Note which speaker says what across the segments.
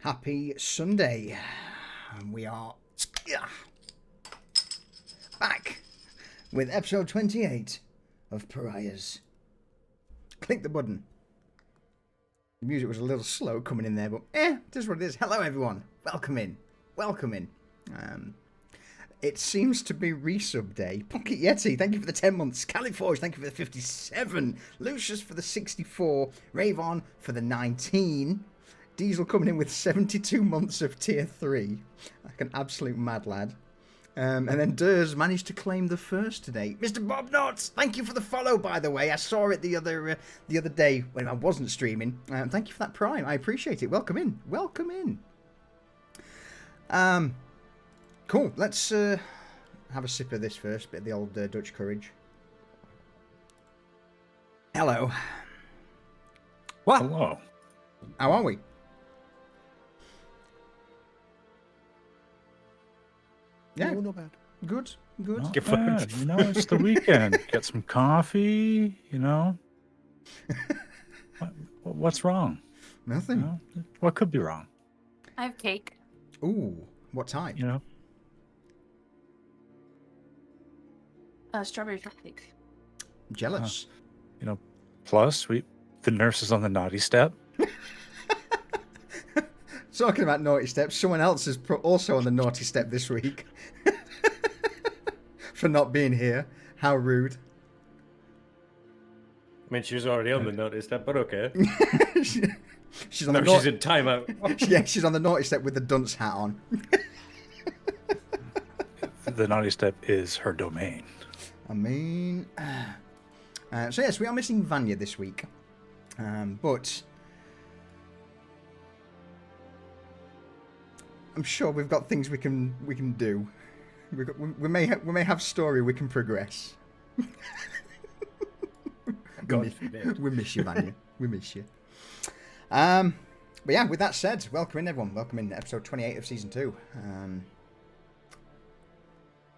Speaker 1: Happy Sunday. And we are back with episode 28 of Pariahs. Click the button. The music was a little slow coming in there, but it is what it is. Hello everyone. Welcome in. Welcome in. It seems to be resub day. Pocket Yeti, thank you for the 10 months. Califorge, thank you for the 57. Lucius for the 64. Ravon for the 19. Diesel coming in with 72 months of tier 3. Like an absolute mad lad. And then Durs managed to claim the first today. Mr. Bob Knotts, thank you for the follow, by the way. I saw it the other day when I wasn't streaming. Thank you for that Prime. I appreciate it. Welcome in. Welcome in. Cool. Let's have a sip of this first. Bit of the old Dutch courage. Hello.
Speaker 2: What? Hello.
Speaker 1: How are we? Yeah,
Speaker 3: not bad.
Speaker 1: Good, good.
Speaker 2: Not bad. You know, it's the weekend. Get some coffee, you know. What's wrong?
Speaker 1: Nothing.
Speaker 2: You know? What could be wrong?
Speaker 4: I have cake.
Speaker 1: Ooh, what type?
Speaker 2: You know.
Speaker 4: Strawberry shortcake.
Speaker 1: Jealous.
Speaker 2: You know, plus the nurse is on the naughty step.
Speaker 1: Talking about naughty steps, someone else is also on the naughty step this week. For not being here. How rude.
Speaker 3: I mean, she was already on the naughty step, but okay.
Speaker 1: she's on
Speaker 3: she's in timeout.
Speaker 1: Yeah, she's on the naughty step with the dunce hat on.
Speaker 2: The naughty step is her domain.
Speaker 1: I mean... so yes, we are missing Vanya this week. But... I'm sure we've got things we can do. We may have story we can progress.
Speaker 3: God forbid.
Speaker 1: We miss you, Vanya. We miss you. But yeah, with that said, welcome in everyone. Welcome in episode 28 of season 2.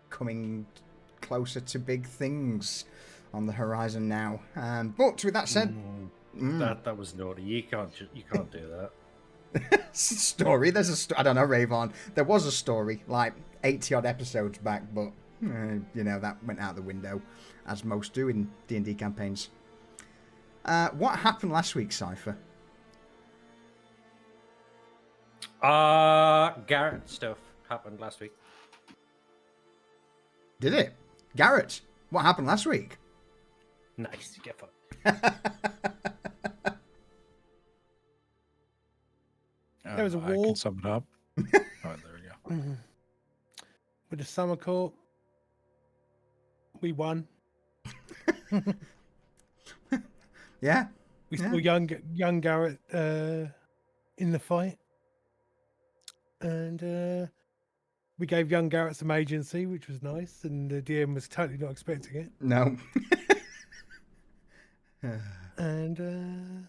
Speaker 1: Coming closer to big things on the horizon now. But with that said,
Speaker 3: that was naughty. You can't do that.
Speaker 1: Story. I don't know, Ravon. There was a story like 80 odd episodes back, but you know, that went out the window, as most do in D&D campaigns. What happened last week, Cypher?
Speaker 3: Garrett stuff happened last week.
Speaker 1: Did it? Garrett, what happened last week?
Speaker 3: Nice. Get fucked.
Speaker 5: There was a
Speaker 2: I
Speaker 5: war.
Speaker 2: can sum it up. Oh, there we go.
Speaker 5: With the summer court. We won.
Speaker 1: Yeah.
Speaker 5: We saw young Garrett in the fight. And we gave young Garrett some agency, which was nice. And the DM was totally not expecting it.
Speaker 1: No.
Speaker 5: And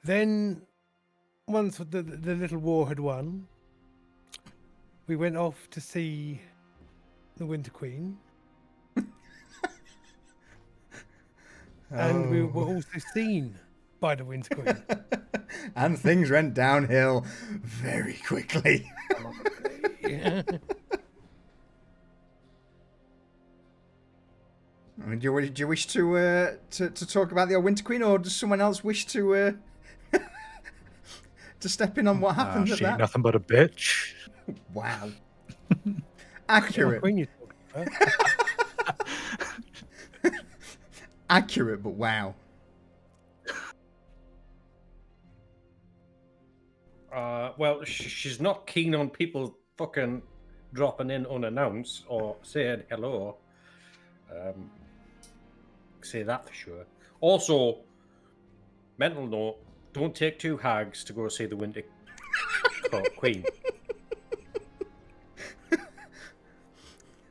Speaker 5: then... once the little war had won, we went off to see the Winter Queen. And we were also seen by the Winter Queen.
Speaker 1: And things went downhill very quickly.
Speaker 5: Yeah.
Speaker 1: I mean, do you wish to talk about the old Winter Queen, or does someone else wish to step in on what happened at
Speaker 2: She ain't
Speaker 1: that?
Speaker 2: nothing but a bitch.
Speaker 1: Wow. Accurate.
Speaker 5: Queen you're talking about.
Speaker 1: Accurate, but wow.
Speaker 3: Well, she's not keen on people fucking dropping in unannounced or saying hello. Say that for sure. Also, mental note, don't take 2 hags to go see the Winter Queen.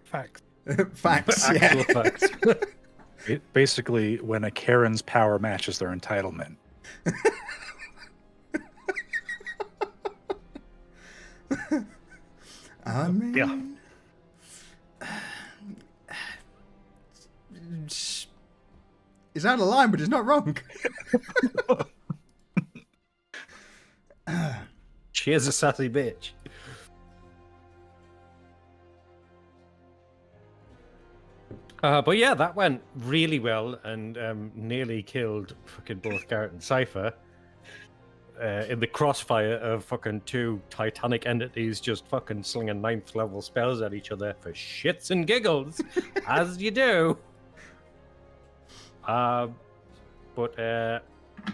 Speaker 5: Facts.
Speaker 1: Facts,
Speaker 3: Actual
Speaker 1: yeah.
Speaker 3: facts.
Speaker 2: Basically, when a Karen's power matches their entitlement.
Speaker 1: I mean...
Speaker 2: Yeah.
Speaker 1: He's out of line, but he's not wrong.
Speaker 3: She is a sassy bitch. But yeah, that went really well and nearly killed fucking both Garrett and Cypher in the crossfire of fucking two titanic entities just fucking slinging 9th level spells at each other for shits and giggles, as you do. But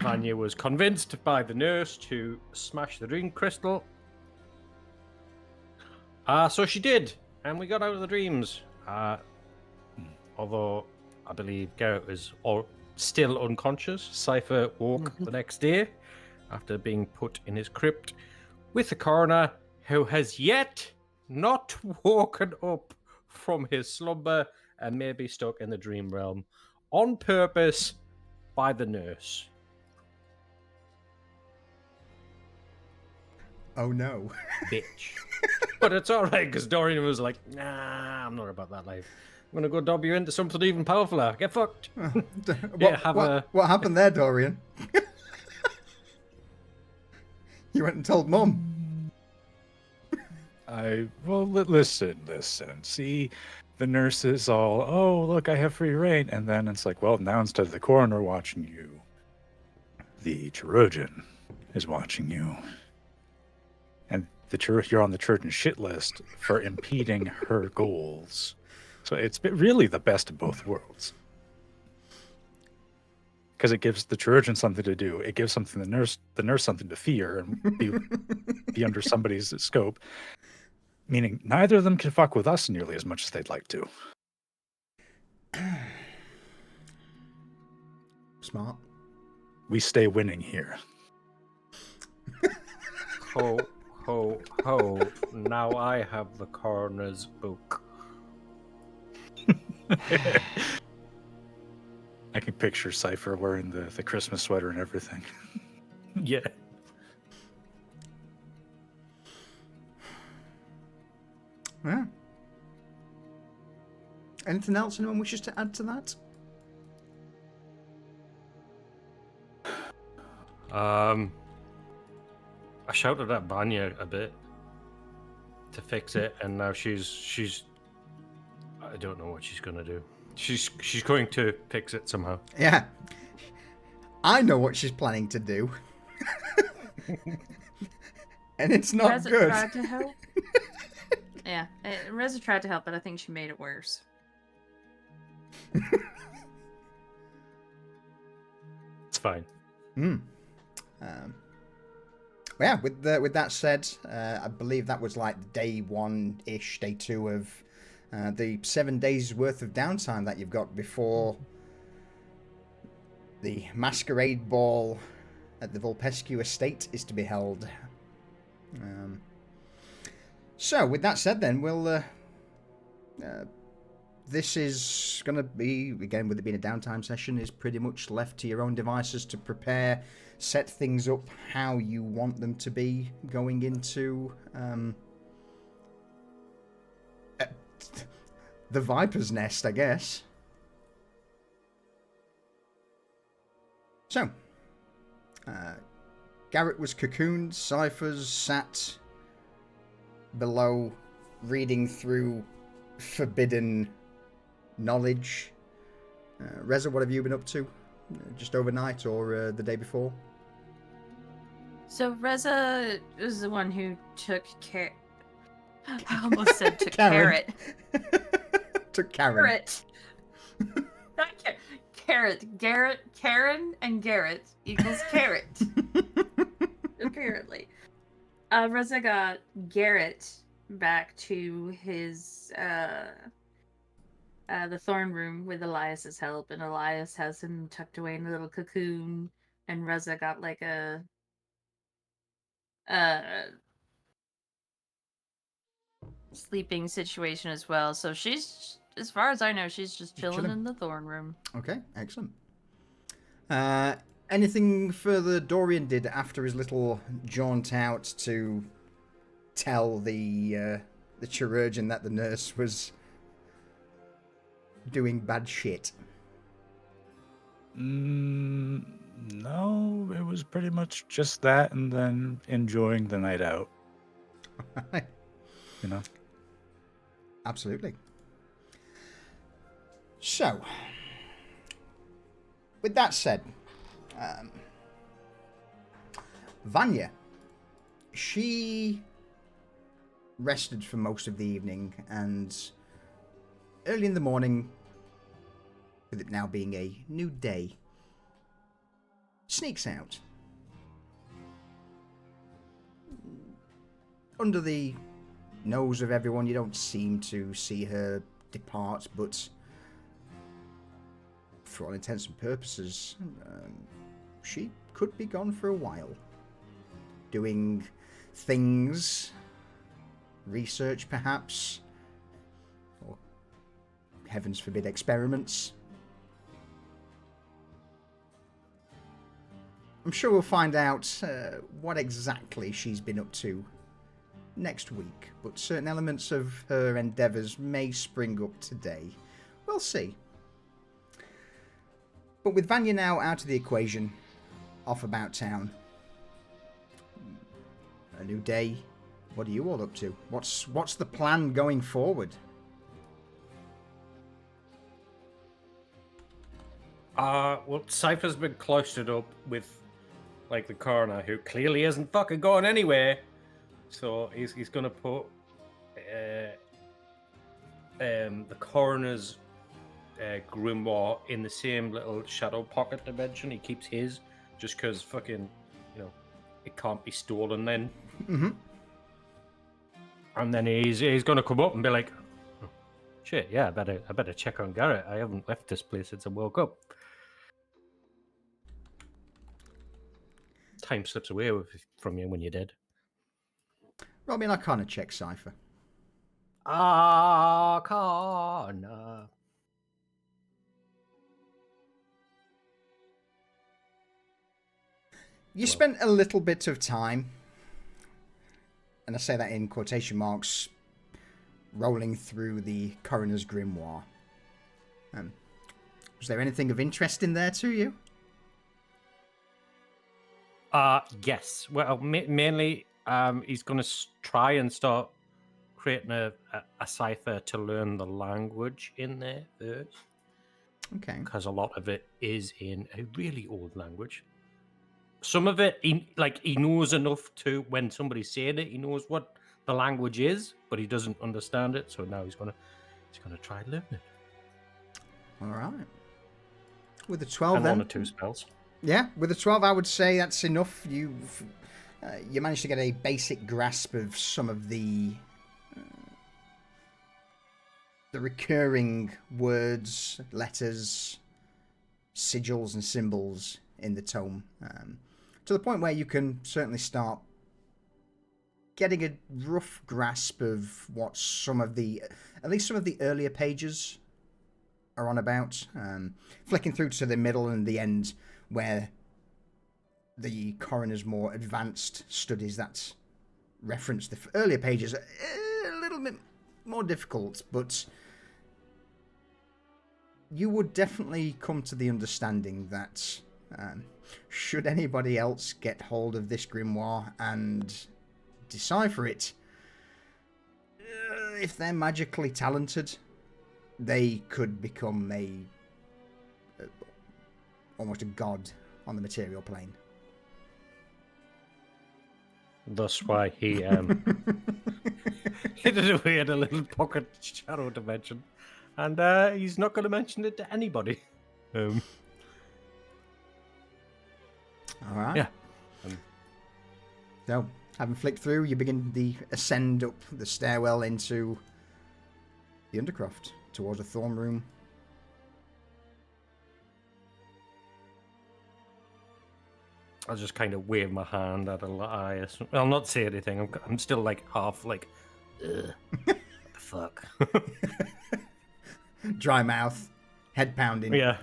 Speaker 3: Vanya was convinced by the nurse to smash the dream crystal. So she did, and we got out of the dreams. Although I believe Garrett was still unconscious. Cypher woke the next day after being put in his crypt with the coroner, who has yet not woken up from his slumber and may be stuck in the dream realm on purpose by the nurse.
Speaker 1: Oh no.
Speaker 3: Bitch. But it's alright, because Dorian was like, nah, I'm not about that life. I'm gonna go dob you into something even powerfuler. Get fucked.
Speaker 1: What happened there, Dorian? You went and told Mum.
Speaker 2: Listen. See, the nurse is all, oh, look, I have free reign. And then it's like, well, now instead of the coroner watching you, the Chirurgeon is watching you. And you're on the Trojan shit list for impeding her goals. So it's really the best of both worlds. Because it gives the Chirurgeon something to do. It gives something the nurse something to fear and be under somebody's scope. Meaning neither of them can fuck with us nearly as much as they'd like to.
Speaker 1: Smart.
Speaker 2: We stay winning here.
Speaker 3: Ho, ho, ho. Now I have the coroner's book.
Speaker 2: I can picture Cypher wearing the Christmas sweater and everything.
Speaker 3: Yeah.
Speaker 1: Yeah. Anything else anyone wishes to add to that?
Speaker 3: I shouted at Vanya a bit to fix it, and now she's I don't know what she's gonna do. She's going to fix it somehow.
Speaker 1: Yeah. I know what she's planning to do. And it's not
Speaker 4: Reza
Speaker 1: good.
Speaker 4: tried to help. Yeah, Reza tried to help, but I think she made it worse.
Speaker 3: It's fine.
Speaker 1: Yeah, with that said, I believe that was like day 1-ish, day 2 of the 7 days worth of downtime that you've got before the masquerade ball at the Vulpescu estate is to be held. So, with that said, then we'll. This is going to be, again, with it being a downtime session, is pretty much left to your own devices to prepare, set things up how you want them to be going into the Viper's Nest, I guess. So, Garrett was cocooned, Cypher's sat below reading through forbidden knowledge. Reza, what have you been up to? Just overnight or the day before?
Speaker 4: So Reza was the one who took care. I almost said took
Speaker 1: Karen.
Speaker 4: carrot.
Speaker 1: Took Karen.
Speaker 4: Carrot. Not carrot. Garrett, Karen, and Garrett equals carrot. Apparently. Reza got Garrett back to his the Thorn Room with Elias's help, and Elias has him tucked away in a little cocoon, and Reza got like a sleeping situation as well. So she's, as far as I know, she's just chilling in the Thorn Room.
Speaker 1: Okay, excellent. Anything further Dorian did after his little jaunt out to tell the chirurgeon that the nurse was doing bad shit?
Speaker 2: No, it was pretty much just that, and then enjoying the night out. You know.
Speaker 1: Absolutely. So, with that said, Vanya, she rested for most of the evening, and early in the morning, with it now being a new day, sneaks out. Under the nose of everyone, you don't seem to see her depart, but for all intents and purposes, she could be gone for a while. Doing things, research perhaps, or heavens forbid, experiments. I'm sure we'll find out what exactly she's been up to next week, but certain elements of her endeavours may spring up today. We'll see. But with Vanya now out of the equation, off about town, a new day, what are you all up to? What's the plan going forward?
Speaker 3: Well, Cypher's been cloistered up with, like, the coroner, who clearly isn't fucking going anywhere. So he's gonna put the coroner's grimoire in the same little shadow pocket dimension. He keeps his just because fucking, it can't be stolen then.
Speaker 1: Mm-hmm.
Speaker 3: And then he's gonna come up and be like, oh, shit, yeah, I better check on Garrett. I haven't left this place since I woke up. Time slips away from you when you're dead.
Speaker 1: Roll me an Arcana check, Cypher.
Speaker 3: Arcana.
Speaker 1: You spent a little bit of time, and I say that in quotation marks, rolling through the coroner's grimoire. Was there anything of interest in there to you?
Speaker 3: Yes. Well, mainly, he's going to try and start creating a cipher to learn the language in there first.
Speaker 1: Okay.
Speaker 3: Because a lot of it is in a really old language. Some of it, he knows enough to, when somebody's saying it, he knows what the language is, but he doesn't understand it. So now he's gonna try and learn it.
Speaker 1: All right. With the 12
Speaker 3: and
Speaker 1: then.
Speaker 3: 1 or 2 spells.
Speaker 1: Yeah, with the 12, I would say that's enough. You managed to get a basic grasp of some of the recurring words, letters, sigils, and symbols in the tome, to the point where you can certainly start getting a rough grasp of what at least some of the earlier pages are on about. Flicking through to the middle and the end, where the coroner's more advanced studies that reference the earlier pages are a little bit more difficult, but you would definitely come to the understanding that should anybody else get hold of this grimoire and decipher it, if they're magically talented, they could become almost a god on the material plane.
Speaker 3: That's why he hid it away in a little pocket shadow dimension, and he's not going to mention it to anybody.
Speaker 1: All right.
Speaker 3: Yeah.
Speaker 1: So, having flicked through, you begin the ascend up the stairwell into the Undercroft, towards the throne room.
Speaker 3: I'll just kind of wave my hand at Elias. I'll not say anything. I'm still like half like, ugh, what the fuck?
Speaker 1: Dry mouth, head pounding.
Speaker 3: Yeah.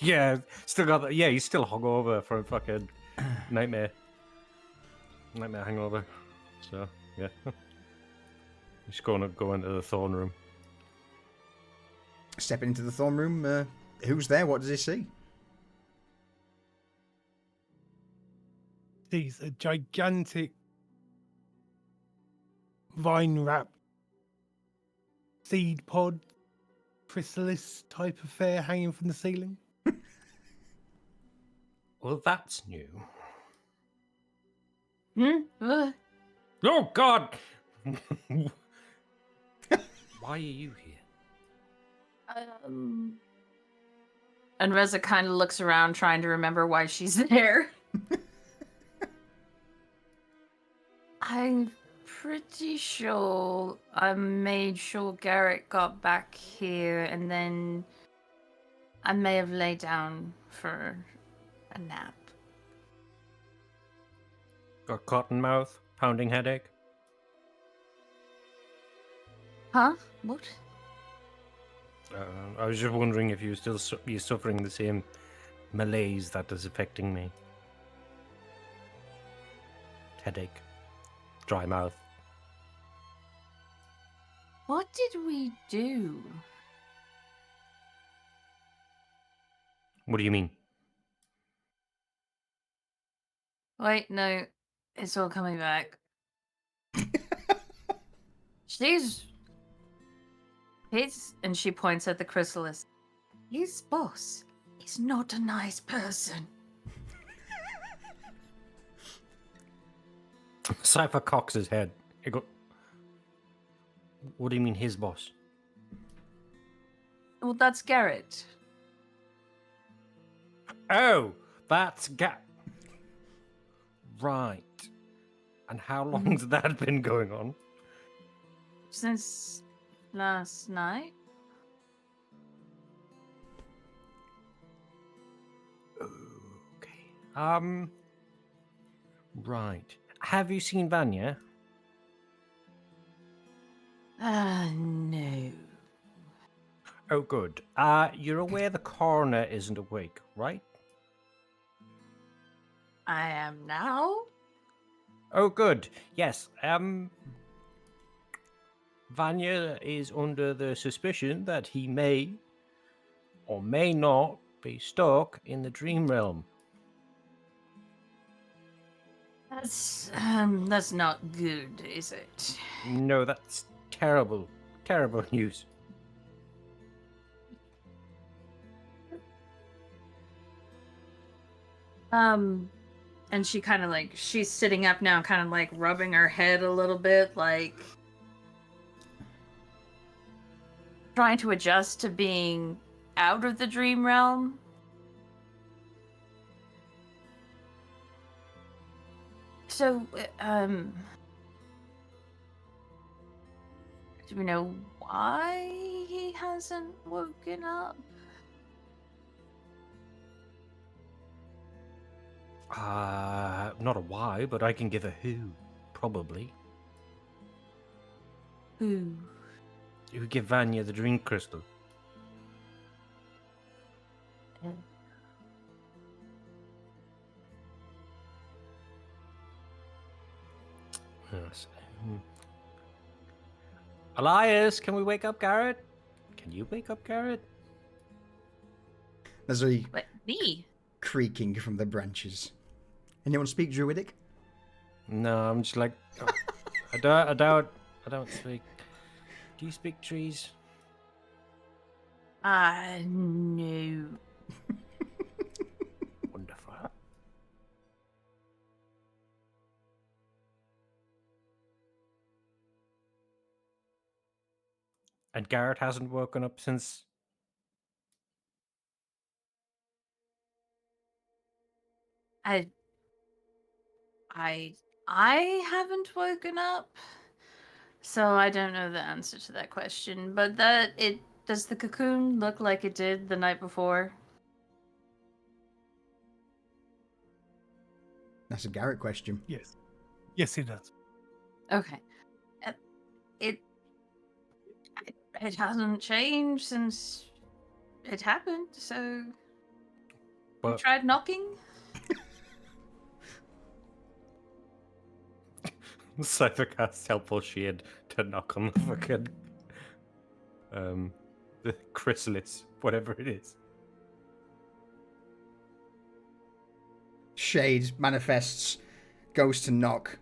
Speaker 3: Yeah, still got that. Yeah, he's still hungover from fucking nightmare hangover. So, yeah. He's going to go into the throne room.
Speaker 1: Stepping into the throne room, who's there? What does he see?
Speaker 5: sees a gigantic vine wrapped seed pod chrysalis type affair hanging from the ceiling.
Speaker 3: Well, that's new. Oh, God! Why are you here?
Speaker 4: And Reza kind of looks around trying to remember why she's there. I'm pretty sure I made sure Garrett got back here, and then I may have laid down for a nap.
Speaker 3: Got cotton mouth, pounding headache.
Speaker 4: Huh? What?
Speaker 3: I was just wondering if you're suffering the same malaise that is affecting me. Headache, dry mouth.
Speaker 4: What did we do?
Speaker 3: What do you mean?
Speaker 4: Wait, no. It's all coming back. And she points at the chrysalis. His boss is not a nice person.
Speaker 3: Cypher cocks his head. What do you mean, his boss?
Speaker 4: Well, that's Garrett.
Speaker 3: Oh, that's Right. And how long's that been going on?
Speaker 4: Since last night?
Speaker 3: Okay. Right. Have you seen Vanya?
Speaker 4: No.
Speaker 3: Oh, good. You're aware the coroner isn't awake, right?
Speaker 4: I am now?
Speaker 3: Oh, good. Yes. Vanya is under the suspicion that he may or may not be stuck in the dream realm.
Speaker 4: That's not good, is it?
Speaker 3: No, that's terrible, terrible news.
Speaker 4: And she kind of she's sitting up now, kind of rubbing her head a little bit, trying to adjust to being out of the dream realm. So, do we know why he hasn't woken up?
Speaker 3: Not a why, but I can give a who, probably.
Speaker 4: Who?
Speaker 3: You would give Vanya the dream crystal. Yes. Elias, can we wake up Garrett? Can you wake up Garrett?
Speaker 1: There's a
Speaker 4: What? Me?
Speaker 1: creaking from the branches. Anyone speak Druidic?
Speaker 3: No, I'm just like, I don't speak. Do you speak trees?
Speaker 4: No.
Speaker 3: Wonderful. And Garrett hasn't woken up since.
Speaker 4: I haven't woken up, so I don't know the answer to that question. But does the cocoon look like it did the night before?
Speaker 1: That's a Garrett question.
Speaker 5: Yes. Yes, it does.
Speaker 4: Okay. It hasn't changed since it happened, so I
Speaker 3: But
Speaker 4: tried knocking.
Speaker 3: Cypher casts helpful shade to knock on the fucking the chrysalis, whatever it is.
Speaker 1: Shade manifests goes to knock.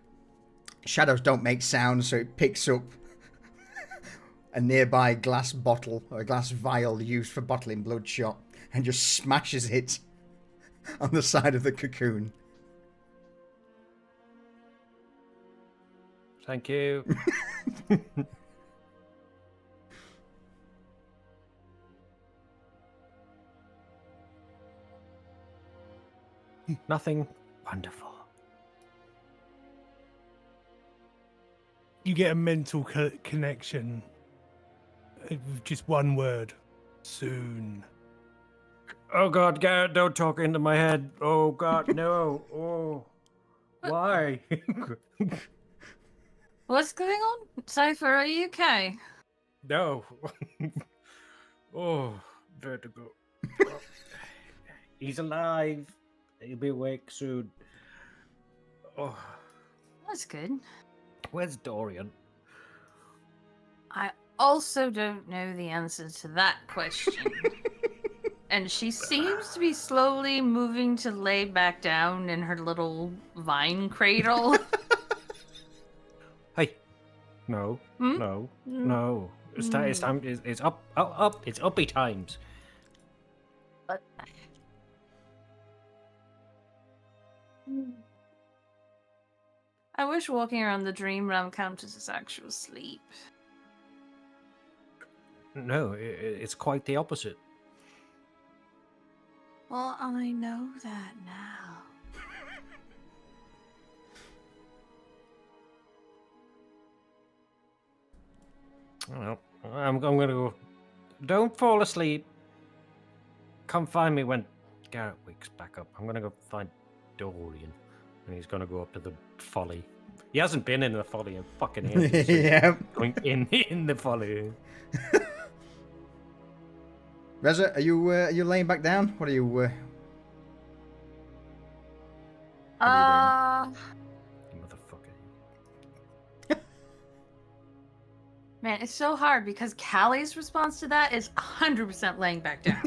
Speaker 1: Shadows don't make sound, so it picks up a nearby glass bottle or a glass vial used for bottling bloodshot and just smashes it on the side of the cocoon.
Speaker 3: Thank you. Nothing wonderful.
Speaker 5: You get a mental connection with just one word. Soon.
Speaker 3: Oh God, Garrett, don't talk into my head. Oh God, no. Oh, why?
Speaker 4: What's going on? Cypher, are you okay?
Speaker 3: No. Oh, vertigo. He's alive. He'll be awake soon. Oh,
Speaker 4: That's good.
Speaker 3: where's Dorian?
Speaker 4: I also don't know the answer to that question. And she seems to be slowly moving to lay back down in her little vine cradle.
Speaker 3: Hey. No.
Speaker 4: Hmm?
Speaker 3: No. No. It's time. It's up. Up. It's uppy times.
Speaker 4: But... I wish walking around the dream realm counted as actual sleep.
Speaker 3: No, it's quite the opposite.
Speaker 4: Well, I know that now.
Speaker 3: Well, I'm gonna go. Don't fall asleep. Come find me when Garrett wakes back up. I'm gonna go find Dorian, and he's gonna go up to the folly. He hasn't been in the folly in fucking ages. So he's
Speaker 1: Yeah.
Speaker 3: going in the folly.
Speaker 1: Reza, are you laying back down? What are you? What are
Speaker 3: You motherfucker.
Speaker 4: Man, it's so hard because Callie's response to that is 100% laying back down.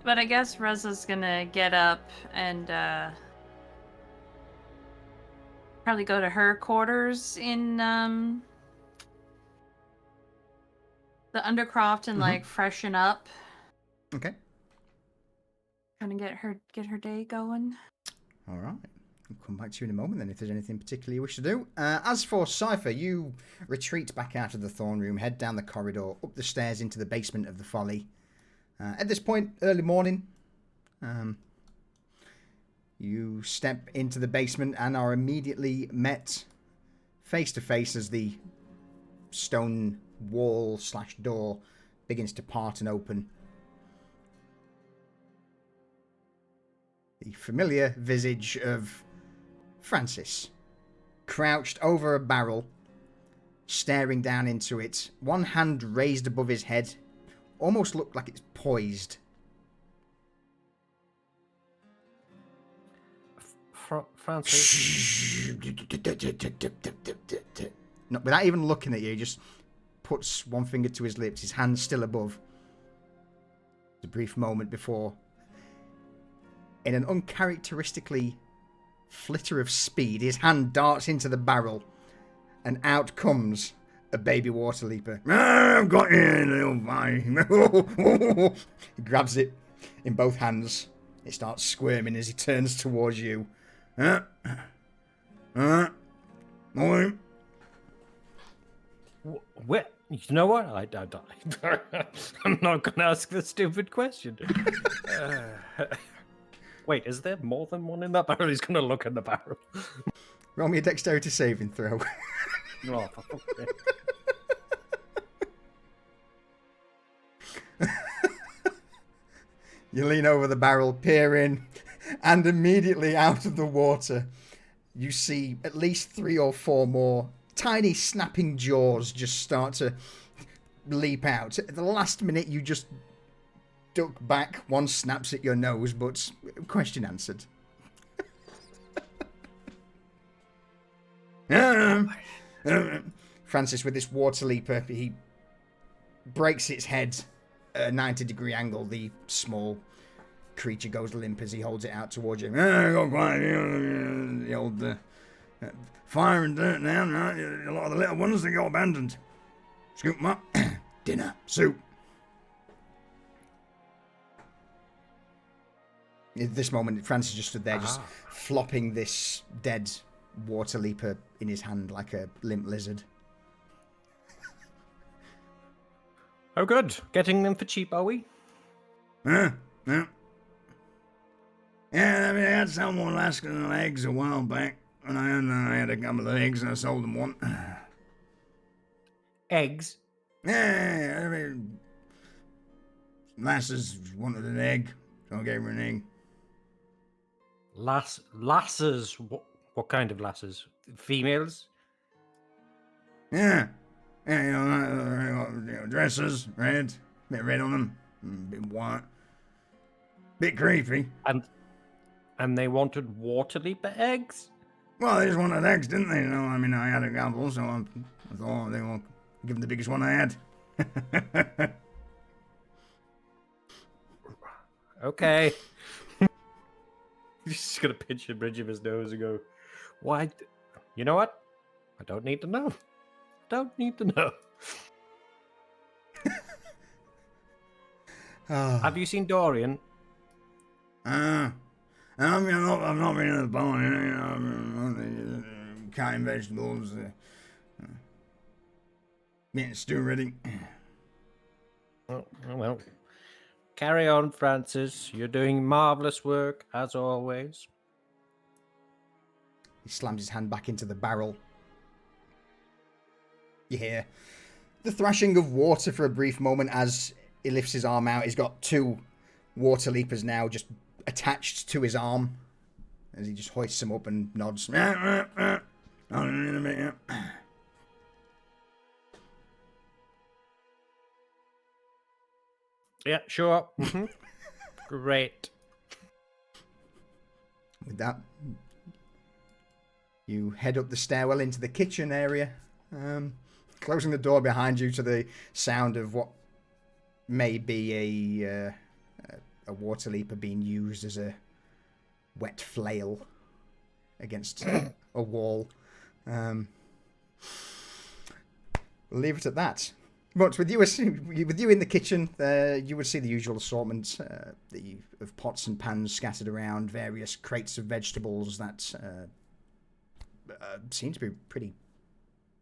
Speaker 4: But I guess Reza's gonna get up and probably go to her quarters in the Undercroft and like freshen up.
Speaker 1: Okay.
Speaker 4: Kind of get her day going.
Speaker 1: All right. I'll come back to you in a moment then if there's anything particular you wish to do. As for Cypher, you retreat back out of the Thorn Room, head down the corridor, up the stairs into the basement of the Folly. At this point, early morning, you step into the basement and are immediately met face to face as the stone wall / door begins to part and open. The familiar visage of Francis, crouched over a barrel, staring down into it, one hand raised above his head, almost looked like it's poised.
Speaker 3: Francis.
Speaker 1: No, without even looking at you, he just puts one finger to his lips, his hand still above. A brief moment before, in an uncharacteristically flitter of speed, his hand darts into the barrel, and out comes a baby water leaper. I've got you, little boy. He grabs it in both hands. It starts squirming as he turns towards you. Boy.
Speaker 3: What? You know what? I'm not going to ask the stupid question. Wait, is there more than one in that barrel? He's going to look in the barrel.
Speaker 1: Roll me a dexterity saving throw.
Speaker 3: Oh, for fuck's sake.
Speaker 1: You lean over the barrel, peer in, and immediately out of the water, you see at least 3 or 4 more tiny snapping jaws just start to leap out. At the last minute, you just duck back. One snaps at your nose, but question answered. Francis, with this water leaper, he breaks its head at a 90-degree angle. The small creature goes limp as he holds it out towards you. Go quiet, the old fire and dirt now. A lot of the little ones, they go abandoned. Scoop them up. Dinner, soup. At this moment, Francis just stood there, just flopping this dead water leaper in his hand like a limp lizard.
Speaker 3: Oh, good. Getting them for cheap, are we?
Speaker 1: Yeah. Yeah, I mean, I had some more Alaskan eggs a while back. When I had a couple of eggs and I sold them one.
Speaker 3: Eggs?
Speaker 1: Yeah, I mean, lasses wanted an egg, so I gave her an egg.
Speaker 3: Lasses? What kind of lasses? Females?
Speaker 1: Yeah, you know, dresses, red, bit red on them, bit white, bit creepy.
Speaker 3: And they wanted water leaper eggs?
Speaker 1: Well, they just wanted eggs, didn't they? You know, I mean, I had a couple, so I thought they were give them the biggest one I had.
Speaker 3: Okay. He's just gonna pinch the bridge of his nose and go, "Why? You know what? I don't need to know. Don't need to know." Have you seen Dorian?
Speaker 1: I'm not really in the barn, you know, cutting vegetables, getting stew ready.
Speaker 3: Oh, well, carry on, Francis. You're doing marvelous work, as always.
Speaker 1: He slams his hand back into the barrel. You hear the thrashing of water for a brief moment as he lifts his arm out. He's got two water leapers now just attached to his arm as he just hoists them up and nods.
Speaker 3: Yeah, sure. Mm-hmm. Great.
Speaker 1: With that, you head up the stairwell into the kitchen area, closing the door behind you to the sound of what may be a water leaper being used as a wet flail against a wall. We'll leave it at that. But with you in the kitchen, you would see the usual assortment of pots and pans scattered around, various crates of vegetables that seem to be pretty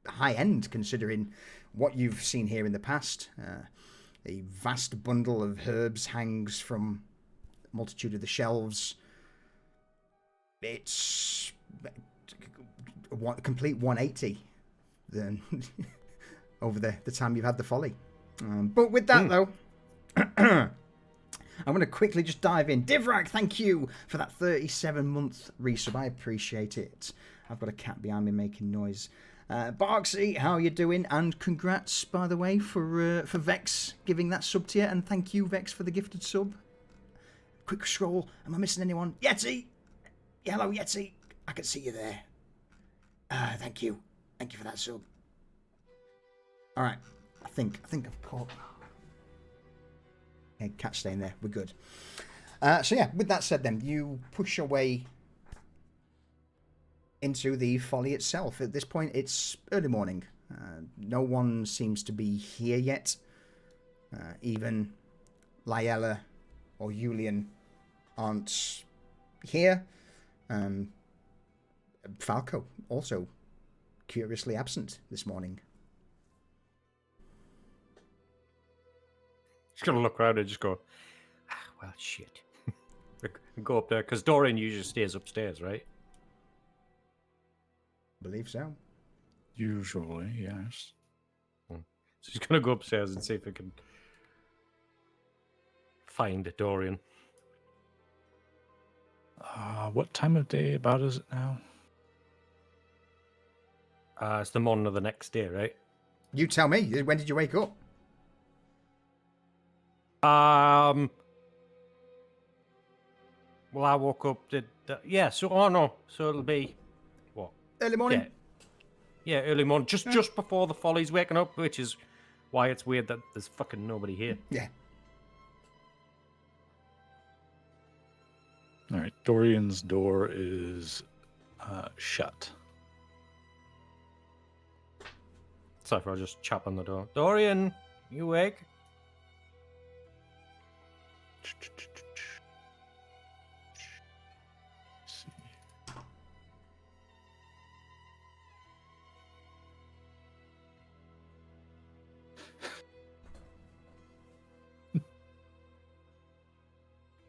Speaker 1: high-end considering what you've seen here in the past. A vast bundle of herbs hangs from a multitude of the shelves. It's a complete 180 then over the time you've had the folly. But with that, though, I'm going to quickly just dive in. Divrak, thank you for that 37-month resub. I appreciate it. I've got a cat behind me making noise. Barksy, how are you doing? And congrats, by the way, for Vex giving that sub to you. And thank you, Vex, for the gifted sub. Quick scroll. Am I missing anyone? Yeti! Hello, Yeti. I can see you there. Thank you. Thank you for that sub. All right. I think I've caught... Okay, cat's staying there. We're good. So yeah, with that said then, you push your way into the folly itself. At this point, it's early morning. No one seems to be here yet. Even Lyella or Julian aren't here. Falco also curiously absent this morning.
Speaker 3: Just gonna look around and just go, well, shit. Go up there, because Dorian usually stays upstairs, right?
Speaker 1: Believe so.
Speaker 2: Usually, yes.
Speaker 3: So he's gonna go upstairs and see if he can find Dorian.
Speaker 2: What time of day about is it now?
Speaker 3: It's the morning of the next day, right?
Speaker 1: You tell me. When did you wake up?
Speaker 3: Well, I woke up. So it'll be what?
Speaker 1: Early morning.
Speaker 3: Yeah, early morning. Just before the Folly's waking up, which is why it's weird that there's fucking nobody here.
Speaker 1: Yeah.
Speaker 2: All right, Dorian's door is shut.
Speaker 3: Cypher, I'll just chop on the door. Dorian, you awake?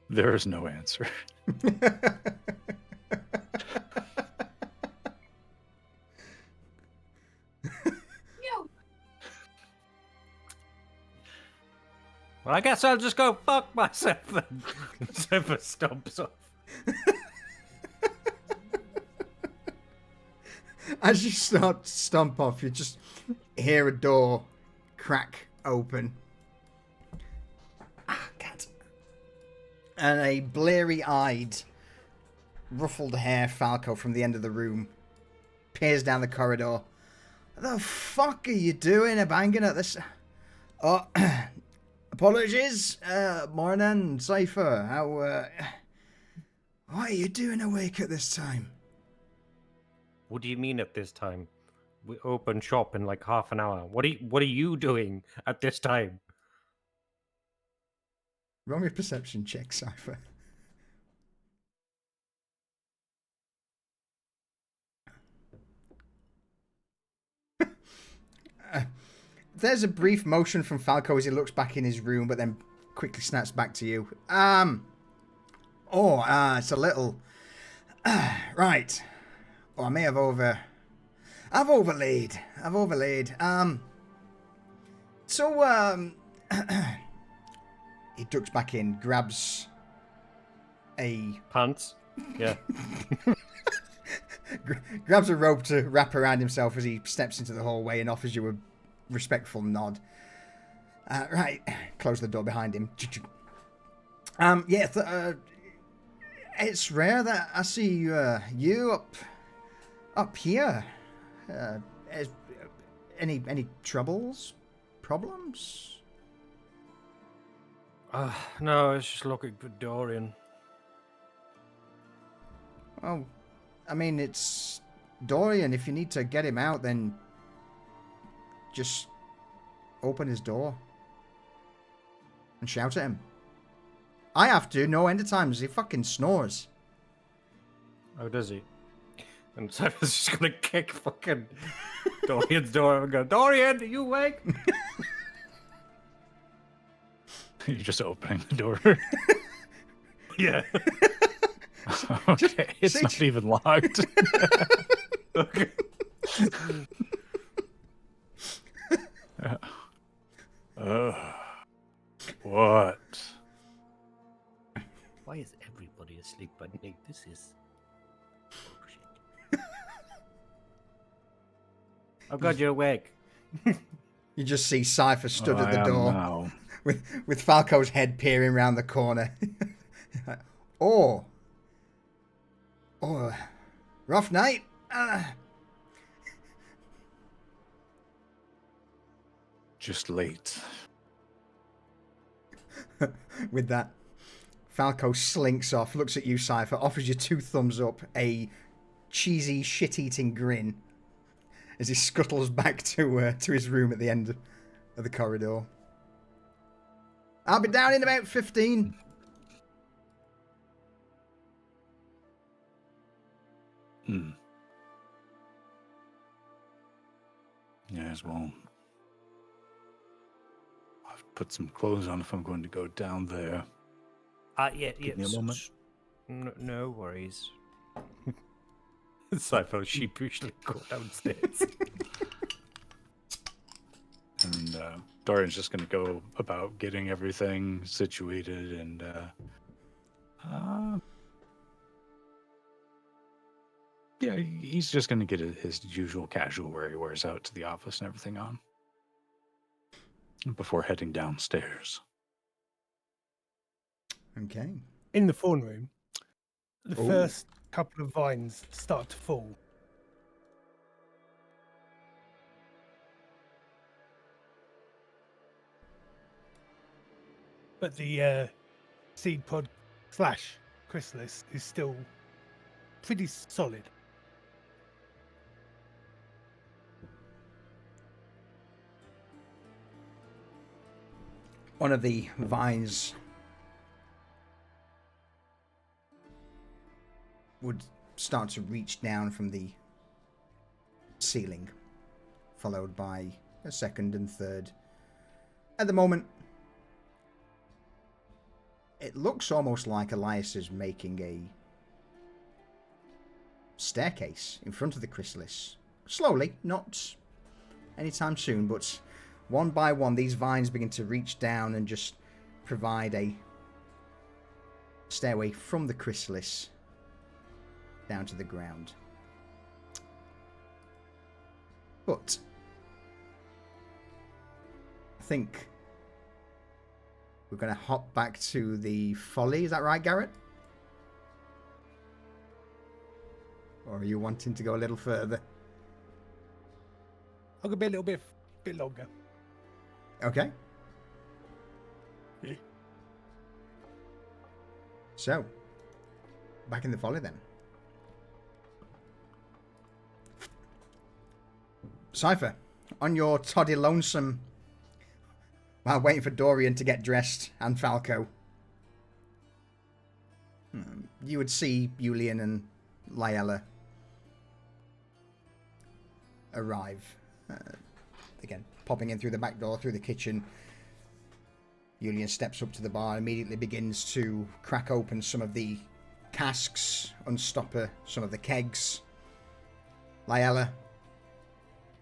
Speaker 2: There is no answer.
Speaker 3: Well, I guess I'll just go fuck myself then. Cypher stomps off.
Speaker 1: As you start to stomp off, you just hear a door crack open. Ah, cat. And a bleary-eyed, ruffled-hair Falco from the end of the room peers down the corridor. What the fuck are you doing banging at this? Oh, apologies. Morning, Cypher. How, what are you doing awake at this time?
Speaker 3: What do you mean at this time? We open shop in like half an hour. What are you doing at this time?
Speaker 1: Roll me a perception check, Cypher. There's a brief motion from Falco as he looks back in his room, but then quickly snaps back to you. It's a little... right. Oh, I may have I've overlaid. He ducks back in, grabs a...
Speaker 3: Pants? Yeah.
Speaker 1: grabs a rope to wrap around himself as he steps into the hallway and offers you a respectful nod. Right. Close the door behind him. It's rare that I see you up here. Any troubles? Problems?
Speaker 3: No, I was just looking for Dorian.
Speaker 1: Oh, I mean, it's Dorian. If you need to get him out, then just open his door and shout at him. I have to, no end of times. He fucking snores.
Speaker 3: Oh, does he? And Cypher's just gonna kick fucking Dorian's door and go, Dorian, are you awake?
Speaker 2: You're just opening the door.
Speaker 3: Yeah.
Speaker 2: Okay, it's not even locked.
Speaker 3: Okay.
Speaker 2: What?
Speaker 3: Why is everybody asleep by night? This is... Oh god, you're awake.
Speaker 1: You just see Cypher stood at the
Speaker 2: I am
Speaker 1: door
Speaker 2: now.
Speaker 1: with Falco's head peering around the corner. Oh, rough night.
Speaker 2: Just late.
Speaker 1: With that, Falco slinks off, looks at you, Cypher, offers you 2 thumbs up, a cheesy, shit-eating grin, as he scuttles back to his room at the end of the corridor. I'll be down in about 15.
Speaker 2: Yes, well, I've put some clothes on if I'm going to go down there.
Speaker 3: Yeah.
Speaker 2: Give me a moment.
Speaker 3: No worries. Cypher sheepishly go downstairs.
Speaker 2: And Dorian's just going to go about getting everything situated and yeah, he's just going to get his usual casual wear he wears out to the office and everything on before heading downstairs.
Speaker 1: Okay.
Speaker 5: In the phone room, the first couple of vines start to fall. But the seed pod / chrysalis is still pretty solid.
Speaker 1: One of the vines would start to reach down from the ceiling, followed by a second and third. At the moment, it looks almost like Elias is making a staircase in front of the chrysalis. Slowly, not anytime soon, but one by one, these vines begin to reach down and just provide a stairway from the chrysalis down to the ground. But I think we're going to hop back to the folly. Is that right, Garrett? Or are you wanting to go a little further?
Speaker 5: I'll go be a little bit longer.
Speaker 1: Okay. So, back in the folly then. Cypher, on your toddy lonesome while waiting for Dorian to get dressed and Falco, you would see Julian and Lyella arrive. Again, popping in through the back door, through the kitchen. Julian steps up to the bar, immediately begins to crack open some of the casks, unstopper some of the kegs. Lyella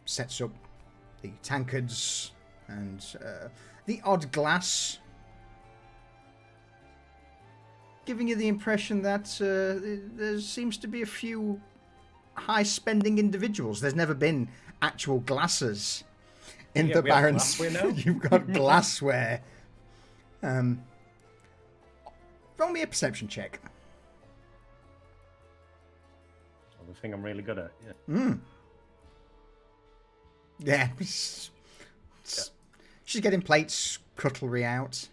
Speaker 1: sets up the tankards and the odd glass, giving you the impression that there seems to be a few high-spending individuals. There's never been actual glasses in the Baron's. You've got glassware. Roll me a perception check.
Speaker 3: The thing I'm really good at.
Speaker 1: Yeah. She's getting plates, cutlery out.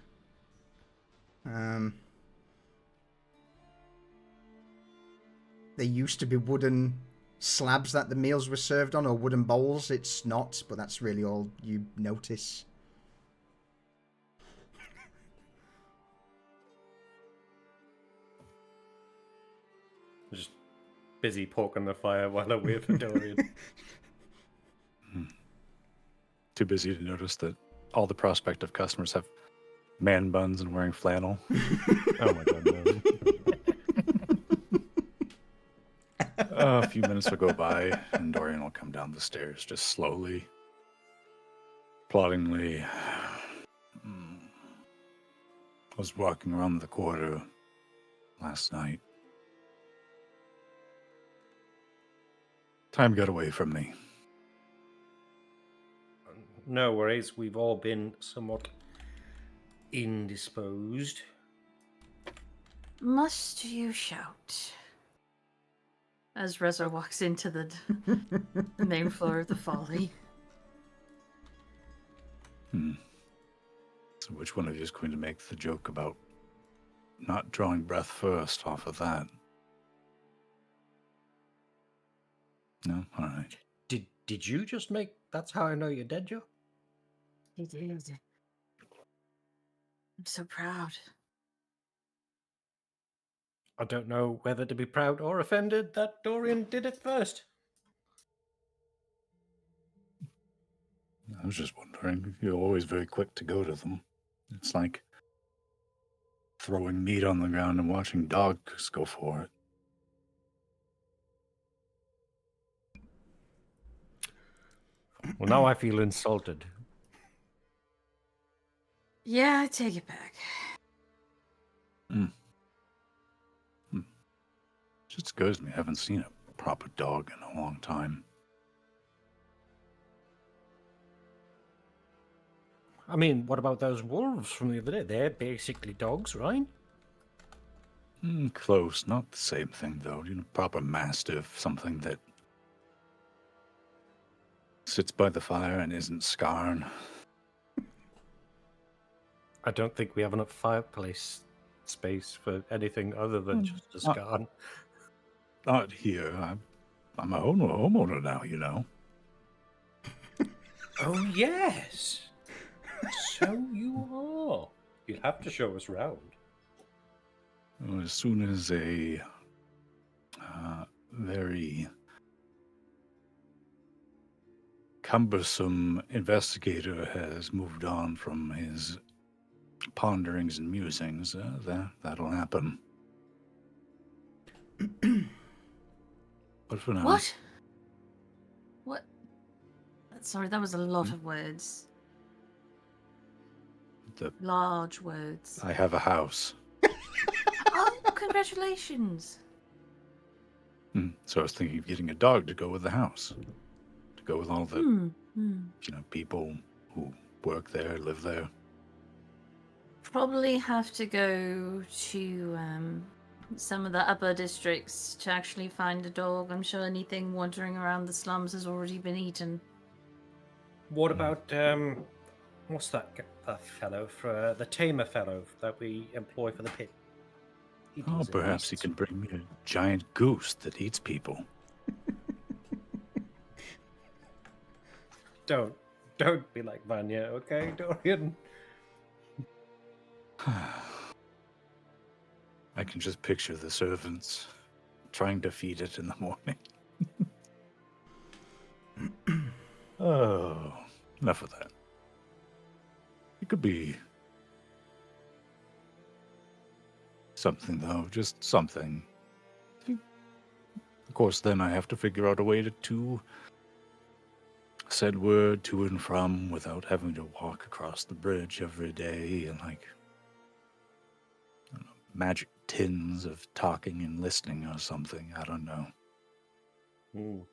Speaker 1: There used to be wooden slabs that the meals were served on, or wooden bowls. It's not, but that's really all you notice.
Speaker 3: Just busy poking the fire while I wait for Dorian.
Speaker 2: Too busy to notice that all the prospective customers have man buns and wearing flannel.
Speaker 3: Oh my god, no.
Speaker 2: A few minutes will go by, and Dorian will come down the stairs just slowly, ploddingly. I was walking around the quarter last night. Time got away from me.
Speaker 3: No worries, we've all been somewhat indisposed.
Speaker 4: Must you shout? As Reza walks into the main floor of the folly.
Speaker 2: So which one of you is going to make the joke about not drawing breath first off of that? No? All right.
Speaker 3: Did you just make That's How I Know You're Dead joke?
Speaker 4: He did. I'm so proud.
Speaker 3: I don't know whether to be proud or offended that Dorian did it first.
Speaker 2: I was just wondering. You're always very quick to go to them. It's like throwing meat on the ground and watching dogs go for it.
Speaker 3: Well, now I feel insulted.
Speaker 4: Yeah, I take it back.
Speaker 2: Just occurs to me, I haven't seen a proper dog in a long time.
Speaker 3: I mean, what about those wolves from the other day? They're basically dogs, right?
Speaker 2: Close. Not the same thing, though. You know, proper mastiff, something that sits by the fire and isn't scarring.
Speaker 3: I don't think we have enough fireplace space for anything other than just a scan.
Speaker 2: Not here. I'm a homeowner now, you know.
Speaker 3: Oh, yes. So you are. You'll have to show us round.
Speaker 2: Well, as soon as a very cumbersome investigator has moved on from his ponderings and musings, that'll happen. But for now,
Speaker 4: What? Sorry, that was a lot of words. Large words.
Speaker 2: I have a house.
Speaker 4: Oh, congratulations.
Speaker 2: So I was thinking of getting a dog to go with the house. To go with all the, people who work there, live there.
Speaker 4: Probably have to go to some of the upper districts to actually find a dog. I'm sure anything wandering around the slums has already been eaten.
Speaker 3: What about, what's that fellow, for the tamer fellow that we employ for the pit?
Speaker 2: Oh, perhaps he can bring me a giant goose that eats people.
Speaker 3: Don't be like Vanya, okay, Dorian?
Speaker 2: I can just picture the servants trying to feed it in the morning. Oh, enough of that. It could be something, though, just something. Of course, then I have to figure out a way to send word to and from without having to walk across the bridge every day and, I don't know, magic tins of talking and listening or something. I don't know.
Speaker 3: You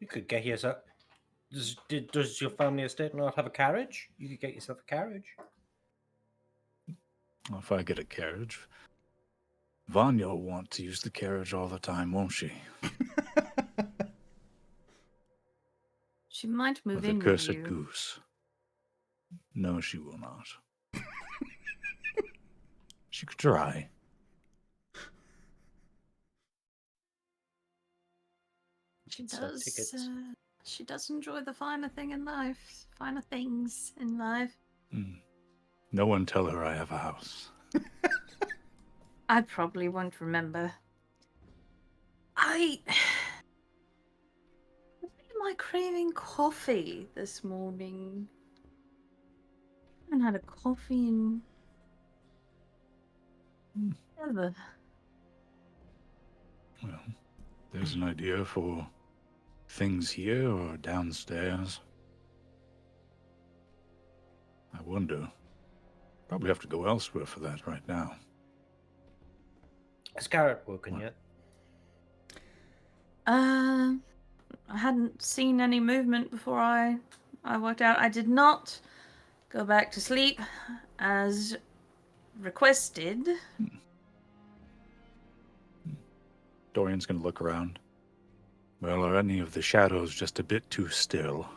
Speaker 3: could get yourself... Does your family estate not have a carriage? You could get yourself a carriage.
Speaker 2: Well, if I get a carriage, Vanya will want to use the carriage all the time, won't she?
Speaker 4: She might move
Speaker 2: With
Speaker 4: in
Speaker 2: a cursed
Speaker 4: with you.
Speaker 2: goose. No, she will not. She could try.
Speaker 4: She does. She does enjoy the finer things in life.
Speaker 2: No one tell her I have a house.
Speaker 4: I probably won't remember. Why am I craving coffee this morning? I haven't had a coffee in ever.
Speaker 2: Well, there's an idea for things here or downstairs. I wonder. Probably have to go elsewhere for that right now.
Speaker 3: Has Garrett woken yet?
Speaker 4: I hadn't seen any movement before I worked out. I did not go back to sleep as requested.
Speaker 2: Dorian's gonna look around. Well, are any of the shadows just a bit too still?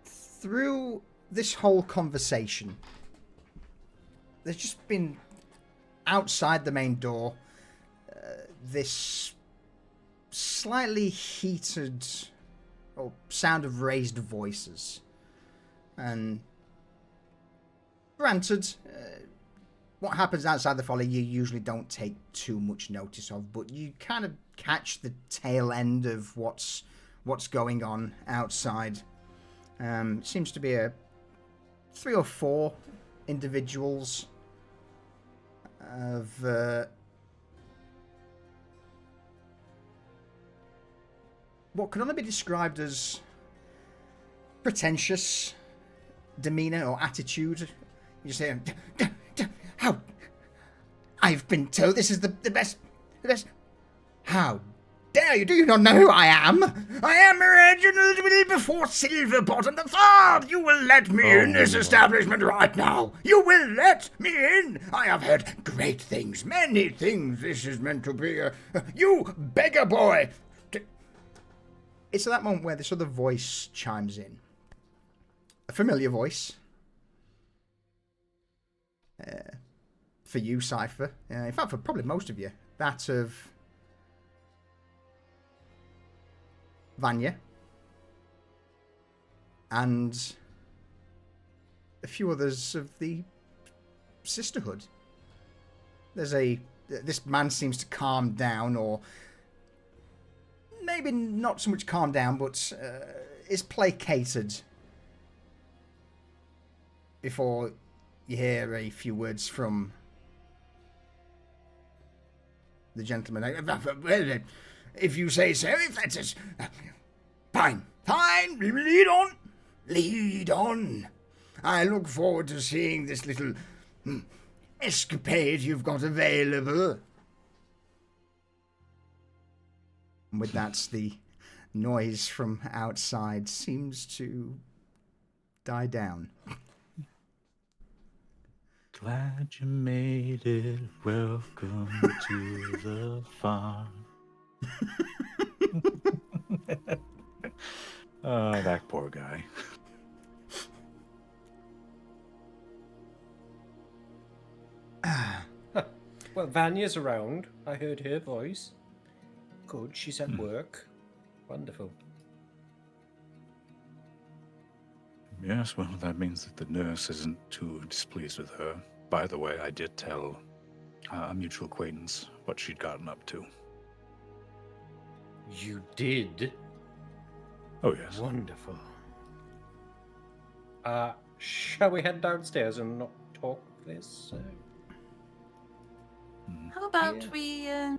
Speaker 1: Through this whole conversation, there's just been outside the main door this slightly heated sound of raised voices. And granted, what happens outside the folly you usually don't take too much notice of, but you kind of catch the tail end of what's going on outside. Seems to be 3 or 4 individuals of what can only be described as pretentious demeanor or attitude. You say, "How? I've been told this is the best. How dare you? Do you not know who I am? I am Reginald Wilberforce Silverbottom the Third. You will let me in this establishment right now. You will let me in. I have heard great things, many things. This is meant to be you beggar boy." It's at that moment where this other voice chimes in. a familiar voice. For you, Cypher. In fact, for probably most of you. That of Vanya. And a few others of the Sisterhood. This man seems to calm down, or maybe not so much calm down, but is placated before you hear a few words from the gentleman. If you say so, if that's it. Fine, lead on. I look forward to seeing this little escapade you've got available. And with that, the noise from outside seems to die down.
Speaker 2: Glad you made it. Welcome to the farm. That poor guy.
Speaker 3: Well, Vanya's around. I heard her voice. Good, she's at work. Wonderful.
Speaker 2: Yes, well, that means that the nurse isn't too displeased with her. By the way, I did tell a mutual acquaintance what she'd gotten up to.
Speaker 3: You did?
Speaker 2: Oh, yes.
Speaker 3: Wonderful. Shall we head downstairs and not talk this?
Speaker 4: How about
Speaker 3: Yeah.
Speaker 4: we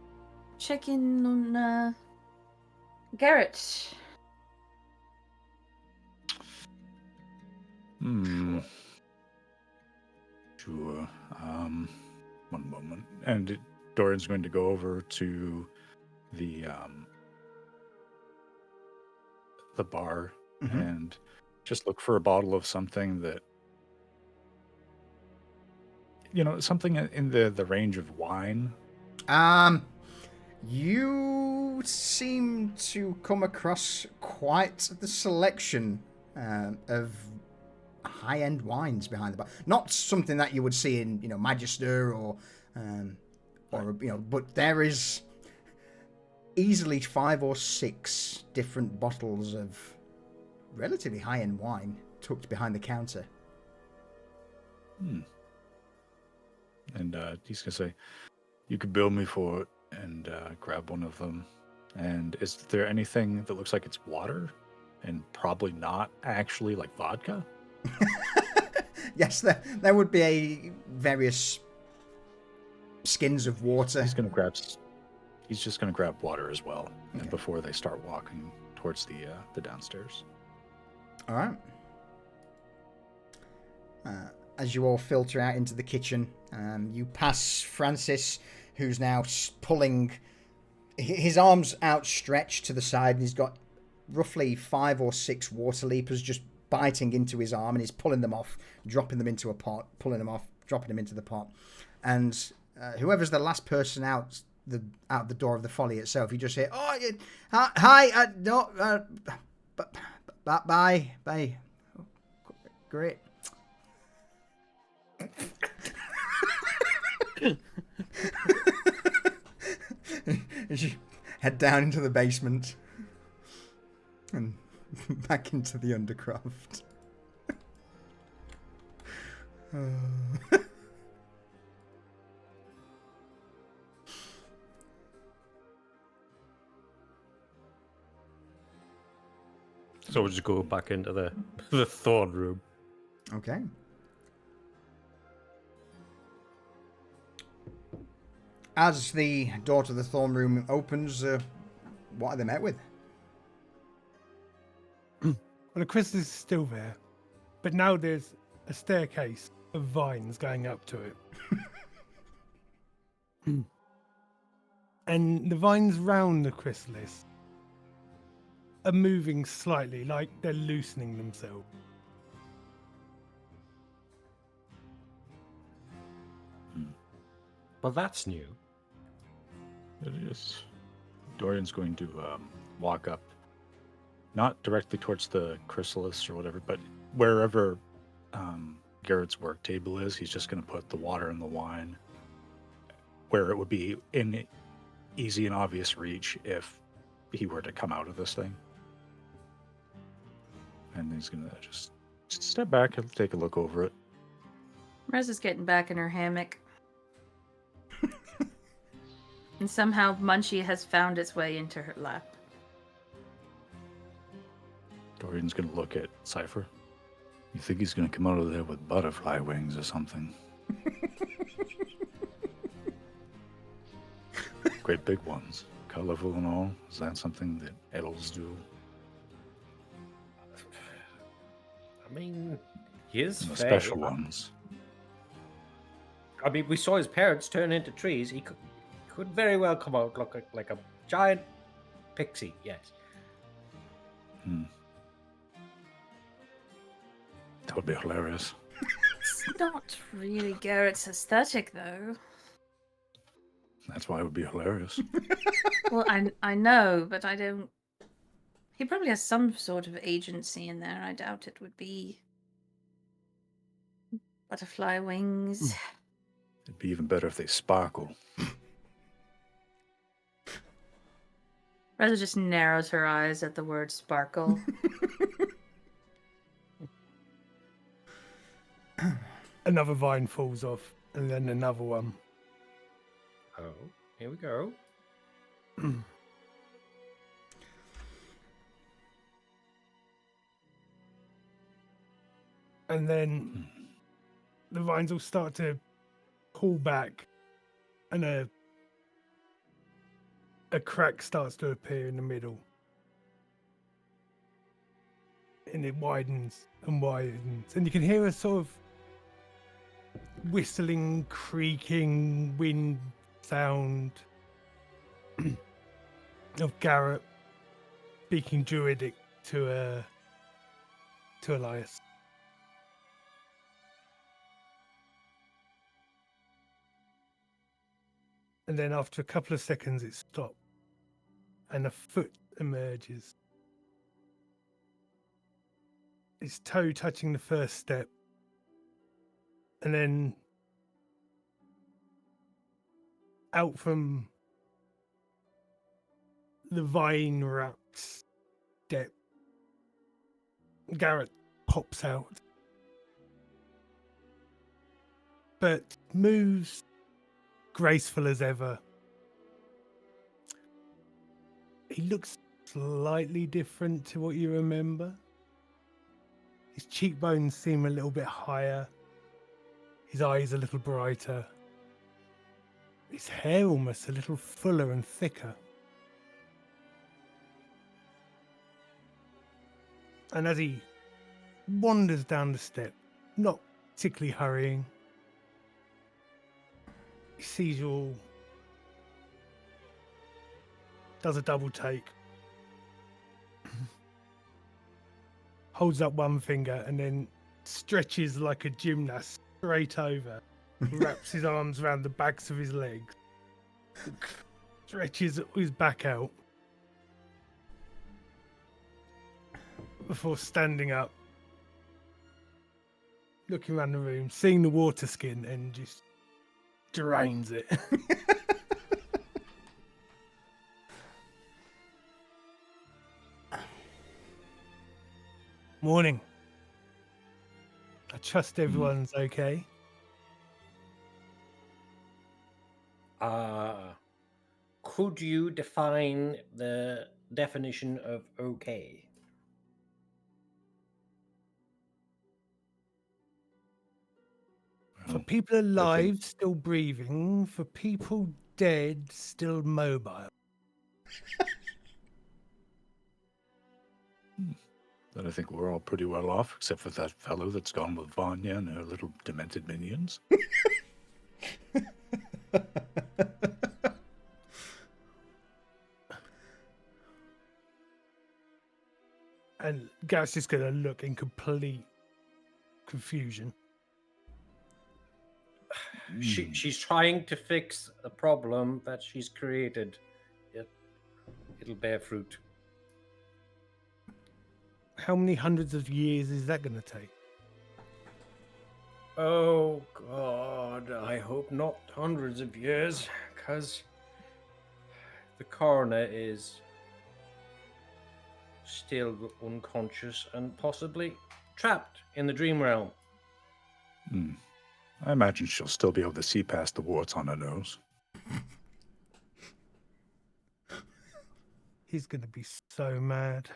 Speaker 4: check in on Garrett?
Speaker 2: Sure. One moment. And Dorian's going to go over to the bar and just look for a bottle of something that, something in the range of wine.
Speaker 1: You seem to come across quite the selection of high-end wines behind the bar. Not something that you would see in, Magister or but there is easily 5 or 6 different bottles of relatively high-end wine tucked behind the counter.
Speaker 2: And he's gonna say, "You could bill me for it," and grab one of them. And is there anything that looks like it's water, and probably not actually like vodka?
Speaker 1: Yes, there would be various skins of water.
Speaker 2: He's just gonna grab water as well, and before they start walking towards the downstairs.
Speaker 1: All right. As you all filter out into the kitchen, you pass Francis, who's now pulling his arms outstretched to the side, and he's got roughly 5 or 6 water leapers just biting into his arm, and he's pulling them off, dropping them into a pot, pulling them off, dropping them into the pot. And whoever's the last person out the door of the folly itself, you just hear, "Oh, hi, no, bye. Oh, great." As you head down into the basement and back into the undercroft.
Speaker 3: So we'll just go back into the thorn room.
Speaker 1: Okay. As the door to the thorn room opens, what are they met with?
Speaker 5: Well, the crystal is still there, but now there's a staircase of vines going up to it. And the vines round the chrysalis are moving slightly, like they're loosening themselves.
Speaker 3: Well, that's new.
Speaker 2: It is. Dorian's going to walk up, not directly towards the chrysalis or whatever, but wherever Garrett's work table is, he's just going to put the water and the wine where it would be in easy and obvious reach if he were to come out of this thing. And he's going to just step back and take a look over it.
Speaker 4: Rez is getting back in her hammock. And somehow Munchie has found its way into her lap.
Speaker 2: Dorian's going to look at Cypher. You think he's going to come out of there with butterfly wings or something? Great big ones. Colorful and all. Is that something that elves do?
Speaker 3: I mean, he is
Speaker 2: The
Speaker 3: fair.
Speaker 2: special ones.
Speaker 3: I mean, we saw his parents turn into trees. He could very well come out like a giant pixie, yes.
Speaker 2: That would be hilarious.
Speaker 4: It's not really Garrett's aesthetic, though.
Speaker 2: That's why it would be hilarious.
Speaker 4: Well, I know, but I don't... He probably has some sort of agency in there. I doubt it would be... butterfly wings.
Speaker 2: It'd be even better if they sparkle.
Speaker 4: Reza just narrows her eyes at the word sparkle.
Speaker 5: Another vine falls off, and then another one.
Speaker 3: Oh, here we go.
Speaker 5: And then the vines will start to pull back, and a crack starts to appear in the middle. And it widens and widens. And you can hear a sort of whistling, creaking wind sound of Garrett speaking Druidic to Elias. And then after a couple of seconds, it stops, and a foot emerges. Its toe touching the first step, and then out from the vine wrapped step, Garrett pops out, but moves graceful as ever. He looks slightly different to what you remember. His cheekbones seem a little bit higher. His eyes a little brighter. His hair almost a little fuller and thicker. And as he wanders down the step, not particularly hurrying, he sees you all, does a double take, holds up one finger and then stretches like a gymnast straight over, wraps his arms around the backs of his legs, stretches his back out before standing up, looking around the room, seeing the water skin, and just drains it. Morning. I trust everyone's okay.
Speaker 3: Could you define the definition of okay?
Speaker 5: For people alive, still breathing. For people dead, still mobile.
Speaker 2: Then I think we're all pretty well off, except for that fellow that's gone with Vanya and her little demented minions.
Speaker 5: And Garrett's just going to look in complete confusion.
Speaker 3: She's trying to fix a problem that she's created. It'll bear fruit.
Speaker 5: How many hundreds of years is that going to take?
Speaker 3: Oh God, I hope not hundreds of years, because the coroner is still unconscious and possibly trapped in the dream realm.
Speaker 2: I imagine she'll still be able to see past the warts on her nose.
Speaker 5: He's going to be so mad.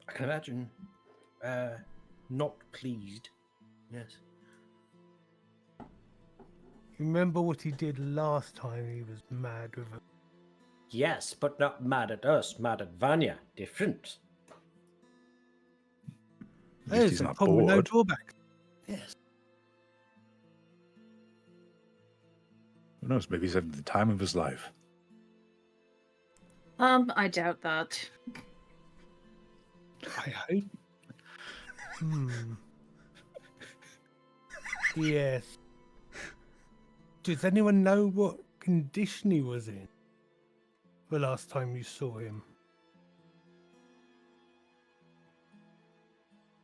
Speaker 3: I can imagine not pleased. Yes.
Speaker 5: Remember what he did last time he was mad with us?
Speaker 3: Yes, but not mad at us, mad at Vanya. Different.
Speaker 2: At least he's
Speaker 5: a
Speaker 2: not
Speaker 5: problem with no
Speaker 2: bored.
Speaker 5: drawback.
Speaker 3: Yes.
Speaker 2: Who knows? Maybe he's having the time of his life.
Speaker 4: I doubt that.
Speaker 5: I hope. Yes. Does anyone know what condition he was in the last time you saw him?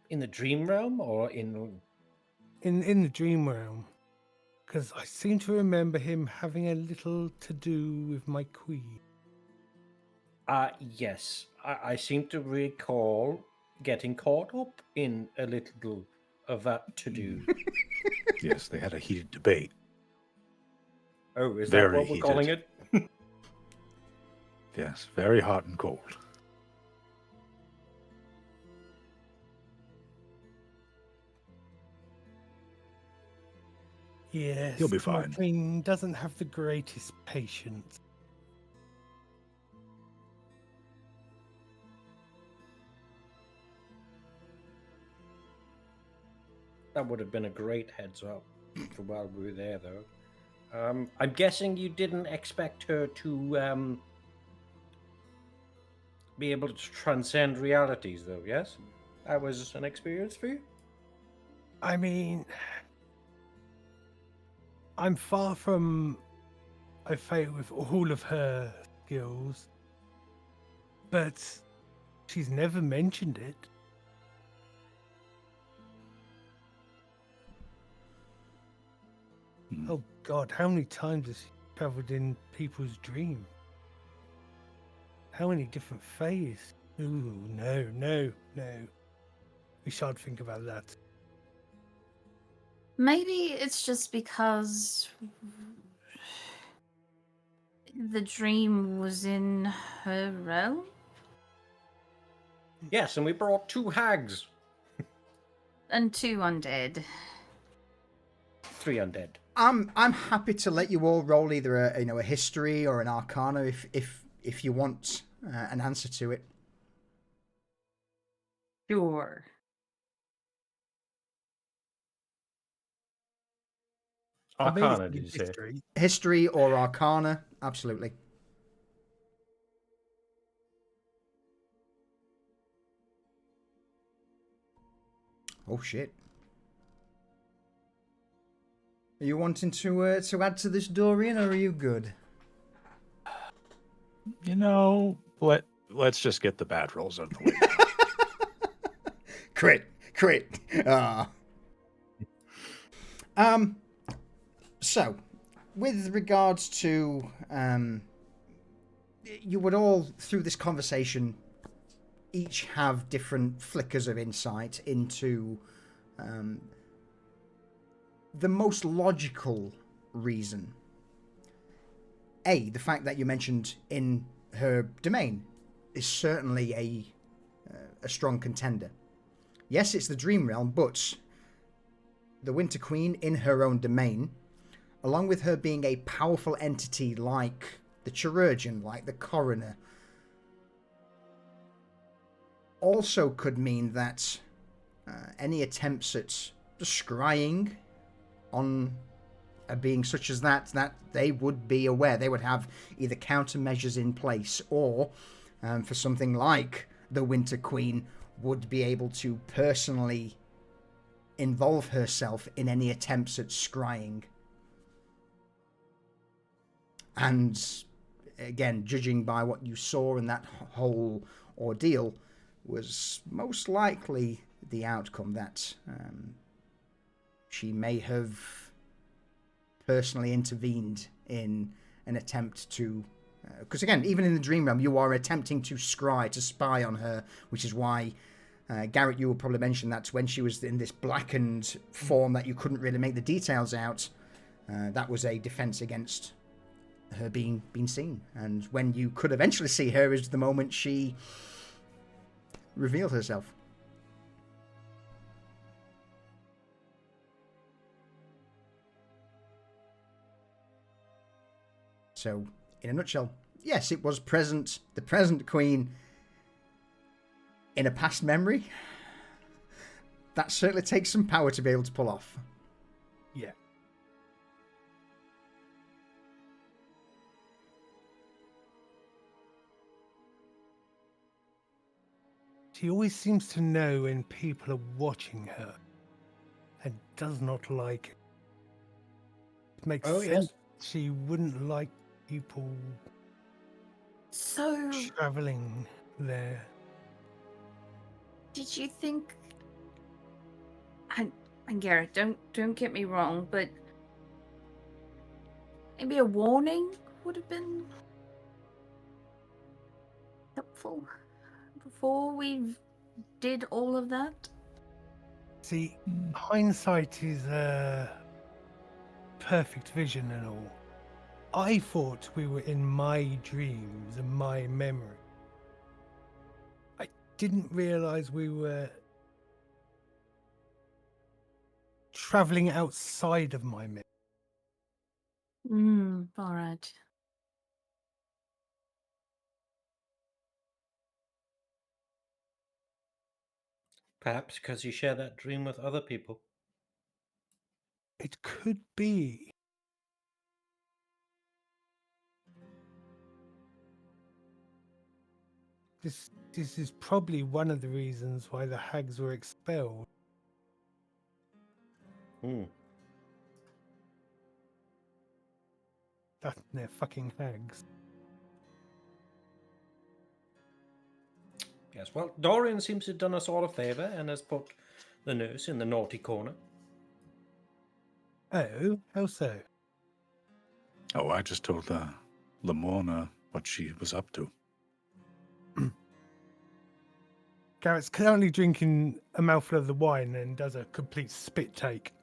Speaker 3: In the dream realm or in...
Speaker 5: In the dream realm. Because I seem to remember him having a little to do with my queen.
Speaker 3: Yes. I seem to recall getting caught up in a little of that to-do.
Speaker 2: Yes, they had a heated debate.
Speaker 3: Oh, is
Speaker 2: Very
Speaker 3: that what we're calling
Speaker 2: heated.
Speaker 3: it?
Speaker 2: Yes, very hot and cold.
Speaker 5: Yes.
Speaker 2: He'll be
Speaker 5: my
Speaker 2: fine.
Speaker 5: queen doesn't have the greatest patience.
Speaker 3: That would have been a great heads up for while we were there, though. I'm guessing you didn't expect her to be able to transcend realities, though, yes? That was an experience for you?
Speaker 5: I mean, I'm far from a fail with all of her skills, but she's never mentioned it. Oh God, how many times has she traveled in people's dreams? How many different phases? Ooh, no. We shan't think about that.
Speaker 4: Maybe it's just because the dream was in her realm?
Speaker 3: Yes, and we brought 2 hags.
Speaker 4: And 2 undead.
Speaker 3: 3 undead.
Speaker 1: I'm happy to let you all roll either a history or an arcana if you want an answer to it.
Speaker 4: Sure.
Speaker 3: Arcana, did you say?
Speaker 5: History.
Speaker 1: History or arcana, absolutely. Oh shit. Are you wanting to add to this, Dorian, or are you good?
Speaker 2: You know, let's just get the bad rolls out of the way.
Speaker 1: Crit. So, with regards to you would all through this conversation each have different flickers of insight into the most logical reason. The fact that you mentioned in her domain is certainly a strong contender. Yes, it's the dream realm, but the Winter Queen in her own domain, along with her being a powerful entity like the Chirurgeon, like the Coroner, also could mean that any attempts at scrying on a being such as that they would be aware. They would have either countermeasures in place, or for something like the Winter Queen would be able to personally involve herself in any attempts at scrying. And again, judging by what you saw in that whole ordeal, was most likely the outcome that she may have personally intervened in an attempt to... Because again, even in the dream realm, you are attempting to spy on her, which is why... Garrett, you will probably mention that when she was in this blackened form that you couldn't really make the details out, that was a defense against her being seen. And when you could eventually see her is the moment she revealed herself. So, in a nutshell, yes, it was the present queen in a past memory. That certainly takes some power to be able to pull off.
Speaker 5: Yeah. She always seems to know when people are watching her and does not like it. It makes sense.
Speaker 3: Yes.
Speaker 5: She wouldn't like people
Speaker 4: So,
Speaker 5: traveling there.
Speaker 4: did you think? And Garrett, don't get me wrong, but maybe a warning would have been helpful before we did all of that.
Speaker 5: See, hindsight is perfect vision and all. I thought we were in my dreams and my memory. I didn't realize we were traveling outside of my memory.
Speaker 4: All right.
Speaker 3: Perhaps because you share that dream with other people.
Speaker 5: It could be. This is probably one of the reasons why the hags were expelled. They're fucking hags.
Speaker 3: Yes, well, Dorian seems to have done us all a favour and has put the nurse in the naughty corner.
Speaker 5: Oh, how so?
Speaker 2: Oh, I just told Lamorna what she was up to.
Speaker 5: Garrett's currently drinking a mouthful of the wine and does a complete spit take.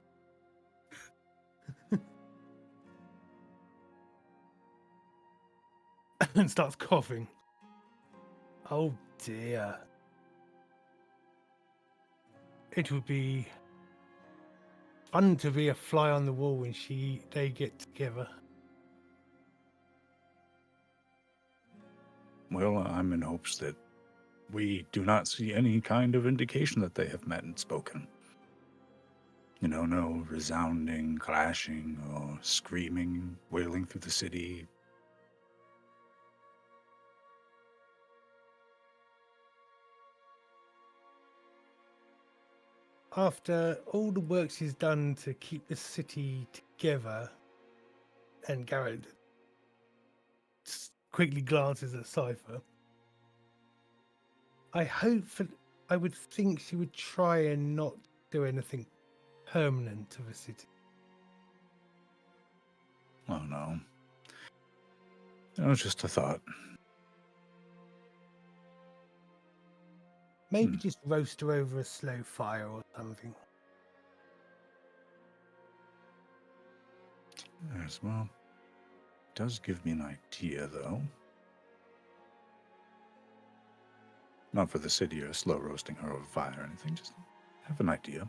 Speaker 5: And starts coughing. Oh dear. It would be fun to be a fly on the wall when they get together.
Speaker 2: Well, I'm in hopes that we do not see any kind of indication that they have met and spoken. You know, no resounding clashing or screaming, wailing through the city.
Speaker 5: After all the work she's done to keep the city together, and Garrett quickly glances at Cypher, I would think she would try and not do anything permanent to the city.
Speaker 2: Oh no. It was just a thought.
Speaker 5: Maybe just roast her over a slow fire or something.
Speaker 2: Yes, well, does give me an idea, though. Not for the city or slow roasting her over fire or anything, just have an idea.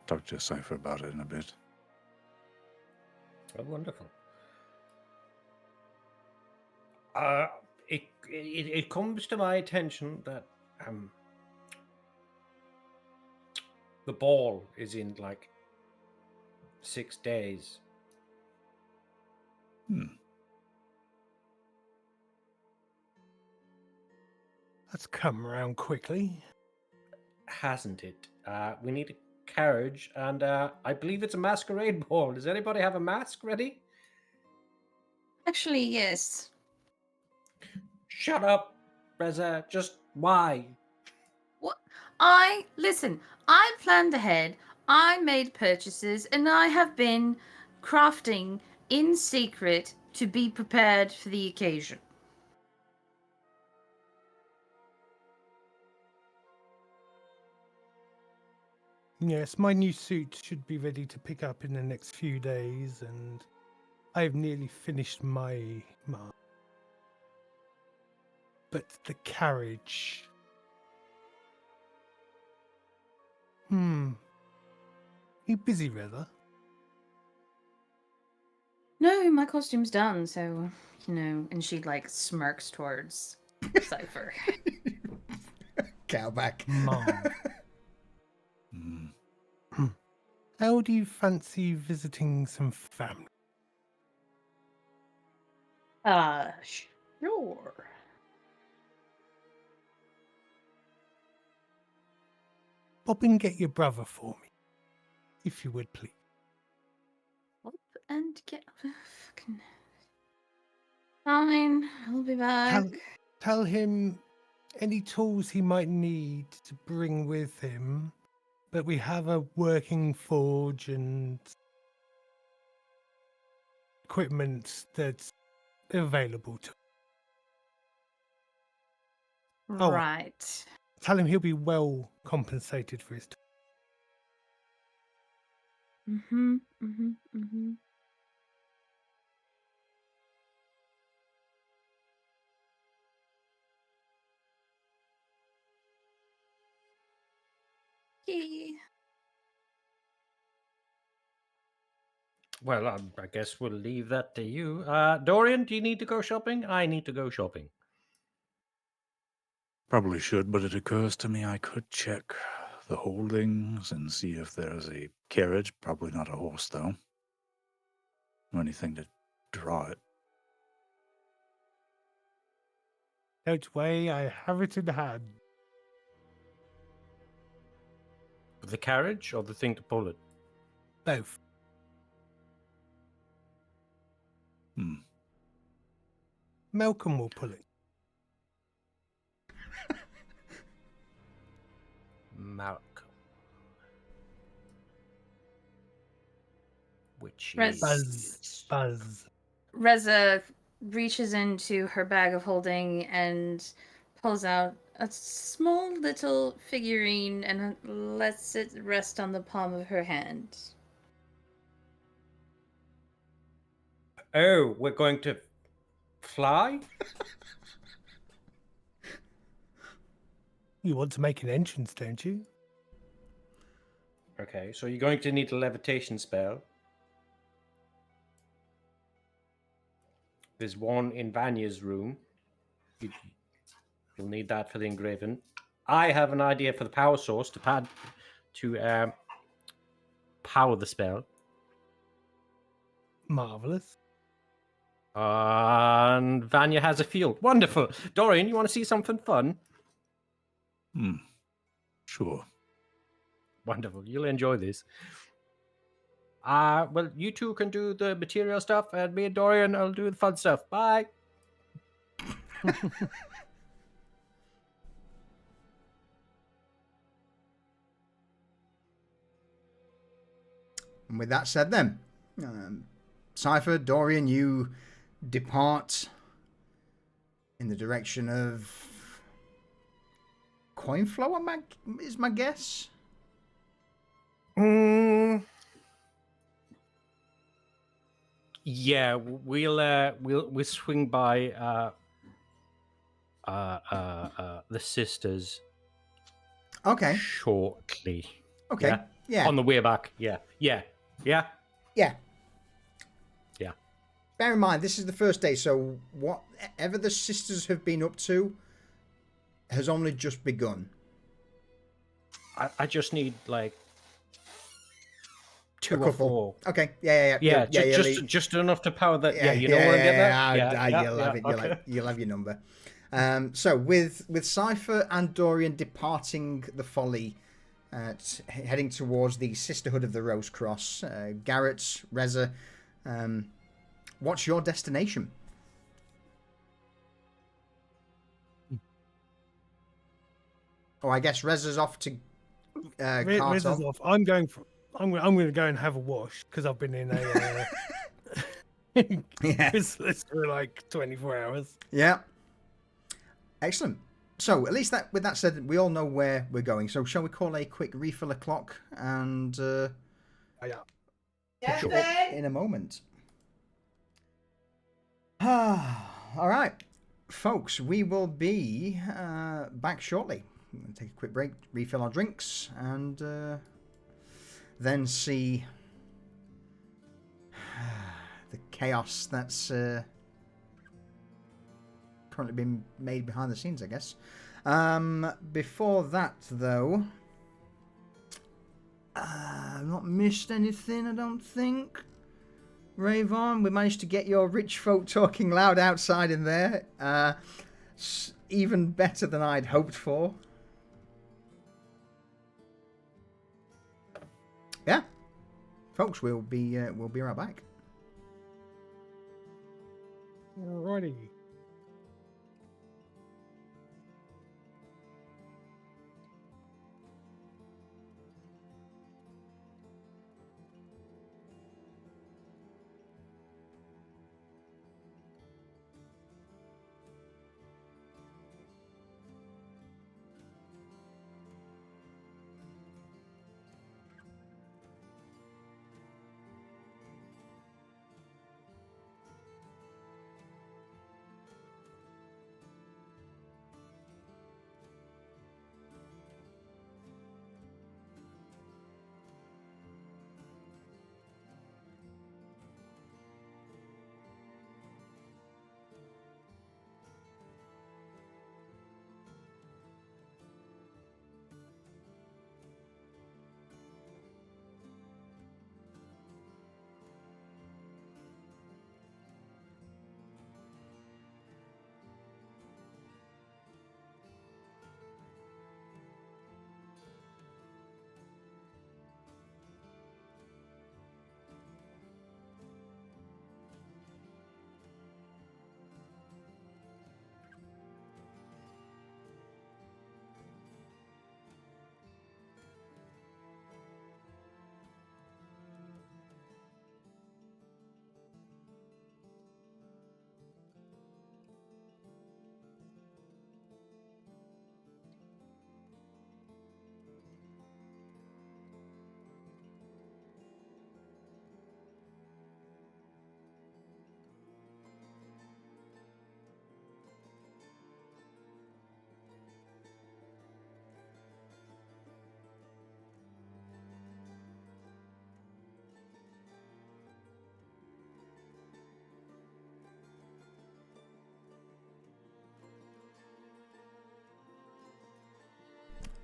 Speaker 2: Talk to Cypher about it in a bit.
Speaker 3: Oh, wonderful. It comes to my attention that the ball is in like 6 days.
Speaker 5: That's come around quickly.
Speaker 3: Hasn't it? We need a carriage, and I believe it's a masquerade ball. Does anybody have a mask ready?
Speaker 4: Actually, yes.
Speaker 3: Shut up, Reza. Just why?
Speaker 4: What? Listen, I planned ahead, I made purchases, and I have been crafting in secret to be prepared for the occasion.
Speaker 5: Yes, my new suit should be ready to pick up in the next few days, and I've nearly finished my mask. But the carriage. You busy, Reza?
Speaker 4: No, my costume's done, so, and she, smirks towards Cypher.
Speaker 1: Cowback.
Speaker 5: Mom.
Speaker 2: Hmm.
Speaker 5: How do you fancy visiting some family?
Speaker 4: Sure.
Speaker 5: Pop and get your brother for me, if you would, please.
Speaker 4: Up and get... Fucking... Fine, I'll be back.
Speaker 5: Tell him any tools he might need to bring with him, but we have a working forge and equipment that's available to him. Oh,
Speaker 4: Right.
Speaker 5: tell him he'll be well compensated for his time.
Speaker 4: Mm-hmm. Yeah.
Speaker 3: Well, I guess we'll leave that to you. Dorian, do you need to go shopping? I need to go shopping.
Speaker 2: Probably should, but it occurs to me I could check the holdings and see if there's a carriage. Probably not a horse, though. Or anything to draw it.
Speaker 5: Don't worry, I have it in hand.
Speaker 3: The carriage or the thing to pull it?
Speaker 5: Both. Malcolm will pull it.
Speaker 3: Malcolm. Which
Speaker 4: Res-
Speaker 3: is...
Speaker 5: Buzz.
Speaker 4: Reza reaches into her bag of holding and pulls out a small little figurine and lets it rest on the palm of her hand.
Speaker 3: Oh, we're going to fly?
Speaker 5: You want to make an entrance, don't you?
Speaker 3: Okay, so you're going to need a levitation spell. There's one in Vanya's room. You'll need that for the engraving. I have an idea for the power source to power the spell.
Speaker 5: Marvelous.
Speaker 3: And Vanya has a field. Wonderful. Dorian, you want to see something fun?
Speaker 2: Sure.
Speaker 3: Wonderful. You'll enjoy this. Well, you two can do the material stuff, and me and Dorian will do the fun stuff. Bye.
Speaker 1: And with that said, then, Cypher, Dorian, you depart in the direction of Coinflower, is my guess.
Speaker 3: Yeah, we'll swing by the sisters.
Speaker 1: Okay.
Speaker 3: Shortly.
Speaker 1: Okay. Yeah.
Speaker 3: On the way back. Yeah.
Speaker 1: Bear in mind, this is the first day, so whatever the sisters have been up to has only just begun.
Speaker 3: I just need like two
Speaker 1: A
Speaker 3: or
Speaker 1: couple.
Speaker 3: four.
Speaker 1: Okay. Yeah.
Speaker 3: Just enough to power that. Yeah, you
Speaker 1: know
Speaker 3: where I get that.
Speaker 1: You'll have it.
Speaker 3: Okay.
Speaker 1: You'll have your number. So with Cypher and Dorian departing the folly, heading towards the Sisterhood of the Rose Cross, Garrett, Reza, what's your destination Oh, I guess Reza's off to cart
Speaker 5: Riz is
Speaker 1: off.
Speaker 5: off. I'm going to go and have a wash because I've been in a
Speaker 1: Yeah.
Speaker 5: chrysalis for like 24 hours.
Speaker 1: Yeah. Excellent. So, at least with that said, we all know where we're going. So, shall we call a quick refill o'clock and
Speaker 5: Yeah.
Speaker 1: catch up in a moment? All right, folks, we will be back shortly. We're going to take a quick break, refill our drinks, and then see the chaos that's currently been made behind the scenes, I guess. Before that, though, I've not missed anything, I don't think. Rayvon, we managed to get your rich folk talking loud outside in there. Even better than I'd hoped for. Yeah, folks, we'll be right back.
Speaker 5: Alrighty.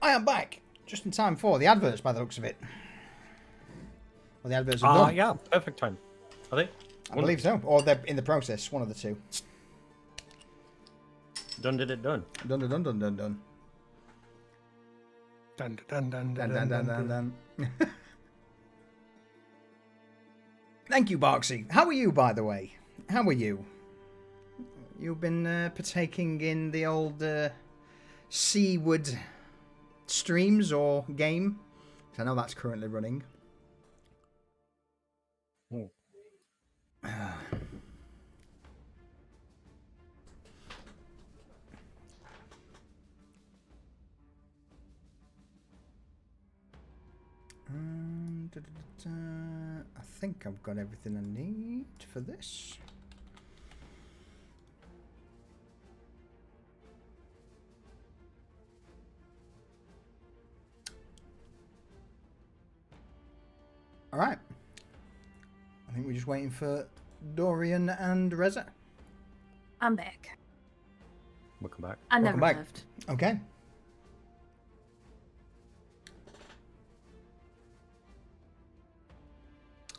Speaker 1: I am back, just in time for the adverts, by the looks of it. Well, the adverts are done.
Speaker 3: Yeah, perfect time. Are they?
Speaker 1: I believe so, or they're in the process. One of the two.
Speaker 3: Done did it done.
Speaker 1: Dun dun dun dun dun dun.
Speaker 5: Dun dun dun
Speaker 1: Dun
Speaker 5: dun
Speaker 1: dun dun dun dun. Thank you, Barksy. How are you, by the way? How are you? You've been partaking in the old Seaward streams or game? 'Cause I know that's currently running.
Speaker 3: Oh.
Speaker 1: I think I've got everything I need for this. All right. I think we're just waiting for Dorian and Reza.
Speaker 4: I'm back.
Speaker 3: Welcome back.
Speaker 4: I never
Speaker 1: back.
Speaker 4: left.
Speaker 1: Okay.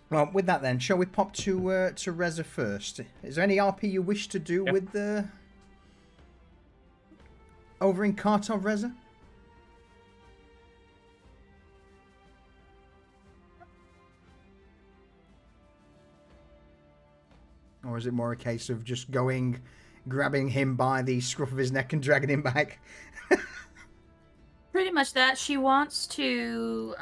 Speaker 1: Well, with that then, shall we pop to Reza first? Is there any RP you wish to do with the over in Kartov, Reza? Or is it more a case of just going, grabbing him by the scruff of his neck and dragging him back?
Speaker 4: Pretty much that. She wants to,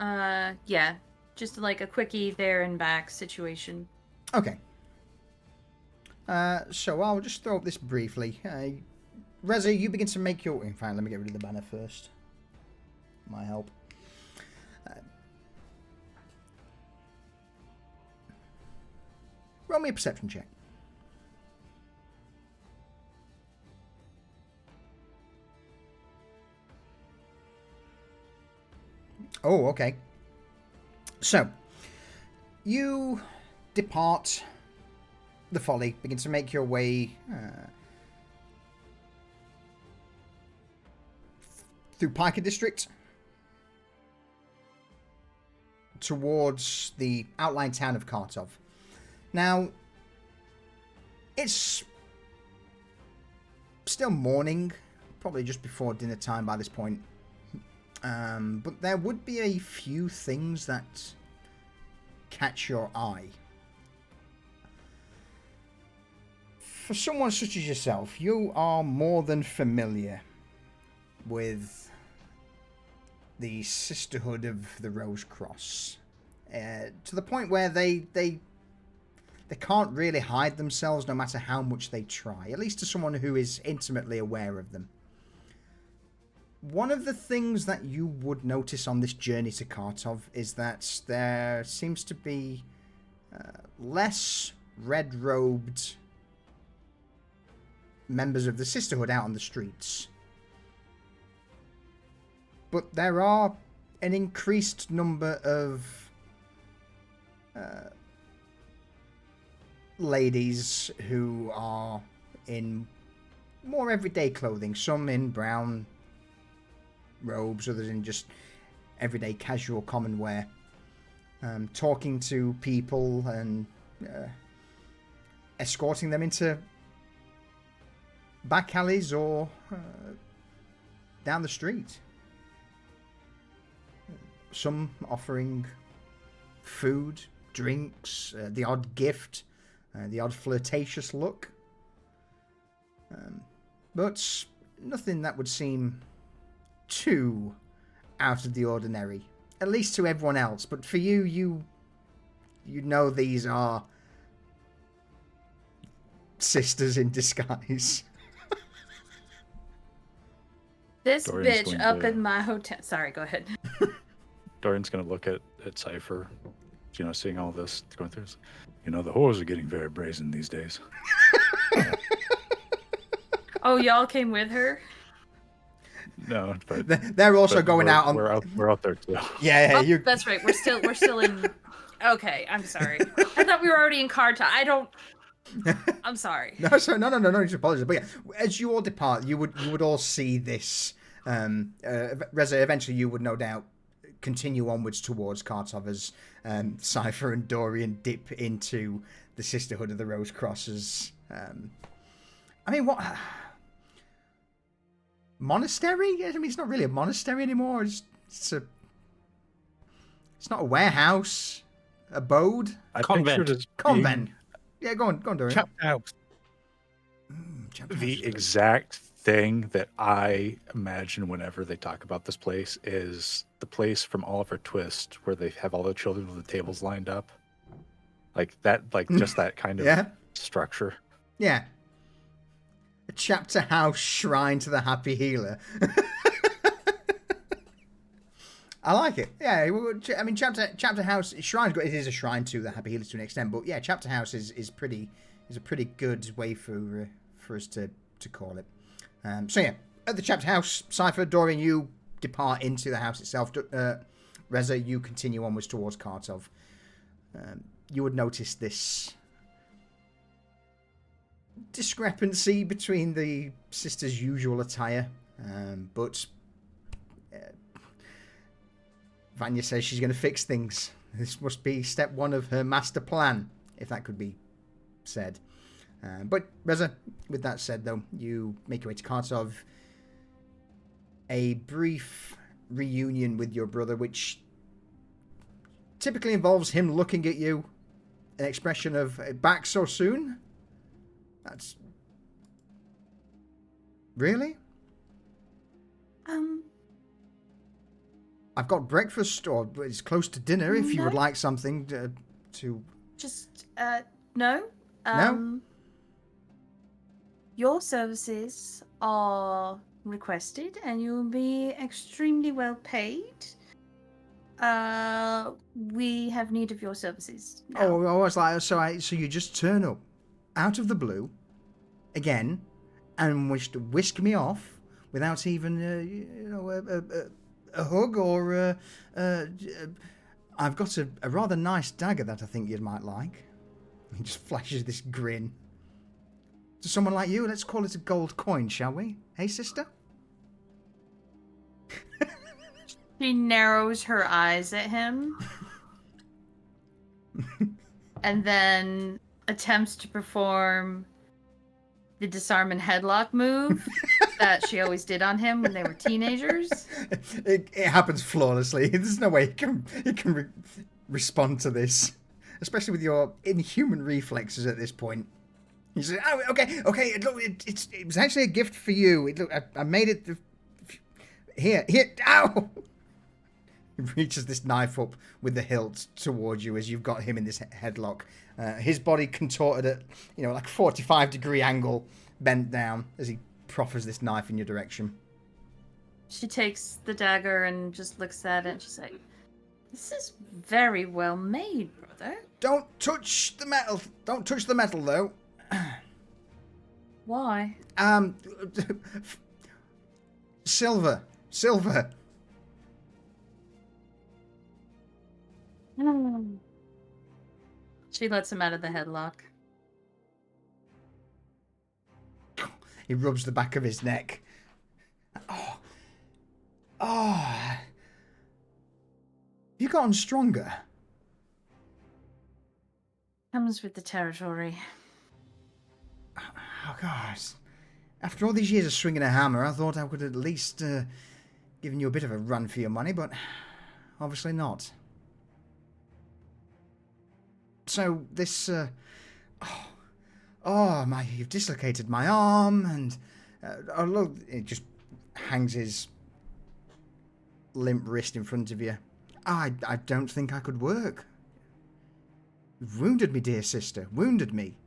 Speaker 4: yeah, just like a quickie there and back situation.
Speaker 1: Okay. So I'll just throw up this briefly. Reza, you begin to make your... In fact, let me get rid of the banner first. Might help. Roll me a perception check. Oh, okay. So, you depart the folly, begin to make your way through Piker District towards the outlying town of Khartov. Now, it's still morning, probably just before dinner time by this point. But there would be a few things that catch your eye. For someone such as yourself, you are more than familiar with the Sisterhood of the Rose Cross, to the point where they can't really hide themselves no matter how much they try, at least to someone who is intimately aware of them. One of the things that you would notice on this journey to Khartov is that there seems to be less red-robed members of the Sisterhood out on the streets. But there are an increased number of ladies who are in more everyday clothing, some in brown robes, others in just everyday casual common wear, talking to people and escorting them into back alleys or down the street. Some offering food, drinks, the odd gift, the odd flirtatious look, but nothing that would seem too out of the ordinary, at least to everyone else. But for you, you know these are sisters in disguise.
Speaker 4: This
Speaker 2: Dorian's
Speaker 4: bitch
Speaker 2: going
Speaker 4: up
Speaker 2: to-
Speaker 4: in my hotel. Sorry, go ahead.
Speaker 2: Dorian's going to look at Cypher, seeing all this going through. The whores are getting very brazen these days.
Speaker 4: Oh, y'all came with her?
Speaker 2: No, but
Speaker 1: They're also going
Speaker 2: we're,
Speaker 1: out on.
Speaker 2: We're out there too.
Speaker 1: Yeah,
Speaker 4: Oh,
Speaker 1: you.
Speaker 4: that's right. We're still in. Okay, I'm sorry. I thought we were already in Khartov. I'm sorry.
Speaker 1: No, sorry, no. You should apologize. But yeah, as you all depart, you would all see this. Reza, eventually, you would no doubt continue onwards towards Khartov as Cypher and Dorian dip into the Sisterhood of the Rose Crosses. I mean, what monastery? I mean, it's not really a monastery anymore. It's not a warehouse, abode,
Speaker 2: I
Speaker 3: Convent.
Speaker 2: pictured it as
Speaker 1: convent.
Speaker 2: being
Speaker 1: Yeah, go on, Dorian.
Speaker 5: Chapter house.
Speaker 1: Chapter
Speaker 2: the
Speaker 1: house.
Speaker 2: exact thing that I imagine whenever they talk about this place is the place from Oliver Twist where they have all the children with the tables lined up. Like that, just that kind of
Speaker 1: Yeah.
Speaker 2: structure.
Speaker 1: Yeah. A chapter house shrine to the happy healer. I like it. Yeah, I mean, chapter house shrine. It is a shrine to the happy healer to an extent, but yeah, chapter house is a pretty good way for us to call it. So yeah, at the chapter house, Cypher, Dorian, you depart into the house itself. Reza, you continue onwards towards Khartov. You would notice this discrepancy between the sisters' usual attire, but Vanya says she's going to fix things. This must be step one of her master plan, if that could be said. But Reza, with that said, though, you make your way to Khartov. A brief reunion with your brother, which typically involves him looking at you, an expression of back so soon? That's... Really? I've got breakfast, or it's close to dinner. If you would
Speaker 4: No.
Speaker 1: like something to.
Speaker 4: Just, no.
Speaker 1: No?
Speaker 4: Your services are requested and you'll be extremely well paid. We have need of your services now.
Speaker 1: Oh, I was like, so you just turn up out of the blue again and wish to whisk me off without even, a hug or I've got a rather nice dagger that I think you might like. He just flashes this grin. To someone like you, let's call it a gold coin, shall we? Hey, sister?
Speaker 4: She narrows her eyes at him and then attempts to perform the disarm and headlock move that she always did on him when they were teenagers.
Speaker 1: It happens flawlessly. There's no way he can respond to this, especially with your inhuman reflexes at this point. He says, "Oh, okay. Look, it was actually a gift for you. Look, I made it. Here. Ow!" He reaches this knife up with the hilt towards you as you've got him in this headlock. His body contorted at, like 45-degree angle, bent down as he proffers this knife in your direction.
Speaker 4: She takes the dagger and just looks at it and she's like, "This is very well made, brother."
Speaker 1: Don't touch the metal. Don't touch the metal, though.
Speaker 4: Why?
Speaker 1: Silver.
Speaker 4: She lets him out of the headlock.
Speaker 1: He rubs the back of his neck. Oh. You gotten stronger?
Speaker 4: Comes with the territory.
Speaker 1: Oh, God. After all these years of swinging a hammer, I thought I could at least given you a bit of a run for your money, but obviously not. So this, you've dislocated my arm, and look, it just hangs his limp wrist in front of you. I don't think I could work. You've wounded me, dear sister. Wounded me.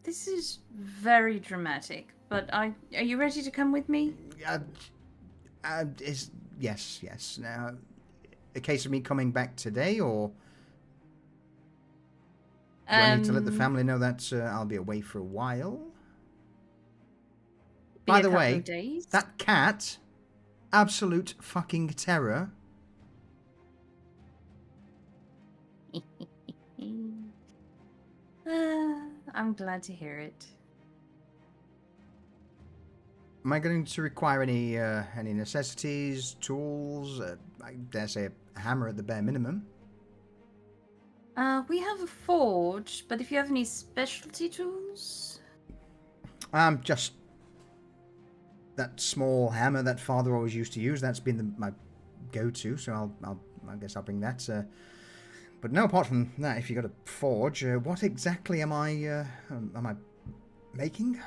Speaker 4: This is very dramatic, but are you ready to come with me?
Speaker 1: Yes. Now, a case of me coming back today, or do I need to let the family know that I'll be away for a while? By the way, that cat, absolute fucking terror.
Speaker 4: I'm glad to hear it.
Speaker 1: Am I going to require any necessities, tools? I dare say a hammer at the bare minimum.
Speaker 4: We have a forge, but if you have any specialty tools,
Speaker 1: Just that small hammer that Father always used to use. That's been my go-to, so I guess I'll bring that. But no, apart from that, if you got a forge, what exactly am I making?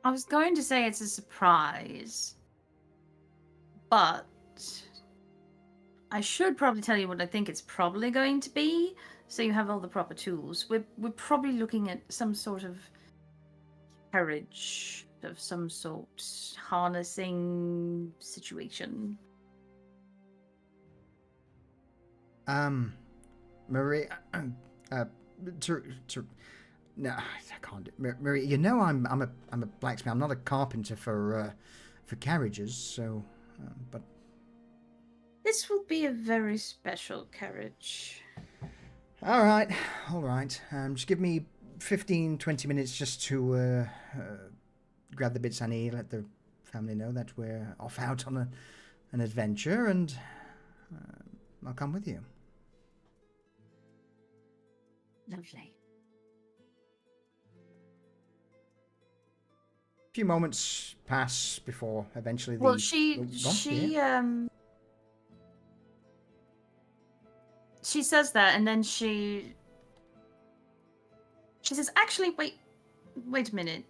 Speaker 4: I was going to say it's a surprise, but I should probably tell you what I think it's probably going to be, so you have all the proper tools. We're probably looking at some sort of carriage of some sort, harnessing situation.
Speaker 1: Marie, no, I can't. Marie, you know I'm a blacksmith. I'm not a carpenter for carriages. So, but
Speaker 4: This will be a very special carriage.
Speaker 1: all right. Just give me 15-20 minutes just to grab the bits I need. Let the family know that we're off out on an adventure, and I'll come with you.
Speaker 4: Lovely.
Speaker 1: A few moments pass before eventually the...
Speaker 4: Well, she says that, and then she She says, actually, wait a minute.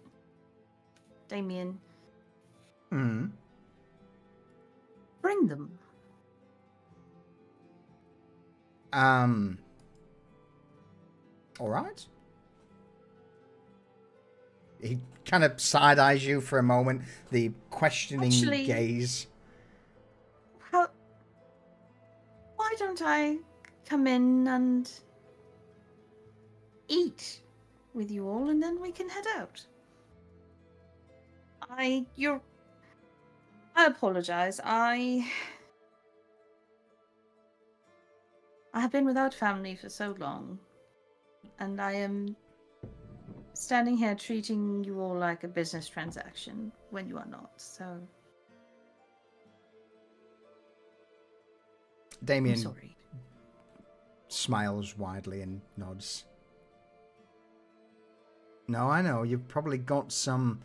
Speaker 4: Damien,
Speaker 1: Hmm.
Speaker 4: bring them.
Speaker 1: All right. He kind of side eyes you for a moment, the questioning
Speaker 4: Actually-
Speaker 1: gaze.
Speaker 4: Why don't I come in and eat with you all, and then we can head out? I apologize. I have been without family for so long, and I am standing here treating you all like a business transaction when you are not. So I'm
Speaker 1: Damien
Speaker 4: sorry.
Speaker 1: smiles widely and nods. No, I know. You've probably got some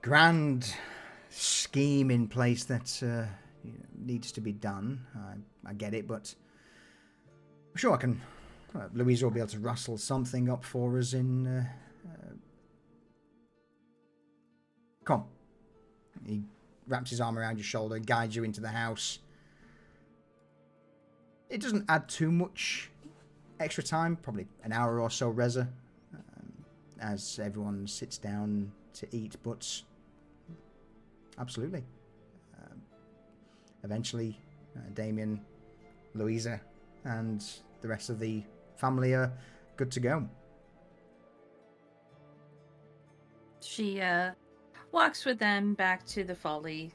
Speaker 1: grand scheme in place that needs to be done. I get it, but I'm sure I can. Louisa will be able to rustle something up for us in. Come. He wraps his arm around your shoulder, guides you into the house. It doesn't add too much extra time, probably an hour or so, Reza, as everyone sits down to eat, but absolutely. Eventually, Damien, Louisa, and the rest of the family are good to go.
Speaker 4: She walks with them back to the folly.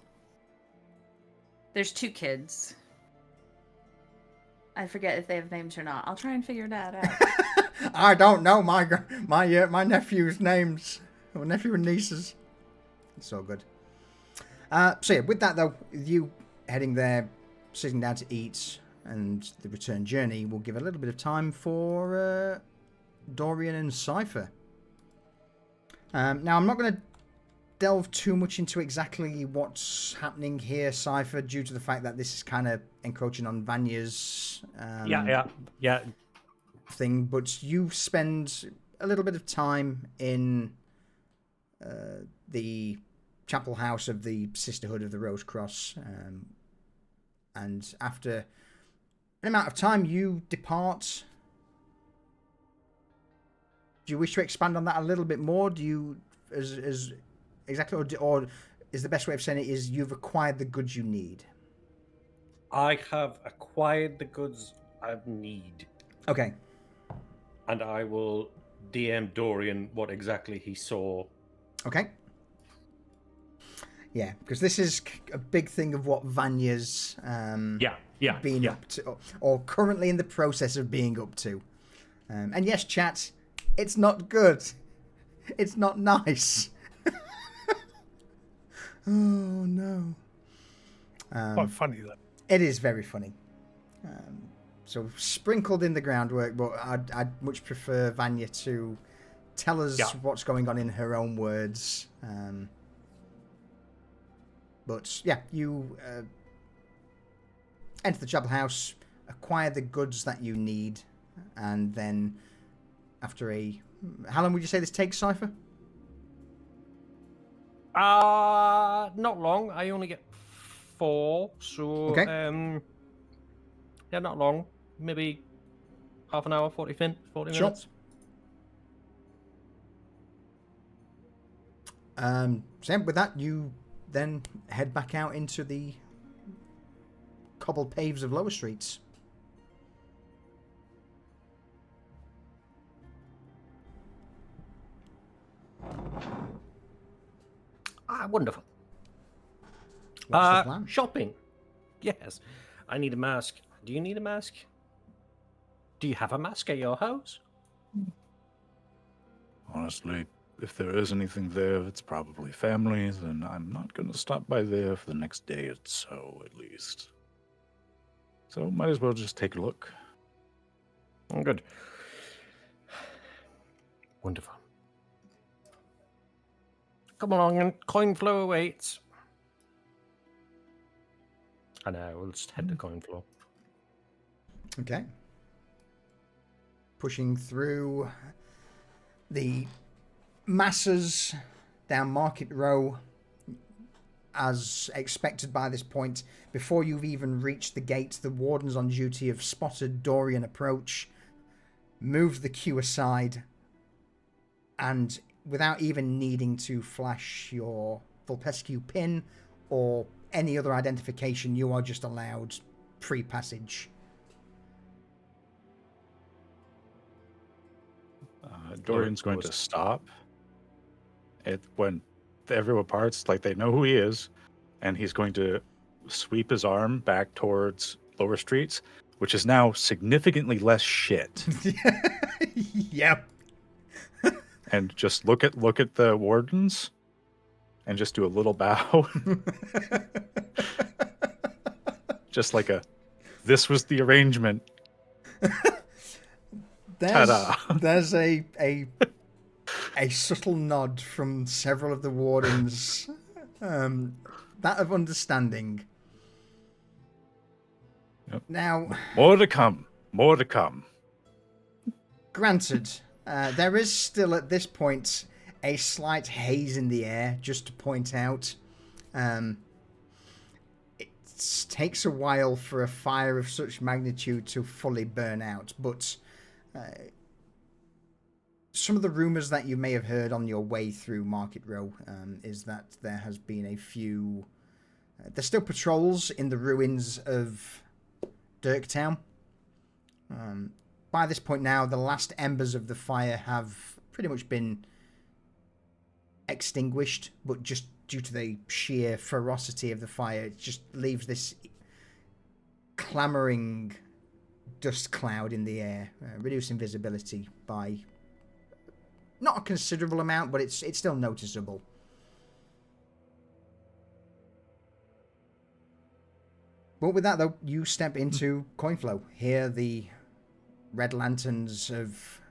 Speaker 4: There's 2 kids. I forget if they have names or not. I'll try and figure that out.
Speaker 1: I don't know my nephew's names, or nephew and nieces. It's all good. So yeah, with that though, you heading there, sitting down to eat, and the return journey will give a little bit of time for Dorian and Cypher. Now I'm not going to delve too much into exactly what's happening here, Cypher, due to the fact that this is kind of encroaching on Vanya's
Speaker 3: Yeah.
Speaker 1: thing, but you spend a little bit of time in the chapel house of the Sisterhood of the Rose Cross, and after an amount of time you depart. Do you wish to expand on that a little bit more? Do you as exactly, or is the best way of saying it is you've acquired the goods you need?
Speaker 3: I have acquired the goods I need,
Speaker 1: Okay.
Speaker 3: and I will DM Dorian what exactly he saw.
Speaker 1: Okay. Yeah, because this is a big thing of what Vanya's been up to, or currently in the process of being up to. And yes, chat, it's not good. It's not nice. Oh no.
Speaker 5: Quite funny though.
Speaker 1: It is very funny. So sprinkled in the groundwork, but I'd much prefer Vanya to tell us what's going on in her own words. But yeah, you enter the chapel house, acquire the goods that you need, and then after how long would you say this takes, Cypher?
Speaker 3: Not long. I only get 4, so
Speaker 1: Okay.
Speaker 3: yeah, not long. Maybe half an hour, 40 minutes.
Speaker 1: So with that, you then head back out into the cobbled paves of lower streets.
Speaker 3: Wonderful.
Speaker 1: What's the plan?
Speaker 3: Shopping. Yes. I need a mask. Do you need a mask? Do you have a mask at your house?
Speaker 2: Honestly, if there is anything there, it's probably family, then I'm not going to stop by there for the next day or so, at least. So might as well just take a look.
Speaker 3: Good. Wonderful. Come along, and coin flow awaits. I know, we'll just head to coin flow.
Speaker 1: Okay. Pushing through The masses down Market Row, as expected by this point, before you've even reached the gate, the wardens on duty have spotted Dorian approach, moved the queue aside, and without even needing to flash your Vulpescu pin or any other identification, you are just allowed free passage.
Speaker 2: Dorian's going to stop when everyone parts, like they know who he is, and he's going to sweep his arm back towards Lower Streets, which is now significantly less shit.
Speaker 1: Yep.
Speaker 2: And just look at the wardens and just do a little bow. Just like this was the arrangement.
Speaker 1: There's a subtle nod from several of the wardens, that of understanding.
Speaker 2: Yep.
Speaker 1: Now,
Speaker 2: more to come.
Speaker 1: Granted, there is still at this point a slight haze in the air, just to point out. It takes a while for a fire of such magnitude to fully burn out, but some of the rumours that you may have heard on your way through Market Row is that there has been a few... there's still patrols in the ruins of Dirktown. By this point now, the last embers of the fire have pretty much been extinguished, but just due to the sheer ferocity of the fire, it just leaves this clamouring dust cloud in the air, reducing visibility by not a considerable amount, but it's still noticeable. But with that, though, you step into Coinflow. Here, the red lanterns of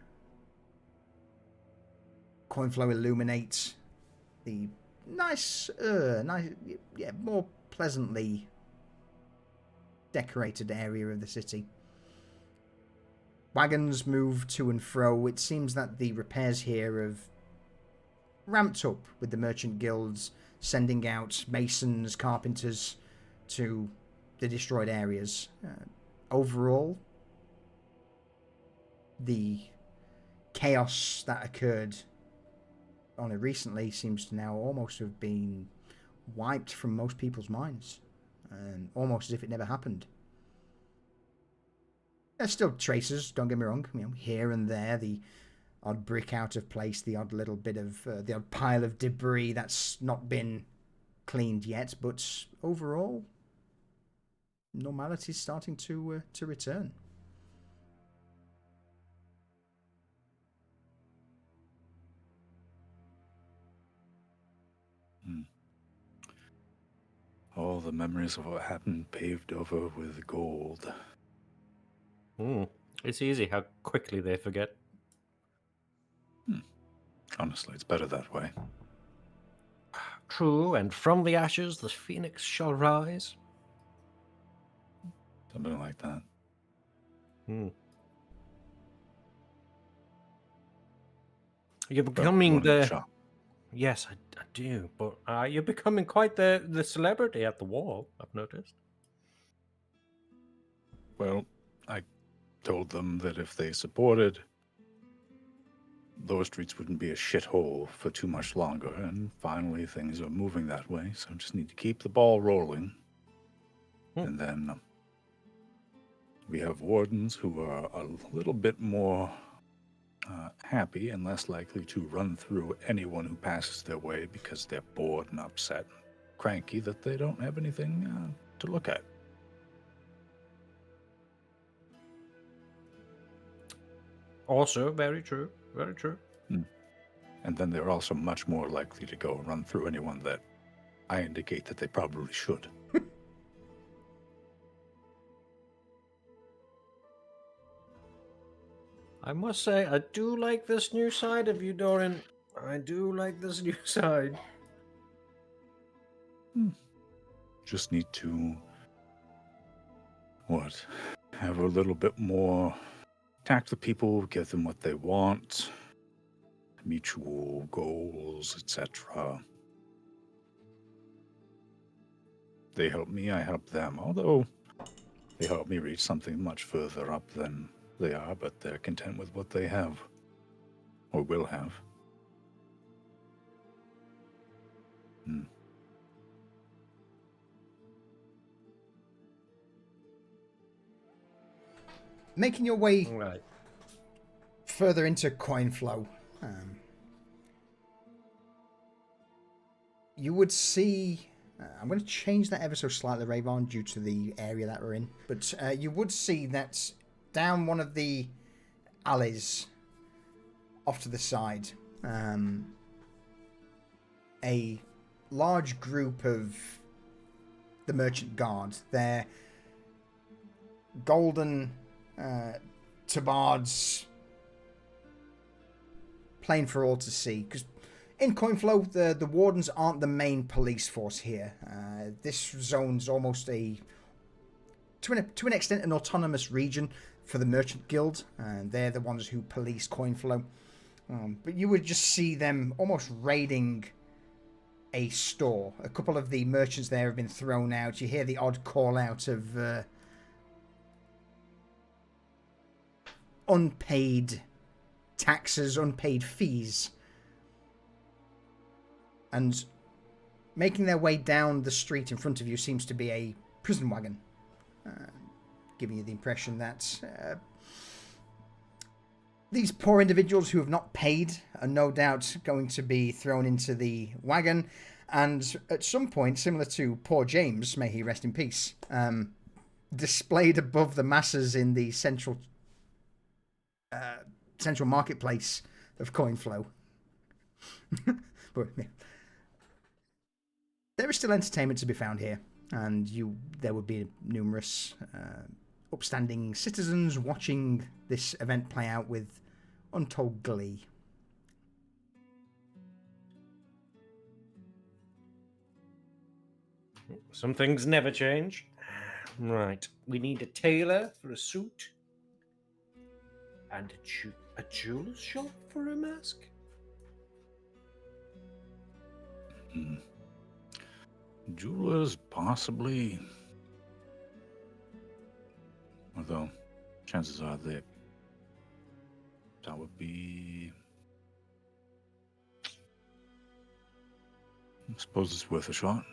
Speaker 1: Coinflow illuminate the nice, more pleasantly decorated area of the city. Wagons move to and fro. It seems that the repairs here have ramped up, with the merchant guilds sending out masons, carpenters to the destroyed areas. Overall, the chaos that occurred only recently seems to now almost have been wiped from most people's minds, almost as if it never happened. There's still traces, don't get me wrong, here and there, the odd brick out of place, the odd little bit of, the odd pile of debris that's not been cleaned yet, but overall, normality's starting to return.
Speaker 2: All the memories of what happened paved over with gold.
Speaker 3: It's easy how quickly they forget.
Speaker 2: Honestly, it's better that way.
Speaker 3: True, and from the ashes the phoenix shall rise.
Speaker 2: Something like that.
Speaker 3: You're becoming the... Yes, I do, but you're becoming quite the celebrity at the wall, I've noticed.
Speaker 2: Well, I told them that if they supported, Lower Streets wouldn't be a shithole for too much longer, and finally things are moving that way, so I just need to keep the ball rolling. And then we have wardens who are a little bit more happy and less likely to run through anyone who passes their way because they're bored and upset and cranky that they don't have anything to look at.
Speaker 3: Also, very true. Very true.
Speaker 2: And then they're also much more likely to go run through anyone that I indicate that they probably should.
Speaker 3: I must say, I do like this new side of you, Doran. I do like this new side.
Speaker 2: Just need to, have a little bit more tact with people, give them what they want, mutual goals, etc. They help me, I help them. Although they help me reach something much further up than they are, but they're content with what they have. Or will have.
Speaker 1: Making your way
Speaker 3: Right.
Speaker 1: further into coin flow, you would see. I'm going to change that ever so slightly, Rayvon, due to the area that we're in. But you would see that down one of the alleys off to the side, a large group of the merchant guard. They're golden tabards, plain for all to see. Because in Coinflow, the wardens aren't the main police force here. This zone's almost to an extent, an autonomous region for the Merchant Guild. They're the ones who police Coinflow. But you would just see them almost raiding a store. A couple of the merchants there have been thrown out. You hear the odd call out of unpaid taxes, unpaid fees. And making their way down the street in front of you seems to be a prison wagon, giving you the impression that these poor individuals who have not paid are no doubt going to be thrown into the wagon, and at some point, similar to poor James, may he rest in peace, displayed above the masses in the central marketplace of Coinflow. But yeah. There is still entertainment to be found here, and there would be numerous upstanding citizens watching this event play out with untold glee.
Speaker 3: Some things never change. Right. We need a tailor for a suit. And a jeweler's shop for a mask?
Speaker 2: Jewelers, possibly. Although, chances are that would be... I suppose it's worth a shot.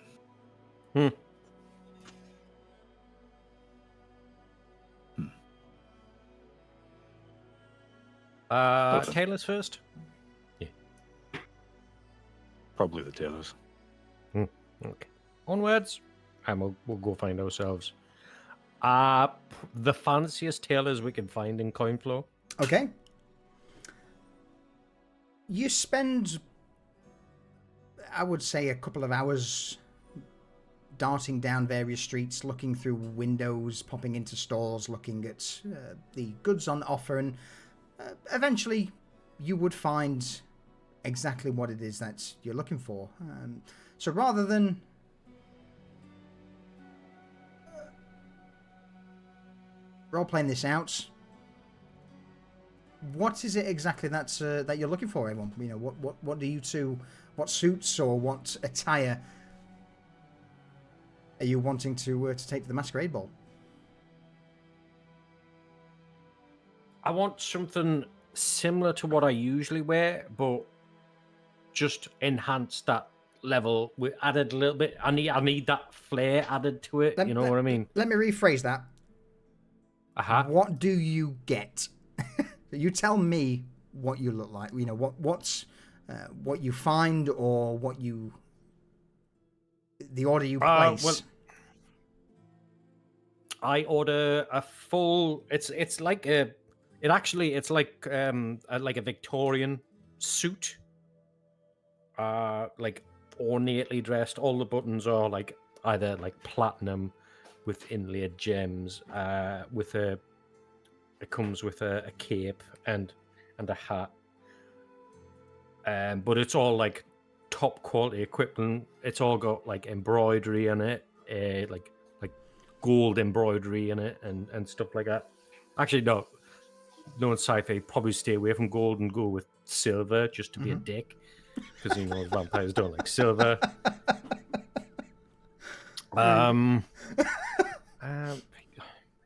Speaker 3: Tailors first? Yeah.
Speaker 2: Probably the tailors.
Speaker 3: Okay. Onwards, and we'll go find ourselves the fanciest tailors we can find in Coinflow.
Speaker 1: Okay. You spend, I would say, a couple of hours darting down various streets, looking through windows, popping into stores, looking at the goods on offer, and eventually you would find exactly what it is that you're looking for. So rather than role-playing this out, what is it exactly that you're looking for, everyone? You know, what do you two, what suits or what attire are you wanting to take to the Masquerade Ball?
Speaker 3: I want something similar to what I usually wear, but just enhance that level. We added a little bit. I need that flair added to it. You know what I mean?
Speaker 1: Let me rephrase that. What do you get? You tell me what you look like. You know what you find or what you the order you place.
Speaker 3: Well, I order a full. It's like a. It's like a Victorian suit. Like ornately dressed. All the buttons are like either like platinum with inlaid gems. It comes with a cape and a hat. But it's all like top quality equipment. It's all got like embroidery in it, like gold embroidery in it and stuff like that. Actually, no. knowing sci-fi, probably stay away from gold and go with silver just to be a dick, because vampires don't like silver.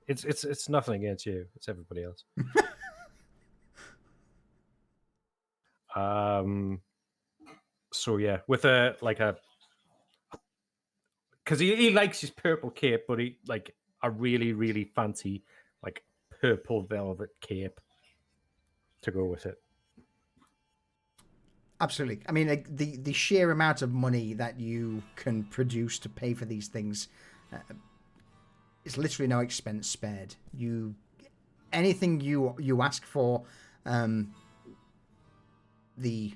Speaker 3: It's nothing against you. It's everybody else. So yeah, with because he likes his purple cape, but he like a really, really fancy like purple velvet cape to go with it.
Speaker 1: Absolutely. I mean, like, the sheer amount of money that you can produce to pay for these things is literally no expense spared. Anything you ask for, the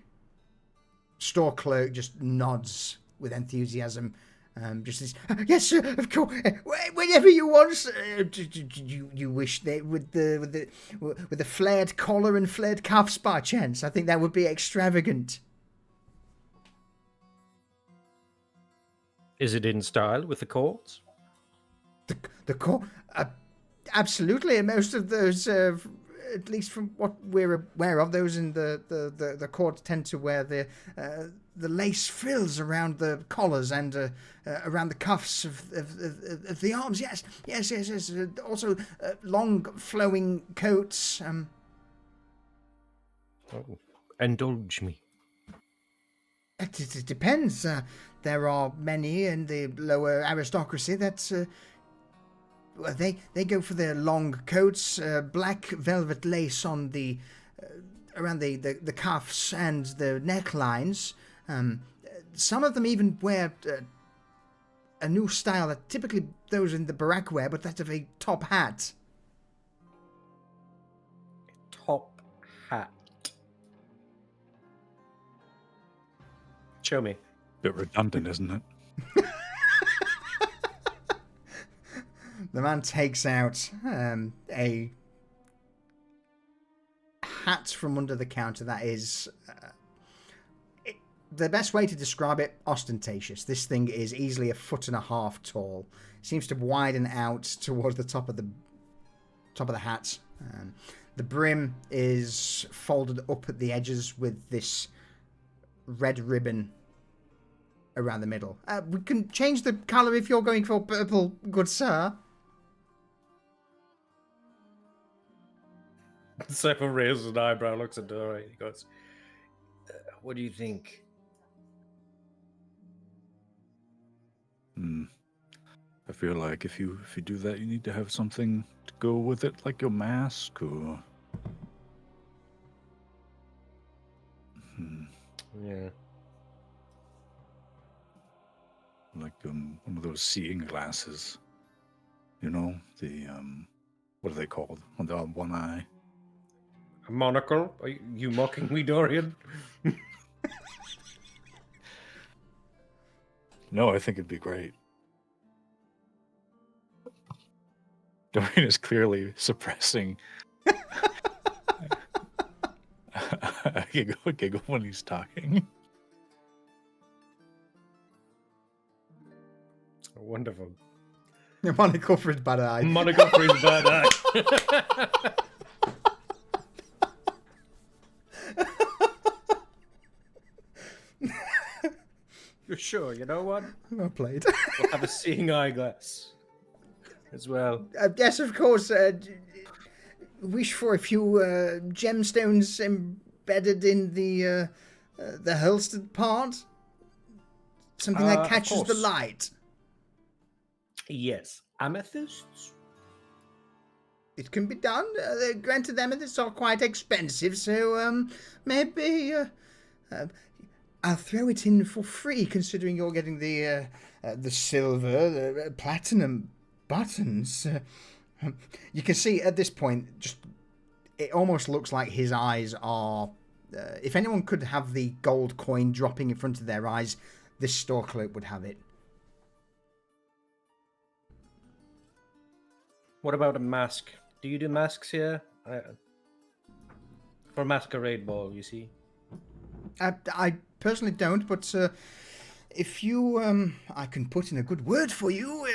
Speaker 1: store clerk just nods with enthusiasm. Just says, yes, sir, of course. Whenever you want, sir. You wish they with the flared collar and flared cuffs by chance? I think that would be extravagant.
Speaker 3: Is it in style with the cords?
Speaker 1: The core, absolutely. And most of those, at least from what we're aware of, those in the court tend to wear the lace frills around the collars and around the cuffs of the arms. Yes. Also, long flowing coats.
Speaker 3: Indulge me.
Speaker 1: It depends. There are many in the lower aristocracy that they go for their long coats, black velvet lace on the around the cuffs and the necklines. Some of them even wear a new style that typically those in the barack wear, but that's of a top hat.
Speaker 3: Top hat. Show me.
Speaker 2: Bit redundant, isn't it?
Speaker 1: The man takes out a hat from under the counter that is... the best way to describe it, ostentatious. This thing is easily 1.5 feet tall. It seems to widen out towards the top of the hat. The brim is folded up at the edges with this red ribbon around the middle. We can change the colour if you're going for purple, good sir.
Speaker 3: Cypher raises an eyebrow, looks at Dora, he goes, what do you think?
Speaker 2: I feel like if you do that, you need to have something to go with it, like your mask or...
Speaker 3: Yeah.
Speaker 2: Like one of those seeing glasses. You know, the, what are they called? On the one eye.
Speaker 3: A monocle? Are you mocking me, Dorian?
Speaker 2: No, I think it'd be great. Dorian is clearly suppressing a giggle when he's talking.
Speaker 3: Wonderful.
Speaker 1: A monocle for his bad eye.
Speaker 3: Monocle for his bad eye. You're sure? You know what?
Speaker 1: Well played.
Speaker 3: We'll have a seeing eyeglass as well.
Speaker 1: Yes, of course. Wish for a few gemstones embedded in the holstered part. Something that catches the light.
Speaker 3: Yes. Amethysts?
Speaker 1: It can be done. Granted, amethysts are quite expensive, so maybe I'll throw it in for free, considering you're getting the silver, the platinum buttons. You can see at this point, just it almost looks like his eyes are. If anyone could have the gold coin dropping in front of their eyes, this store clerk would have it.
Speaker 3: What about a mask? Do you do masks here? For masquerade ball, you see.
Speaker 1: I personally don't, but if you, I can put in a good word for you.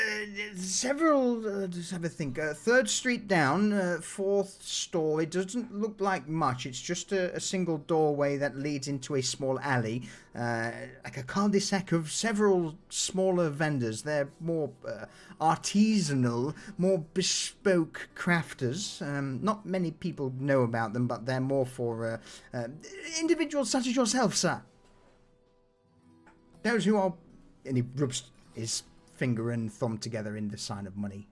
Speaker 1: Several, just have a think. 3rd Street down, 4th store. It doesn't look like much. It's just a single doorway that leads into a small alley, like a cul-de-sac of several smaller vendors. They're more artisanal, more bespoke crafters. Not many people know about them, but they're more for individuals such as yourself, sir. Those who are... And he rubs his finger and thumb together in the sign of money.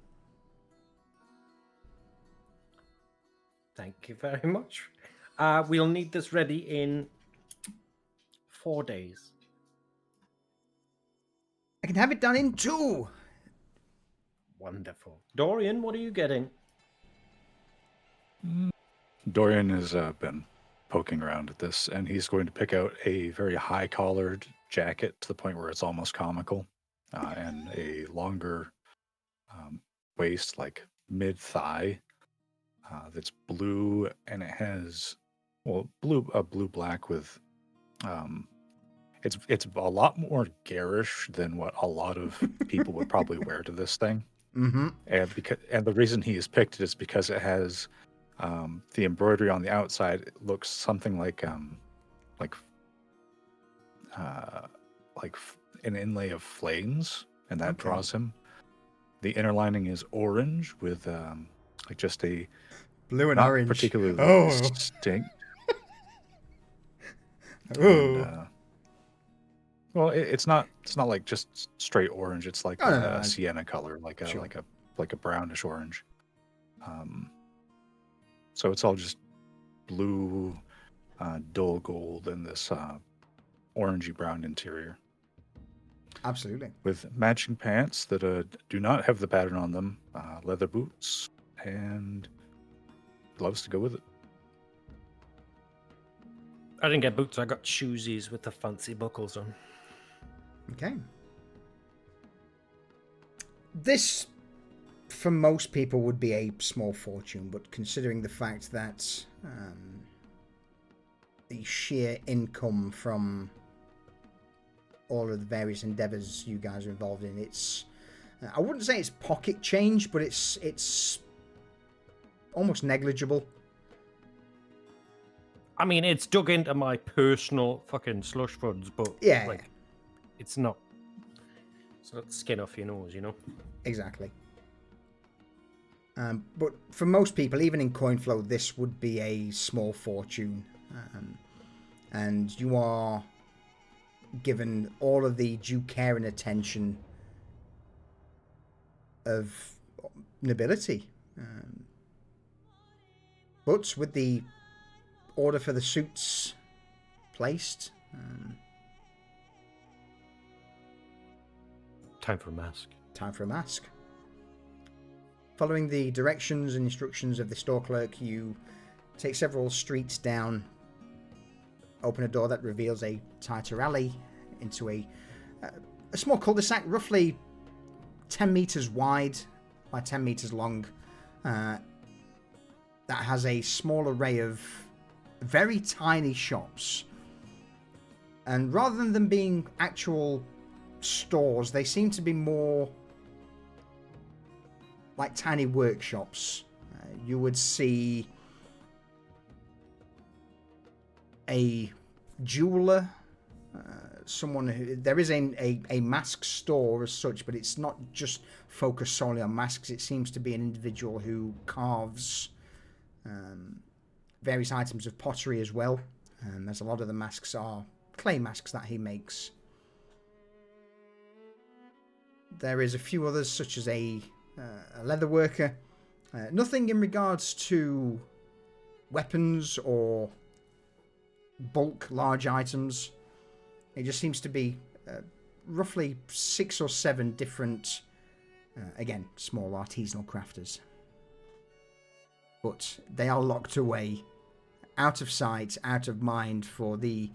Speaker 3: Thank you very much. We'll need this ready in 4 days.
Speaker 1: I can have it done in 2.
Speaker 3: Wonderful. Dorian, what are you getting?
Speaker 2: Dorian has been poking around at this, and he's going to pick out a very high-collared jacket to the point where it's almost comical, and a longer waist, like mid-thigh, that's blue, and it has, well, blue-black with, it's a lot more garish than what a lot of people would probably wear to this thing.
Speaker 1: Mm-hmm.
Speaker 2: And the reason he has picked it is because it has the embroidery on the outside looks something like an inlay of flames, and that draws him. The inner lining is orange with like just a
Speaker 1: Blue and
Speaker 2: not
Speaker 1: orange.
Speaker 2: particularly distinct.
Speaker 1: Oh.
Speaker 2: And, well, it's not like just straight orange. It's like a sienna color, like a brownish orange. So it's all just blue, dull gold, and this orangey brown interior.
Speaker 1: Absolutely.
Speaker 2: With matching pants that do not have the pattern on them, leather boots, and gloves to go with it.
Speaker 3: I didn't get boots. I got shoesies with the fancy buckles on.
Speaker 1: Okay. This, for most people, would be a small fortune, but considering the fact that the sheer income from all of the various endeavors you guys are involved in, it's I wouldn't say it's pocket change, but it's almost negligible.
Speaker 3: I mean, it's dug into my personal fucking slush funds, but
Speaker 1: Yeah,
Speaker 3: like, it's not skin off your nose, you know?
Speaker 1: Exactly. But for most people, even in coin flow, this would be a small fortune. And you are given all of the due care and attention of nobility. But with the order for the suits placed,
Speaker 3: Time for a mask.
Speaker 1: time for a mask. Following the directions and instructions of the store clerk, you take several streets down, open a door that reveals a tighter alley into a small cul-de-sac, roughly 10 meters wide by 10 meters long, that has a small array of very tiny shops. And rather than them being actual stores, they seem to be more like tiny workshops. You would see a jeweler, someone who, there is a mask store as such, but it's not just focused solely on masks. It seems to be an individual who carves various items of pottery as well, as a lot of the masks are clay masks that he makes. There is a few others, such as a leather worker. Nothing in regards to weapons or bulk large items. It just seems to be roughly 6 or 7 different, again, small artisanal crafters. But they are locked away, out of sight, out of mind for the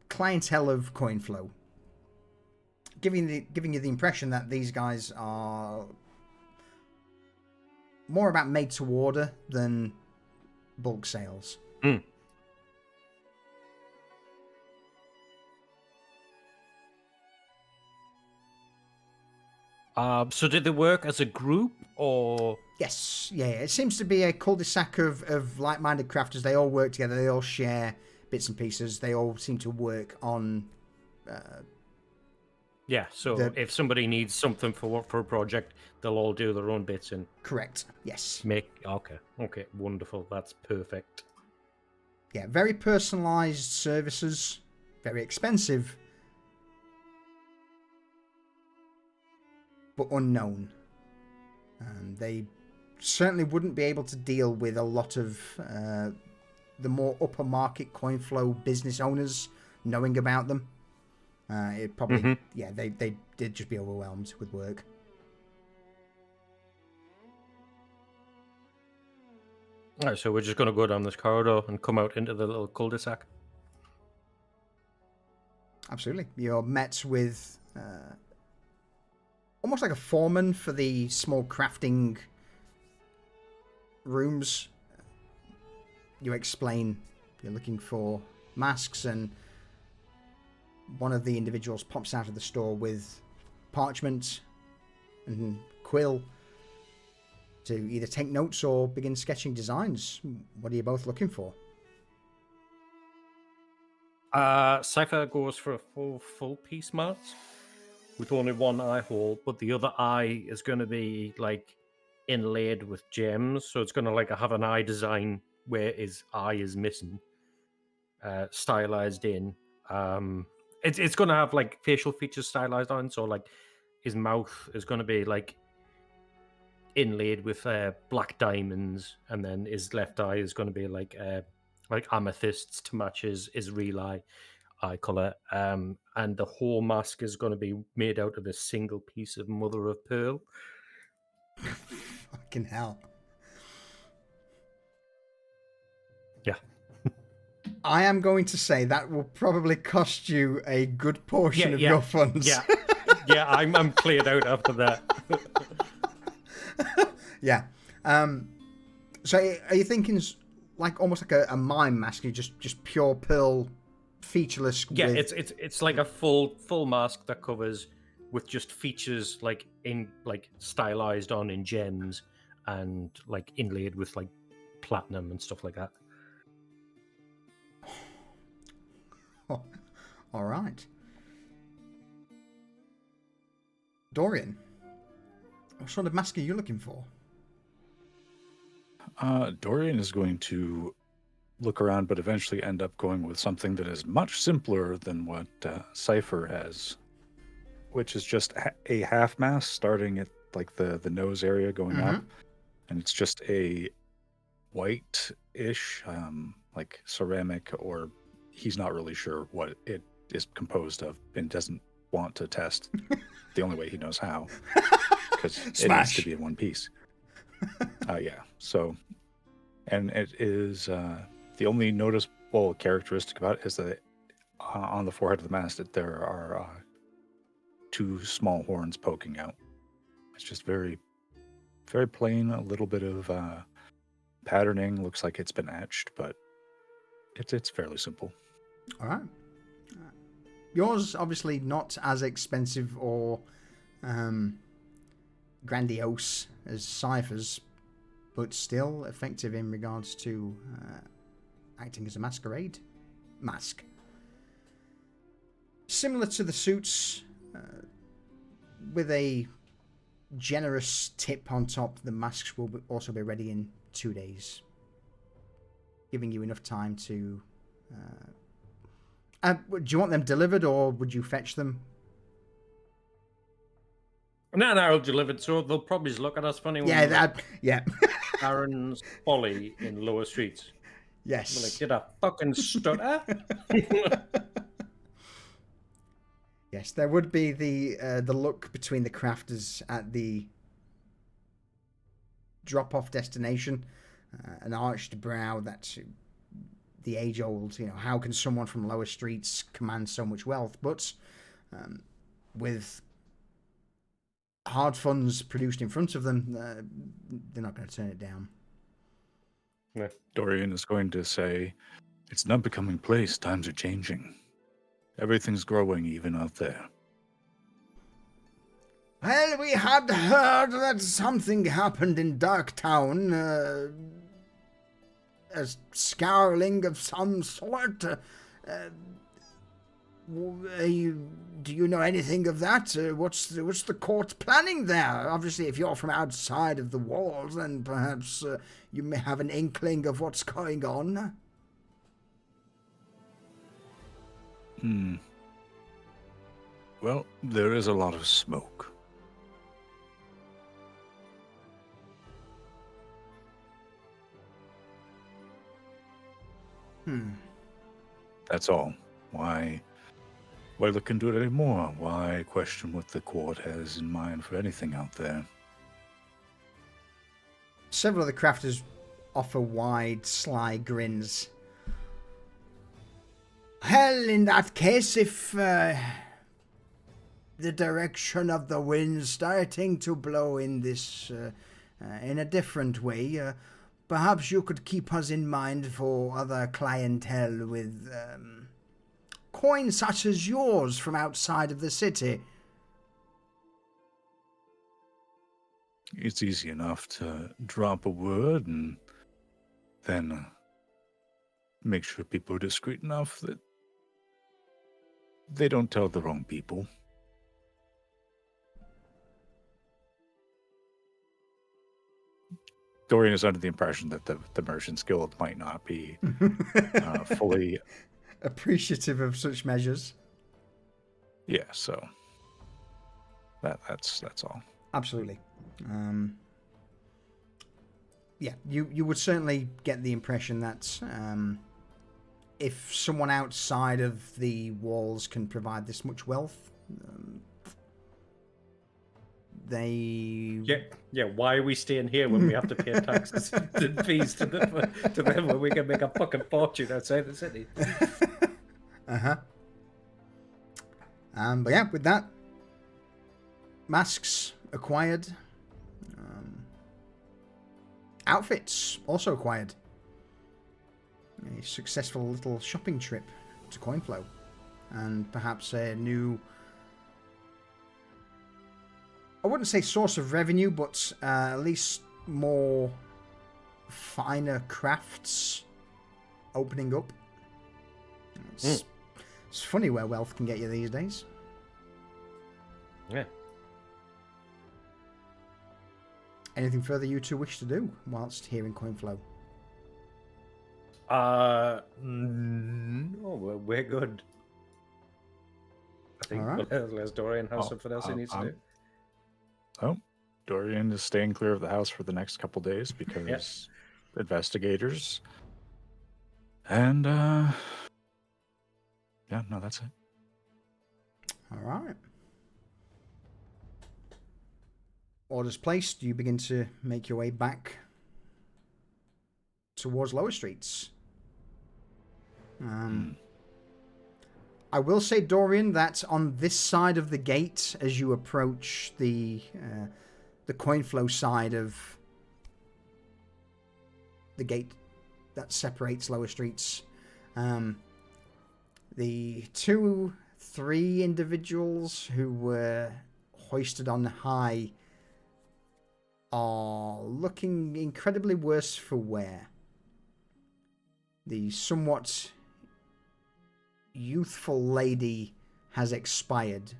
Speaker 1: clientele of Coinflow. Giving you the impression that these guys are more about made to order than bulk sales.
Speaker 3: So did they work as a group or?
Speaker 1: Yes, yeah. It seems to be a cul-de-sac of like-minded crafters. They all work together. They all share bits and pieces. They all seem to work on.
Speaker 3: Yeah. So
Speaker 1: The-
Speaker 3: if somebody needs something for a project, they'll all do their own bits and
Speaker 1: Correct. Yes.
Speaker 3: make. Okay. Wonderful. That's perfect.
Speaker 1: Yeah. Very personalized services. Very expensive, but unknown. They certainly wouldn't be able to deal with a lot of the more upper market coin flow business owners knowing about them. It probably, yeah, they did just be overwhelmed with work.
Speaker 3: All right. So we're just going to go down this corridor and come out into the little cul-de-sac.
Speaker 1: Absolutely. You're met with almost like a foreman for the small crafting rooms. You explain you're looking for masks, and one of the individuals pops out of the store with parchment and quill to either take notes or begin sketching designs. What are you both looking for?
Speaker 3: Cypher goes for a full piece mask with only one eye hole, but the other eye is going to be like inlaid with gems, so it's going to like have an eye design where his eye is missing, stylized in. It's going to have like facial features stylized on, so like his mouth is going to be like inlaid with black diamonds, and then his left eye is going to be like amethysts to match his real eye color, and the whole mask is going to be made out of a single piece of mother of pearl.
Speaker 1: Fucking hell.
Speaker 3: Yeah.
Speaker 1: I am going to say that will probably cost you a good portion of your funds.
Speaker 3: Yeah, I'm cleared out after that.
Speaker 1: Yeah. So are you thinking like almost like a mime mask? You just pure pearl, featureless.
Speaker 3: Yeah,
Speaker 1: with...
Speaker 3: it's like a full mask that covers with just features like stylized on in gems and like inlaid with like platinum and stuff like that.
Speaker 1: Oh, all right. Dorian, what sort of mask are you looking for?
Speaker 2: Dorian is going to look around, but eventually end up going with something that is much simpler than what Cypher has, which is just a half mask starting at like the nose area going up, and it's just a white-ish, like ceramic, or he's not really sure what it is composed of and doesn't want to test the only way he knows how, because it needs to be in one piece. Yeah, so, and it is the only noticeable characteristic about it is that on the forehead of the mask that there are two small horns poking out. It's just very, very plain. A little bit of patterning. Looks like it's been etched, but it's fairly simple.
Speaker 1: All right. Yours obviously not as expensive or grandiose as Cypher's, but still effective in regards to acting as a masquerade mask. Similar to the suits, with a generous tip on top, the masks will also be ready in 2 days, giving you enough time to... do you want them delivered, or would you fetch them?
Speaker 3: No, I'll delivered, so they'll probably just look at us funny.
Speaker 1: Yeah.
Speaker 3: Aaron's Folly in Lower Streets.
Speaker 1: Yes.
Speaker 3: We're like, did I fucking stutter?
Speaker 1: Yes, there would be the look between the crafters at the drop-off destination, an arched brow that's the age-old, how can someone from lower streets command so much wealth? But with hard funds produced in front of them, they're not going to turn it down.
Speaker 3: Yeah.
Speaker 2: Dorian is going to say, it's an unbecoming place. Times are changing. Everything's growing even out there.
Speaker 1: Well, we had heard that something happened in Darktown. A scowling of some sort. Do you know anything of that? What's the court planning there? Obviously, if you're from outside of the walls, then perhaps you may have an inkling of what's going on.
Speaker 2: Well, there is a lot of smoke. That's all. Why look into it anymore? Why question what the court has in mind for anything out there?
Speaker 1: Several of the crafters offer wide, sly grins. Hell, in that case, if the direction of the wind's starting to blow in this, in a different way, perhaps you could keep us in mind for other clientele with coins such as yours from outside of the city.
Speaker 2: It's easy enough to drop a word and then make sure people are discreet enough that they don't tell the wrong people. Dorian is under the impression that the Merchants Guild might not be fully
Speaker 1: appreciative of such measures.
Speaker 2: Yeah, so that's all.
Speaker 1: Absolutely. Yeah, you would certainly get the impression that if someone outside of the walls can provide this much wealth, they...
Speaker 3: Yeah. Why are we staying here when we have to pay taxes and fees to them when we can make a fucking fortune outside the city?
Speaker 1: But yeah, with that, masks acquired, outfits also acquired. A successful little shopping trip to Coinflow, and perhaps a new, I wouldn't say source of revenue, but at least more finer crafts opening up. It's funny where wealth can get you these days.
Speaker 3: Yeah.
Speaker 1: Anything further you two wish to do whilst here in Coinflow?
Speaker 3: No, we're good. I think unless Dorian has something else he needs to do.
Speaker 2: Oh, Dorian is staying clear of the house for the next couple days because investigators. And yeah, no, that's it.
Speaker 1: All right. Orders placed. You begin to make your way back towards lower streets. I will say, Dorian, that on this side of the gate, as you approach the Coinflow side of the gate that separates lower streets, the 2-3 individuals who were hoisted on high are looking incredibly worse for wear. The somewhat youthful lady has expired.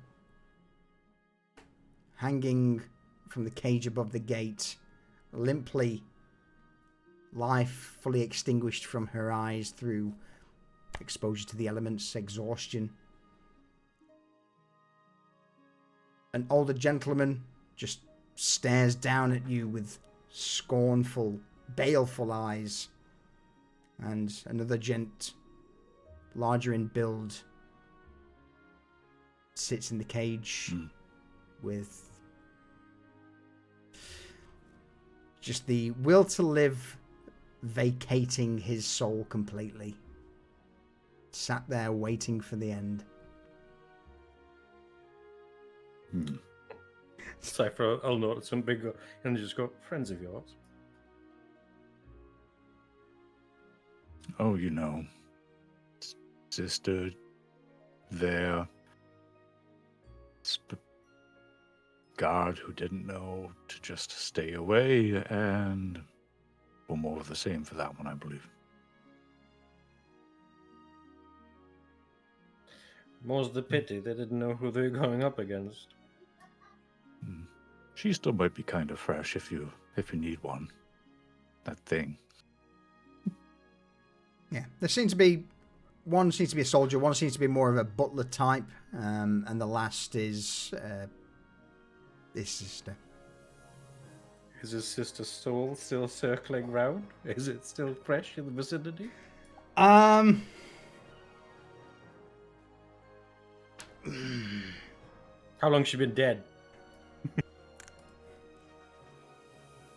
Speaker 1: Hanging from the cage above the gate, limply, life fully extinguished from her eyes through exposure to the elements, exhaustion. An older gentleman just stares down at you with scornful, baleful eyes. And another gent, larger in build, sits in the cage with just the will to live vacating his soul completely. Sat there waiting for the end.
Speaker 3: Cypher, I'll notice some big and just go, friends of yours.
Speaker 2: Oh, you know, sister there. guard who didn't know to just stay away, and well, more of the same for that one, I believe.
Speaker 3: More's the pity they didn't know who they were going up against.
Speaker 2: She still might be kind of fresh if you need one. That thing.
Speaker 1: Yeah, there seems to be one seems to be a soldier, one seems to be more of a butler type, and the last is his sister.
Speaker 3: Is his sister's soul still circling round? Is it still fresh in the vicinity?
Speaker 1: How
Speaker 3: How long's she been dead?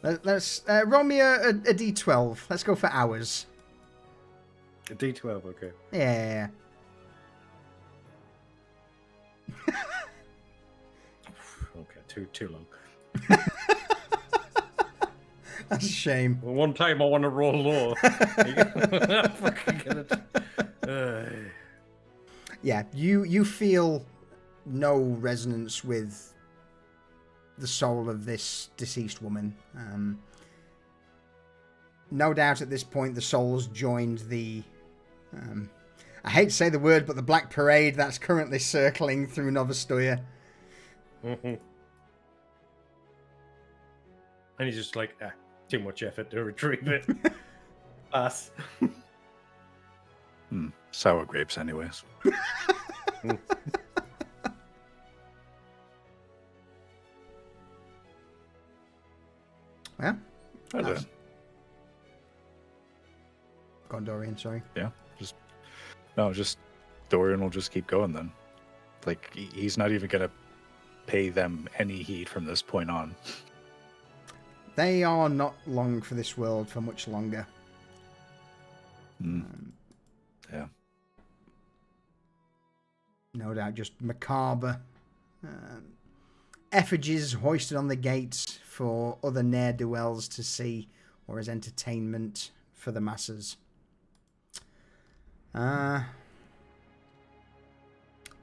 Speaker 1: let's roll me a d12. Let's go for hours.
Speaker 3: A D12, okay.
Speaker 1: Yeah.
Speaker 3: Okay, too long.
Speaker 1: That's a shame.
Speaker 3: Well, one time I want to roll low.
Speaker 1: Yeah, you feel no resonance with the soul of this deceased woman. No doubt at this point the soul's joined the I hate to say the word, but the Black Parade that's currently circling through Novostoya.
Speaker 3: And he's just like, too much effort to retrieve it. Pass.
Speaker 2: Sour grapes, anyways.
Speaker 1: Yeah?
Speaker 2: Hello.
Speaker 1: Gondorian, sorry.
Speaker 2: Yeah, just Dorian will just keep going then. Like, he's not even gonna pay them any heed from this point on.
Speaker 1: They are not long for this world for much longer.
Speaker 2: Yeah.
Speaker 1: No doubt just macabre effigies hoisted on the gates for other ne'er-do-wells to see, or as entertainment for the masses.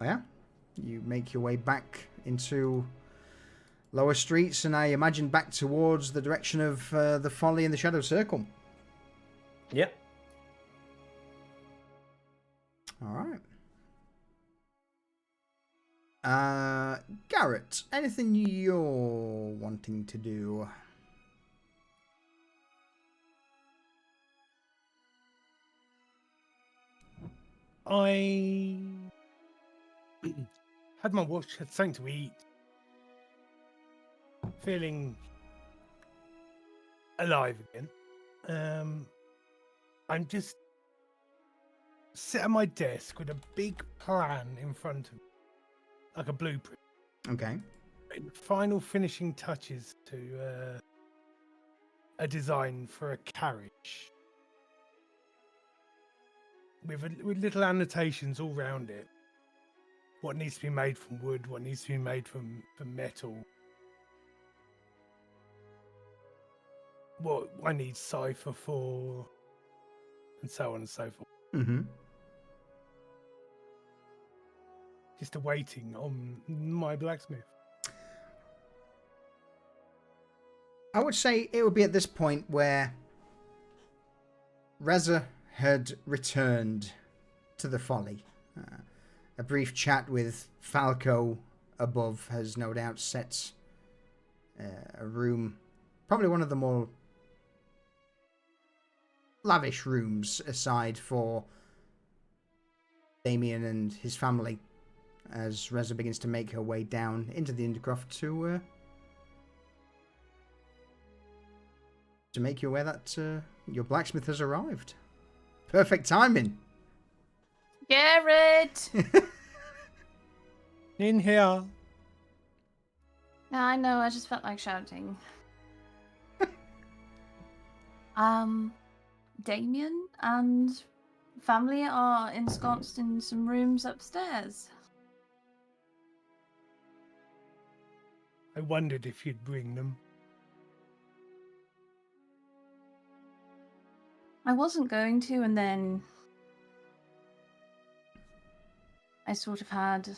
Speaker 1: Yeah, you make your way back into lower streets, and I imagine back towards the direction of the Folly and the Shadow Circle.
Speaker 3: Yep.
Speaker 1: All right. Garrett, anything you're wanting to do?
Speaker 5: I had my watch, had something to eat. Feeling alive again. I'm just sit at my desk with a big plan in front of me, like a blueprint.
Speaker 1: Okay.
Speaker 5: And final finishing touches to a design for a carriage with little annotations all round it. What needs to be made from wood, what needs to be made from metal. What I need cipher for, and so on and so forth.
Speaker 1: Mm-hmm.
Speaker 5: Just awaiting on my blacksmith.
Speaker 1: I would say it would be at this point where Reza had returned to the Folly. A brief chat with Falco above has no doubt set a room, probably one of the more lavish rooms, aside for Damien and his family, as Reza begins to make her way down into the Undercroft to make you aware that your blacksmith has arrived. Perfect timing.
Speaker 4: Garrett!
Speaker 5: In here.
Speaker 4: Yeah, I know, I just felt like shouting. Damien and family are ensconced in some rooms upstairs.
Speaker 5: I wondered if you'd bring them.
Speaker 4: I wasn't going to, and then I sort of had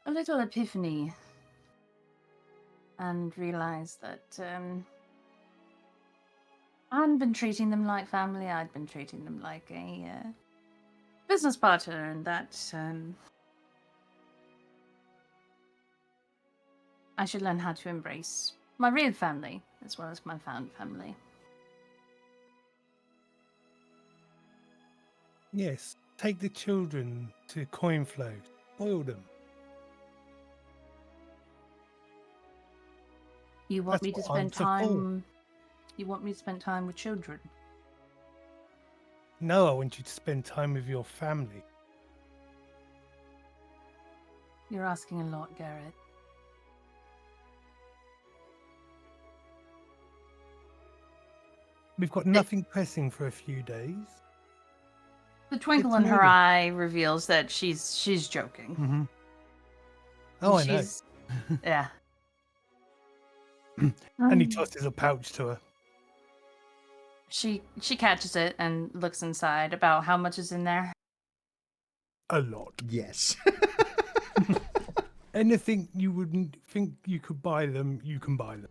Speaker 4: a little epiphany. and realized that I hadn't been treating them like family. I'd been treating them like a business partner, and that I should learn how to embrace my real family as well as my found family.
Speaker 5: Yes, take the children to coin flow, spoil them.
Speaker 4: You want
Speaker 5: That's
Speaker 4: me to
Speaker 5: what
Speaker 4: spend
Speaker 5: aunts are for.
Speaker 4: time? You want me to spend time with children?
Speaker 5: No, I want you to spend time with your family.
Speaker 4: You're asking a lot, Garrett.
Speaker 5: We've got nothing pressing for a few days.
Speaker 4: The twinkle
Speaker 5: Get
Speaker 4: in
Speaker 5: to
Speaker 4: her
Speaker 5: know them.
Speaker 4: eye reveals that she's joking.
Speaker 5: Mm-hmm. Oh, I know.
Speaker 4: She's yeah.
Speaker 5: And he tosses a pouch to her.
Speaker 4: She catches it and looks inside. About how much is in there?
Speaker 5: A lot.
Speaker 1: Yes.
Speaker 5: Anything you wouldn't think you could buy them, you can buy them.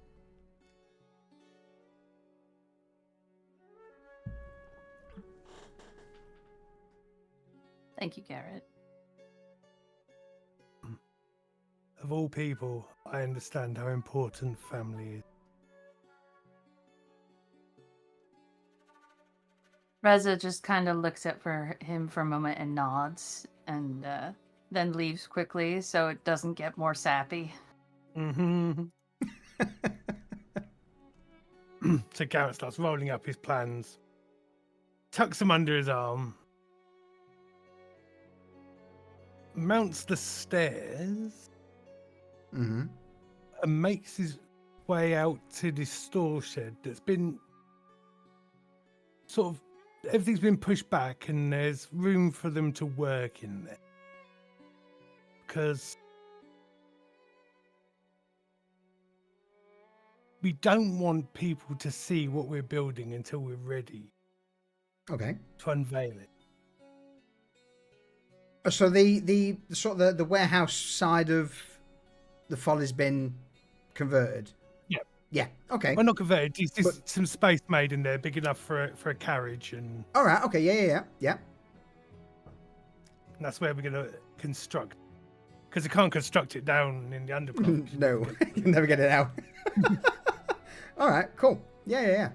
Speaker 4: Thank you, Garrett.
Speaker 5: Of all people, I understand how important family is.
Speaker 4: Reza just kind of looks at him for a moment and nods, and then leaves quickly so it doesn't get more sappy.
Speaker 5: Mm-hmm. So Garrett starts rolling up his plans, tucks them under his arm, mounts the stairs,
Speaker 1: Mm-hmm.
Speaker 5: and makes his way out to this store shed that's been sort of, everything's been pushed back and there's room for them to work in there. Because we don't want people to see what we're building until we're ready
Speaker 1: Okay.
Speaker 5: to unveil it.
Speaker 1: So the sort of the warehouse side of the folly's been converted.
Speaker 5: Yeah.
Speaker 1: Yeah. Okay.
Speaker 5: Well, not converted. It's just
Speaker 1: But-
Speaker 5: some space made in there, big enough for a carriage, and
Speaker 1: All right. Okay. Yeah.
Speaker 5: that's where we're going to construct. Because you can't construct it down in the underground.
Speaker 1: No, you'll never get it out. All right. Cool. Yeah.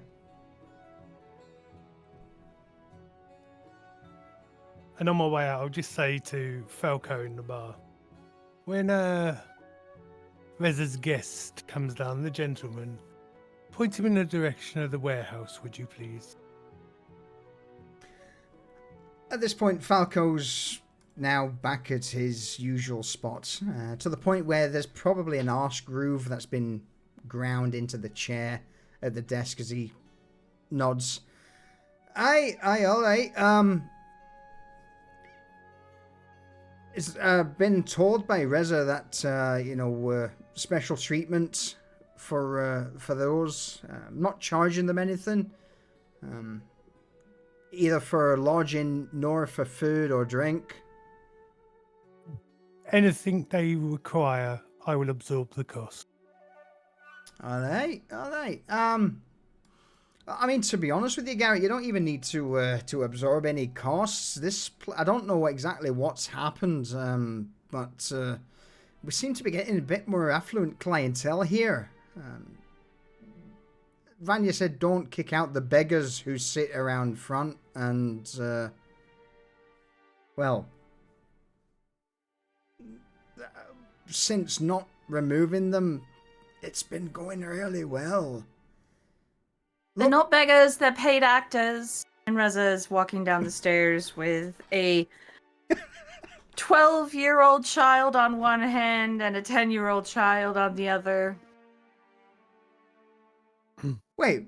Speaker 5: And on my way out, I'll just say to Falco in the bar, when Reza's guest comes down, the gentleman, point him in the direction of the warehouse, would you please?
Speaker 1: At this point, Falco's now back at his usual spot, to the point where there's probably an arse groove that's been ground into the chair at the desk as he nods. Aye, all right. It's been told by Reza that special treatment for those. Not charging them anything, either for lodging nor for food or drink.
Speaker 5: Anything they require, I will absorb the cost.
Speaker 1: All right. I mean, to be honest with you, Garrett, you don't even need to absorb any costs. I don't know exactly what's happened, but we seem to be getting a bit more affluent clientele here. Vanya said, "Don't kick out the beggars who sit around front," and well, since not removing them, it's been going really well.
Speaker 4: They're not beggars, they're paid actors. And Reza is walking down the stairs with a 12-year-old child on one hand and a 10-year-old child on the other.
Speaker 1: Wait,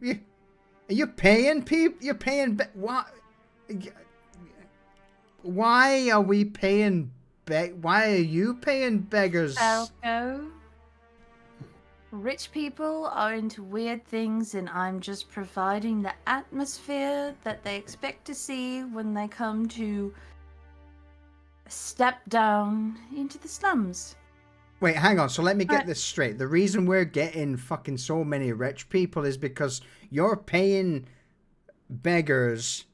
Speaker 1: you're paying people? You're paying... Why are we paying... Why are you paying beggars?
Speaker 4: Falco. Rich people are into weird things, and I'm just providing the atmosphere that they expect to see when they come to step down into the slums.
Speaker 1: Wait, hang on. So let me get this straight. The reason we're getting fucking so many rich people is because you're paying beggars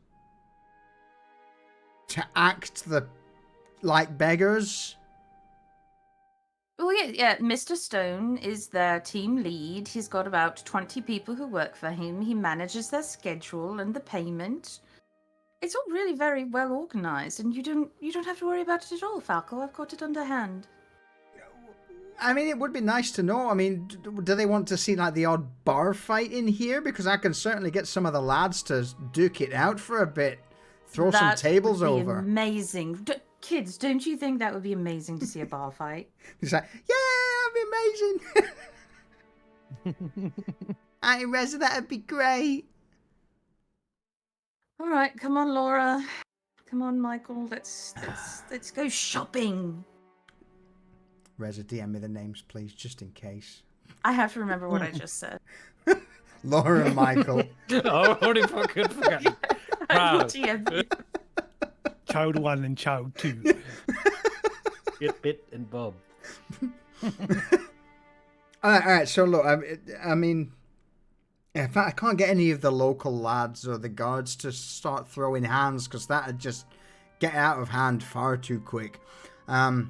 Speaker 1: to act like beggars.
Speaker 4: Oh yeah. Mr. Stone is their team lead. He's got about 20 people who work for him. He manages their schedule and the payment. It's all really very well organized, and you don't have to worry about it at all, Falco. I've got it underhand.
Speaker 1: I mean, it would be nice to know. I mean, do they want to see like the odd bar fight in here? Because I can certainly get some of the lads to duke it out for a bit. Throw some tables
Speaker 4: would be
Speaker 1: over.
Speaker 4: Amazing. Kids, don't you think that would be amazing to see a bar fight?
Speaker 1: He's like, yeah, that'd be amazing. Auntie Reza, that'd be great.
Speaker 4: All right, come on, Laura. Come on, Michael. Let's go shopping.
Speaker 1: Reza, DM me the names, please, just in case.
Speaker 4: I have to remember what I just said.
Speaker 1: Laura and Michael.
Speaker 3: Oh, what if I could forget?
Speaker 4: I will
Speaker 3: Wow.
Speaker 4: DM you.
Speaker 5: Child 1 and Child 2.
Speaker 3: Bit and Bob.
Speaker 1: All right. So look, I mean, in fact, I can't get any of the local lads or the guards to start throwing hands because that'd just get out of hand far too quick. I'll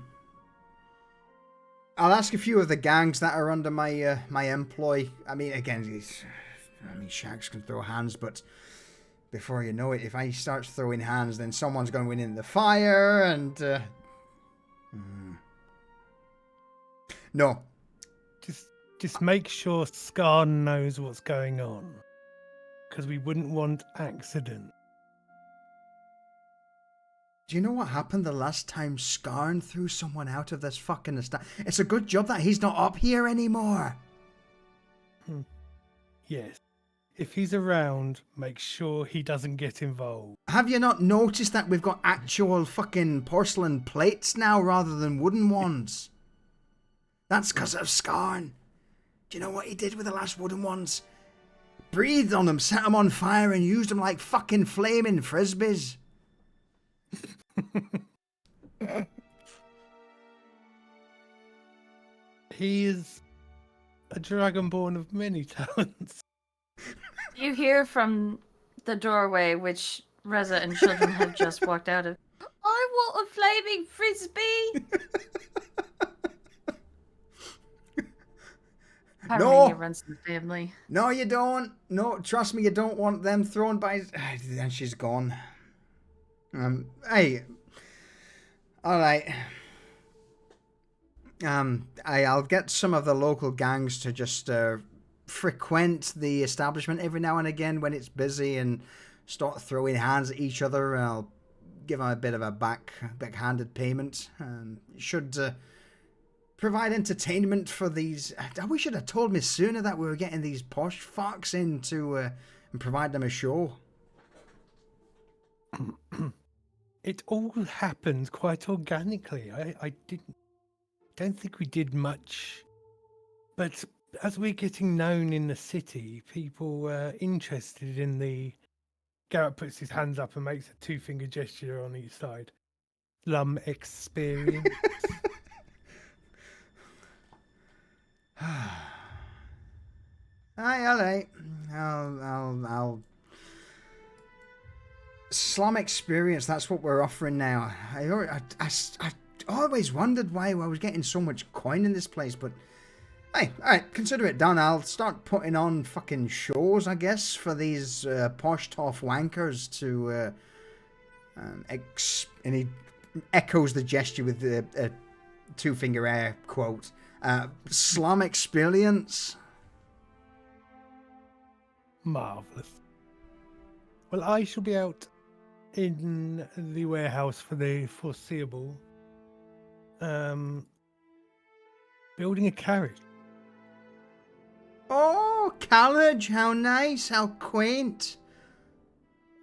Speaker 1: ask a few of the gangs that are under my my employ. I mean, again, Shags can throw hands, but before you know it, if I start throwing hands, then someone's going to win in the fire, and no.
Speaker 5: Just make sure Scar knows what's going on, because we wouldn't want accident.
Speaker 1: Do you know what happened the last time Skarn threw someone out of this fucking establishment? It's a good job that he's not up here anymore.
Speaker 5: Yes. If he's around, make sure he doesn't get involved.
Speaker 1: Have you not noticed that we've got actual fucking porcelain plates now rather than wooden ones? That's because of Skarn. Do you know what he did with the last wooden ones? Breathed on them, set them on fire, and used them like fucking flaming frisbees.
Speaker 5: He is a dragonborn of many talents.
Speaker 4: You hear from the doorway, which Reza and children have just walked out of. I want a flaming frisbee! Pyrania runs in the family.
Speaker 1: No, you don't. No, trust me, you don't want them thrown by... And she's gone. Hey. Alright. I'll get some of the local gangs to just frequent the establishment every now and again when it's busy and start throwing hands at each other. I'll give them a bit of a backhanded payment. Should provide entertainment for these... We should have told me sooner that we were getting these posh fucks in to and provide them a show.
Speaker 5: It all happened quite organically. I don't think we did much. But as we're getting known in the city, people were interested in the... Garrett puts his hands up and makes a two-finger gesture on each side. Slum experience.
Speaker 1: Alright. I'll slum experience, that's what we're offering now. I always wondered why I was getting so much coin in this place, but hey, alright, consider it done. I'll start putting on fucking shows, I guess, for these posh toff wankers to and he echoes the gesture with the two-finger air quote. Slum experience.
Speaker 5: Marvellous. Well, I shall be out in the warehouse for the foreseeable. Building a carriage.
Speaker 1: Oh, carriage, how nice, how quaint.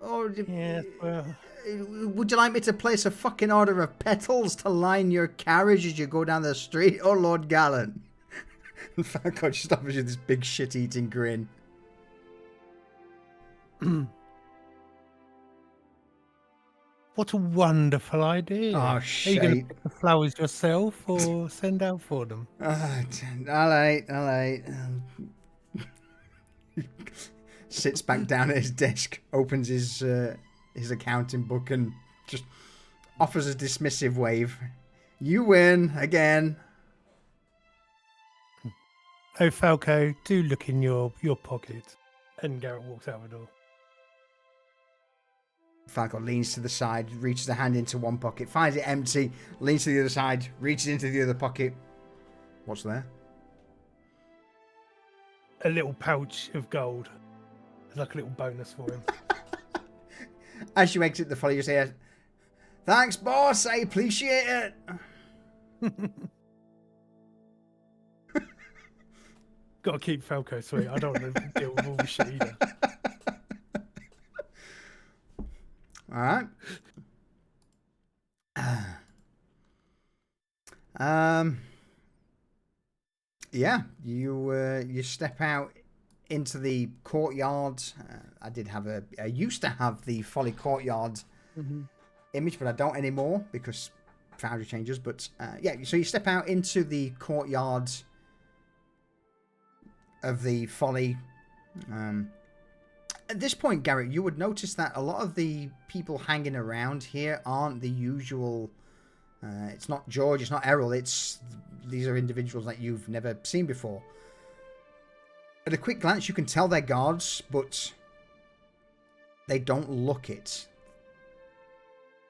Speaker 1: Oh,
Speaker 5: Yes, well...
Speaker 1: Would you like me to place a fucking order of petals to line your carriage as you go down the street? Oh, Lord Gallant. In fact, God just offers you this big shit-eating grin.
Speaker 5: What a wonderful idea.
Speaker 1: Oh,
Speaker 5: Are you going to
Speaker 1: shit.
Speaker 5: pick the flowers yourself or send out for them?
Speaker 1: All right. Sits back down at his desk, opens his accounting book, and just offers a dismissive wave. You win again.
Speaker 5: Oh, Falco, do look in your pocket. And Garrett walks out the door.
Speaker 1: Falco leans to the side, reaches a hand into one pocket, finds it empty, leans to the other side, reaches into the other pocket. What's there?
Speaker 5: A little pouch of gold. It's like a little bonus for him.
Speaker 1: As you exit the folly, you say, "Thanks, boss. I appreciate it."
Speaker 5: Got to keep Falco sweet. I don't want to deal with all the shit either.
Speaker 1: All right. Yeah, you step out into the courtyard. I used to have the Folly courtyard image, but I don't anymore because Foundry changes. But yeah, so you step out into the courtyard of the Folly. At this point, Garrett, you would notice that a lot of the people hanging around here aren't the usual. It's not George, it's not Errol. These are individuals that you've never seen before. At a quick glance, you can tell they're guards, but they don't look it.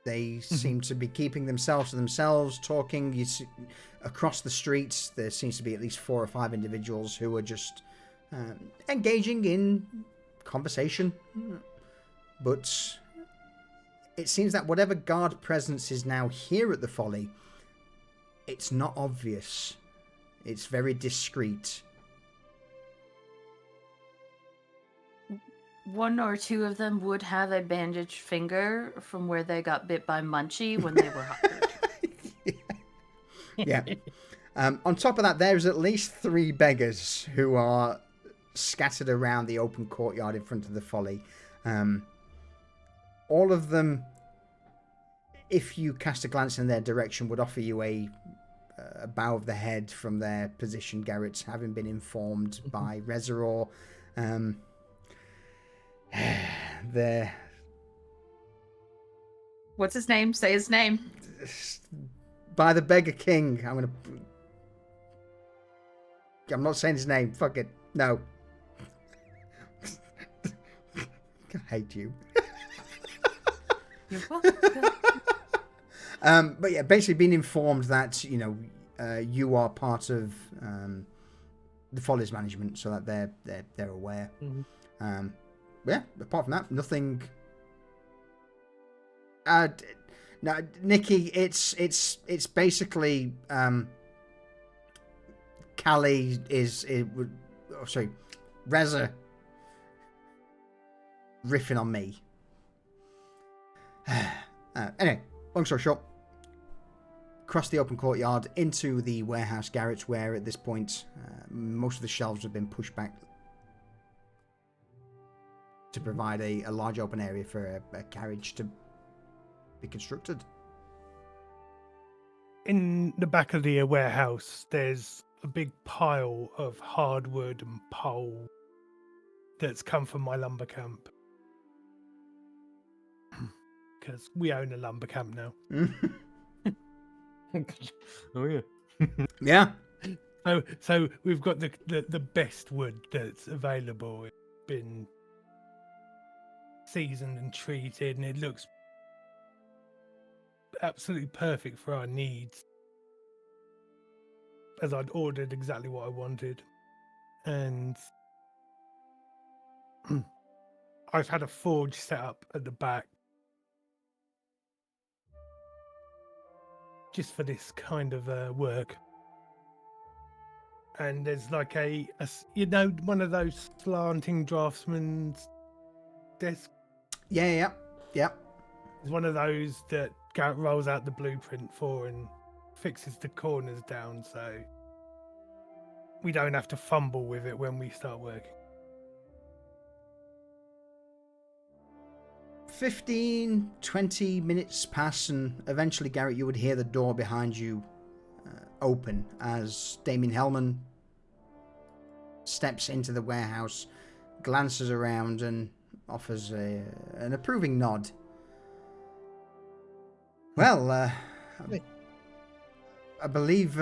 Speaker 1: They seem to be keeping themselves to themselves, talking. Across the streets, there seems to be at least 4 or 5 individuals who are just engaging in conversation. But it seems that whatever guard presence is now here at the Folly, it's not obvious. It's very discreet.
Speaker 4: One or two of them would have a bandaged finger from where they got bit by Munchie when they were hurt.
Speaker 1: Yeah. On top of that, there's at least 3 beggars who are scattered around the open courtyard in front of the Folly. All of them, if you cast a glance in their direction, would offer you a bow of the head from their position, Garrett's having been informed by Rezeror. They're...
Speaker 4: What's his name? Say his name.
Speaker 1: By the Beggar King. I'm not saying his name. Fuck it. No. I hate you.
Speaker 4: You're welcome.
Speaker 1: But yeah, basically being informed that, you are part of the Follies management, so that they're aware.
Speaker 5: Mm-hmm.
Speaker 1: Yeah, apart from that, nothing. No, Nikki, it's basically Callie Reza riffing on me. Anyway, long story short, across the open courtyard into the warehouse garage, where at this point most of the shelves have been pushed back to provide a large open area for a carriage to be constructed.
Speaker 5: In the back of the warehouse, there's a big pile of hardwood and pole that's come from my lumber camp. Because we own a lumber camp now.
Speaker 3: Oh yeah.
Speaker 1: Yeah.
Speaker 5: So we've got the best wood that's available. It's been seasoned and treated, and it looks absolutely perfect for our needs. As I'd ordered exactly what I wanted. And I've had a forge set up at the back just for this kind of work. And there's like a one of those slanting draftsman's desk.
Speaker 1: Yeah.
Speaker 5: There's one of those that Garrett rolls out the blueprint for and fixes the corners down, so we don't have to fumble with it when we start working.
Speaker 1: 15, 20 minutes pass, and eventually, Garrett, you would hear the door behind you open as Damien Hellman steps into the warehouse, glances around, and offers an approving nod. Well, I believe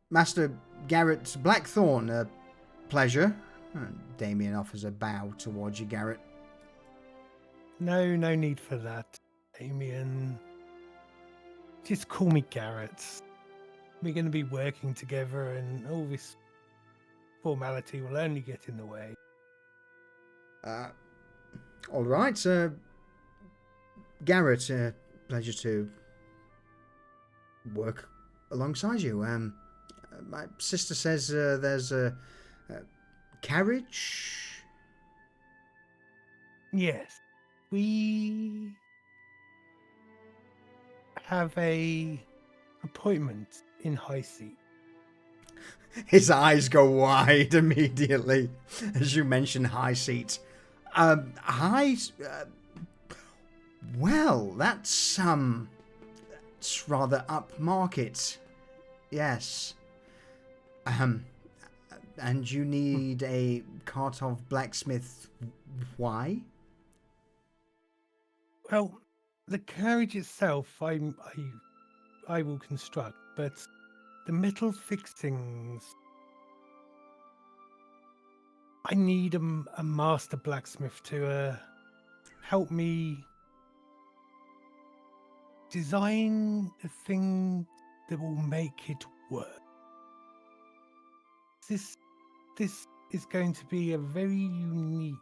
Speaker 1: Master Garrett Blackthorn, pleasure. Damien offers a bow towards you, Garrett.
Speaker 5: No need for that, Damien. Just call me Garrett. We're going to be working together, and all this formality will only get in the way.
Speaker 1: All right, Garrett, pleasure to work alongside you. My sister says there's a carriage.
Speaker 5: Yes, we have a appointment in High Seat.
Speaker 1: His eyes go wide immediately as you mention High Seat. Well, that's rather upmarket. Yes. And you need a cart of blacksmith. Why?
Speaker 5: Well, the carriage itself, I will construct, but the metal fixings, I need a master blacksmith to help me design the thing that will make it work. This is going to be a very unique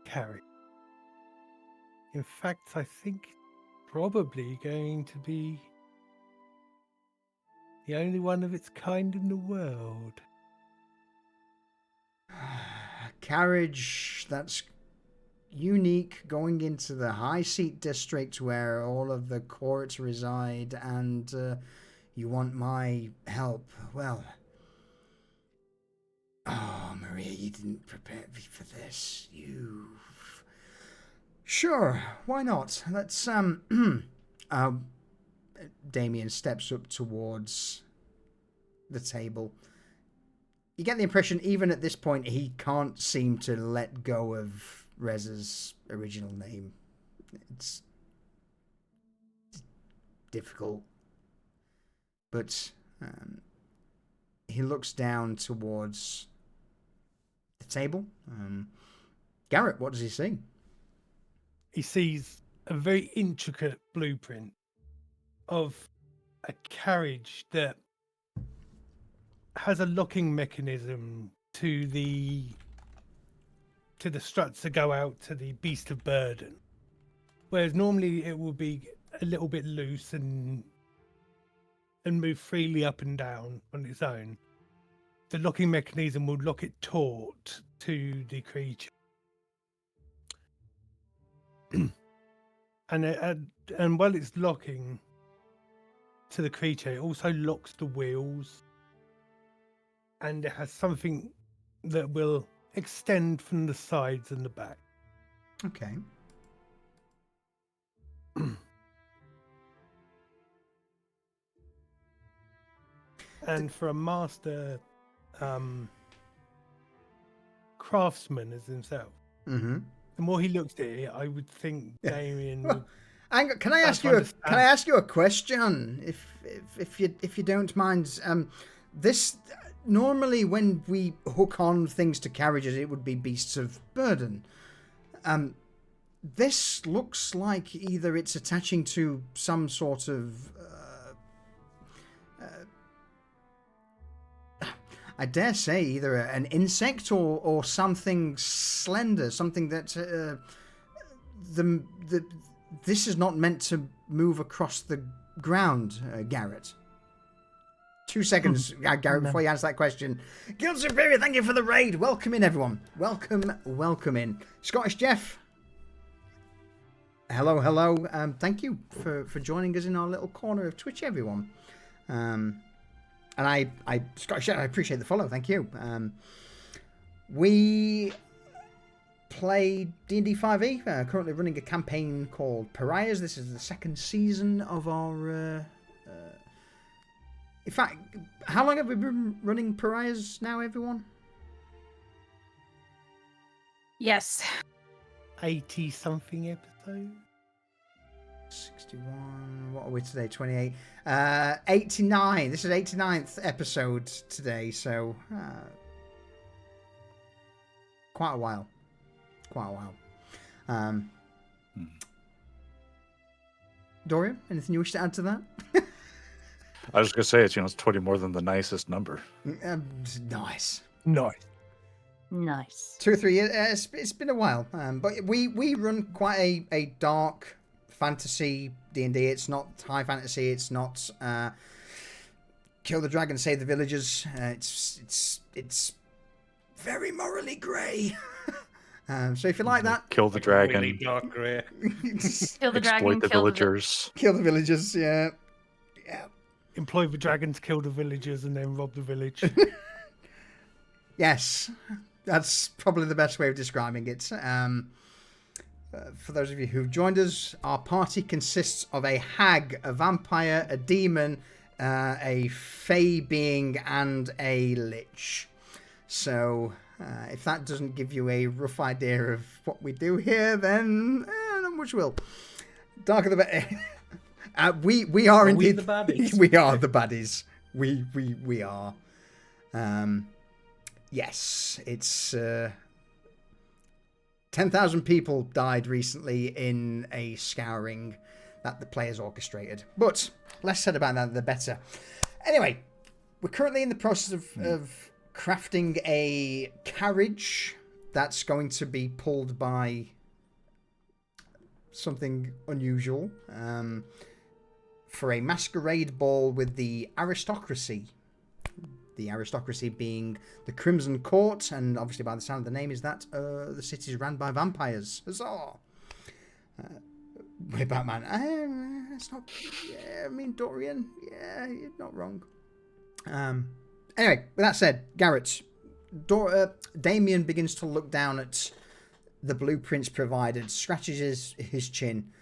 Speaker 5: carriage. In fact, I think probably going to be the only one of its kind in the world.
Speaker 1: A carriage that's unique, going into the High Seat district where all of the courts reside, and you want my help. Well, oh, Maria, you didn't prepare me for this. Sure, why not? Let's Damien steps up towards the table. You get the impression, even at this point, he can't seem to let go of Rez's original name. It's difficult. But he looks down towards the table. Garrett, what does he see?
Speaker 5: He sees a very intricate blueprint of a carriage that has a locking mechanism to the struts that go out to the beast of burden, whereas normally it will be a little bit loose and move freely up and down on its own. The locking mechanism will lock it taut to the creature. And while it's locking to the creature, it also locks the wheels, and it has something that will extend from the sides and the back.
Speaker 1: Okay.
Speaker 5: And for a master craftsman as himself,
Speaker 1: Mm-hmm.
Speaker 5: the more he looks at it, I would think Damien would.
Speaker 1: Can I ask you a question, if you don't mind? This normally, when we hook on things to carriages, it would be beasts of burden. This looks like either it's attaching to some sort of I dare say either an insect or something slender, something that this is not meant to move across the ground, Garrett. 2 seconds, Garrett, before you answer that question. Guild Superior, thank you for the raid. Welcome in, everyone. Welcome in. Scottish Jeff. Hello. Thank you for joining us in our little corner of Twitch, everyone. And I Scottish Jeff, I appreciate the follow. Thank you. We play D&D5e. Currently running a campaign called Pariahs. This is the second season of our... In fact, how long have we been running Pariahs now, everyone?
Speaker 4: Yes.
Speaker 5: 80-something episode.
Speaker 1: 61. What are we today? 28. 89. This is 89th episode today, so quite a while. Dorian, anything you wish to add to that?
Speaker 2: I was going to say, it's 20 more than the nicest number.
Speaker 1: Nice.
Speaker 4: Nice.
Speaker 1: 2 or 3 years. It's been a while, but we run quite a dark fantasy D&D. It's not high fantasy. It's not kill the dragon, save the villagers. It's very morally grey. So if you like that,
Speaker 2: Kill the dragon.
Speaker 3: Really dark grey.
Speaker 4: Kill the dragon.
Speaker 2: Exploit the villagers.
Speaker 1: Kill the villagers. Yeah.
Speaker 5: Employ the dragon to kill the villagers and then rob the village.
Speaker 1: Yes, that's probably the best way of describing it. For those of you who've joined us, our party consists of a hag, a vampire, a demon, a fey being, and a lich. So, if that doesn't give you a rough idea of what we do here, then not much will. Darker the better. We are indeed
Speaker 3: the baddies?
Speaker 1: We are the baddies. We are. Yes, it's 10,000 people died recently in a scouring that the players orchestrated. But less said about that, the better. Anyway, we're currently in the process of crafting a carriage that's going to be pulled by something unusual for a masquerade ball with the aristocracy. The aristocracy being the Crimson Court, and obviously by the sound of the name is that the city is run by vampires. Huzzah! With Batman. It's not... Yeah, I mean, Dorian. Yeah, you're not wrong. Anyway, with that said, Garrett, Damien begins to look down at the blueprints provided, scratches his chin.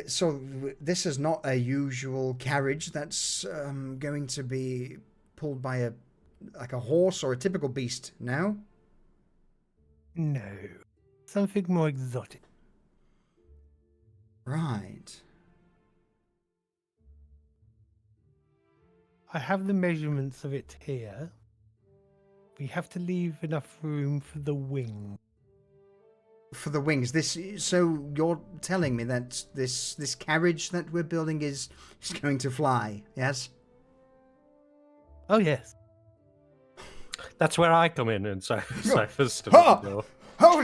Speaker 1: So this is not a usual carriage that's going to be pulled by a horse or a typical beast, no?
Speaker 5: No. Something more exotic.
Speaker 1: Right.
Speaker 5: I have the measurements of it here. We have to leave enough room for the wing.
Speaker 1: For the wings, so you're telling me that this carriage that we're building is going to fly, yes?
Speaker 5: Oh, yes.
Speaker 3: That's where I come in and Cypher's still
Speaker 1: Oh!
Speaker 3: at the door.
Speaker 1: Oh!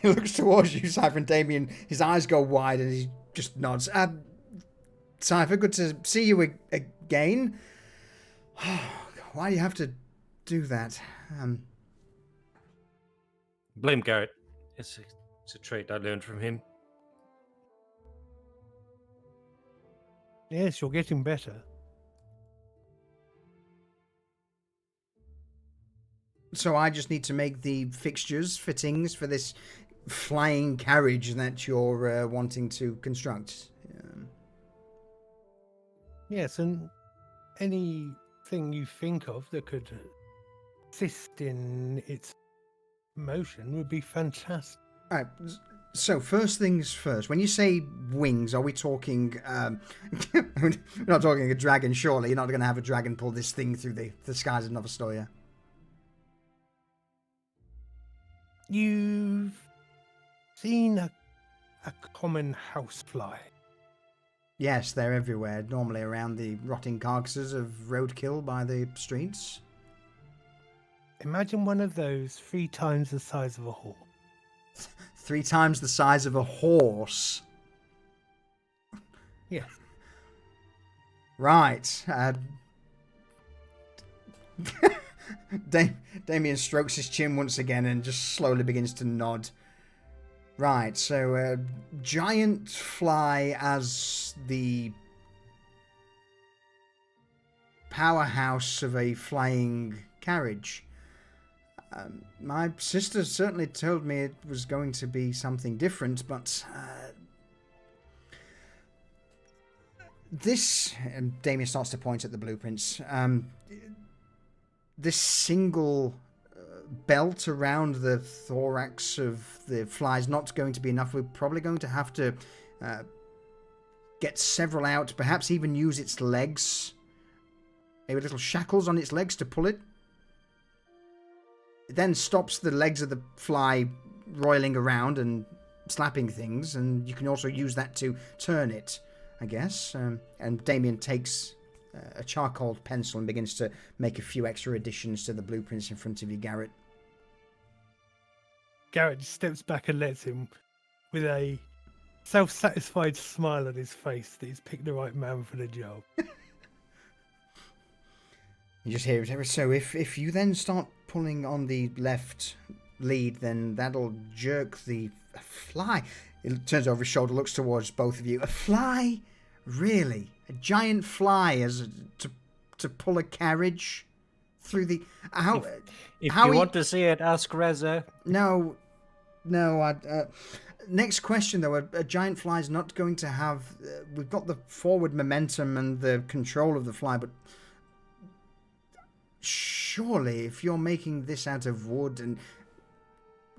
Speaker 1: He looks towards you, Cypher, and Damien. His eyes go wide and he just nods. Cypher, good to see you again. Why do you have to do that?
Speaker 3: Blame Garrett. It's a trait I learned from him.
Speaker 5: Yes, you're getting better.
Speaker 1: So I just need to make the fixtures, fittings for this flying carriage that you're wanting to construct.
Speaker 5: Yes, and anything you think of that could assist in its motion would be fantastic.
Speaker 1: All right. So first things first. When you say wings, are we talking? We're not talking a dragon, surely. You're not going to have a dragon pull this thing through the skies of Nova Storia.
Speaker 5: You've seen a common housefly.
Speaker 1: Yes, they're everywhere. Normally around the rotting carcasses of roadkill by the streets.
Speaker 5: Imagine one of those 3 times the size of a horse.
Speaker 1: 3 times the size of a horse.
Speaker 5: Yes.
Speaker 1: Right. Damien strokes his chin once again and just slowly begins to nod. Right, so giant fly as the powerhouse of a flying carriage. My sister certainly told me it was going to be something different, but this, and Damien starts to point at the blueprints, this single belt around the thorax of the fly is not going to be enough. We're probably going to have to get several out, perhaps even use its legs, maybe little shackles on its legs to pull it. It then stops the legs of the fly roiling around and slapping things, and you can also use that to turn it, I guess. And Damien takes a charcoal pencil and begins to make a few extra additions to the blueprints in front of you, Garrett.
Speaker 5: Garrett just steps back and lets him, with a self-satisfied smile on his face, that he's picked the right man for the job.
Speaker 1: You just hear it. So if you then start pulling on the left lead, then that'll jerk the fly. It turns over his shoulder, looks towards both of you. A fly? Really? A giant fly to pull a carriage through the...
Speaker 3: If you want to see it, ask Reza.
Speaker 1: No. Next question, though. A giant fly is not going to have... we've got the forward momentum and the control of the fly, but... surely, if you're making this out of wood and...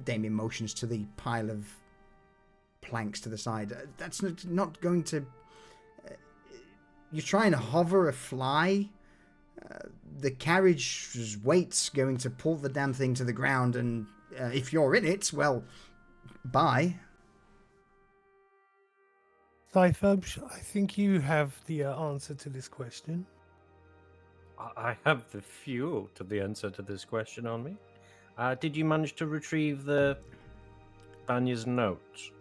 Speaker 1: Damien motions to the pile of planks to the side. That's not going to... you're trying to hover a fly? The carriage's weight's going to pull the damn thing to the ground, and if you're in it, well, bye.
Speaker 5: Cypher, I think you have the answer to this question.
Speaker 3: I have the fuel to the answer to this question on me. Did you manage to retrieve the Banya's notes?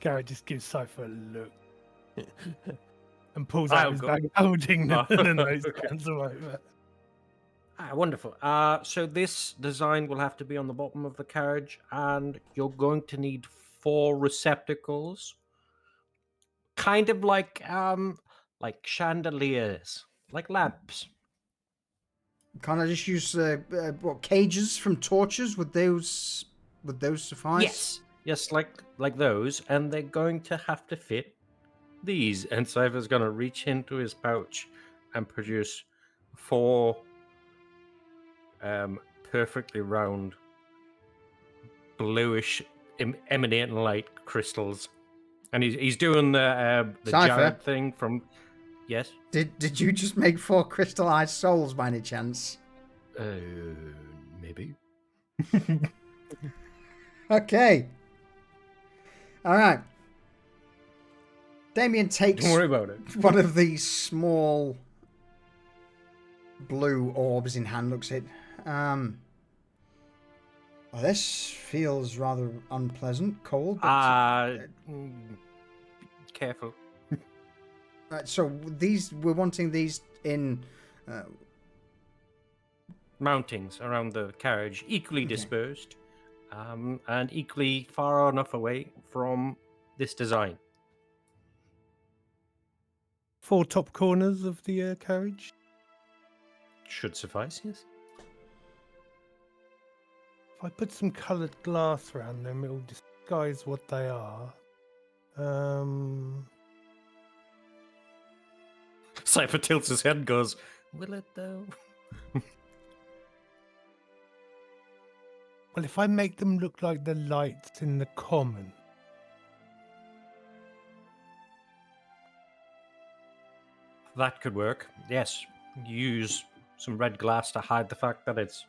Speaker 5: Garrett just gives Cypher a look and pulls out his bag, holding the notes hands over.
Speaker 3: Wonderful. So this design will have to be on the bottom of the carriage, and you're going to need 4 receptacles, kind of like chandeliers, like lamps.
Speaker 1: Can't I just use cages from torches? Would those suffice?
Speaker 3: Yes, like those, and they're going to have to fit these. And Cypher's going to reach into his pouch and produce 4 perfectly round, bluish, emanating light crystals. And he's doing the Jared thing from... Yes?
Speaker 1: Did you just make 4 crystallized souls by any chance?
Speaker 3: Maybe.
Speaker 1: Okay. All right. Damien takes
Speaker 3: Don't worry about it.
Speaker 1: one of these small blue orbs in hand, looks at it. Well, this feels rather unpleasant, cold. But,
Speaker 3: careful.
Speaker 1: Right, so we're wanting these in
Speaker 3: mountings around the carriage, equally dispersed, and equally far enough away from this design.
Speaker 5: 4 top corners of the carriage
Speaker 3: Should suffice, yes.
Speaker 5: If I put some coloured glass around them, it will disguise what they are.
Speaker 3: Cypher tilts his head and goes, will it though?
Speaker 5: Well, if I make them look like the lights in the common.
Speaker 3: That could work. Yes. Use some red glass to hide the fact that it's...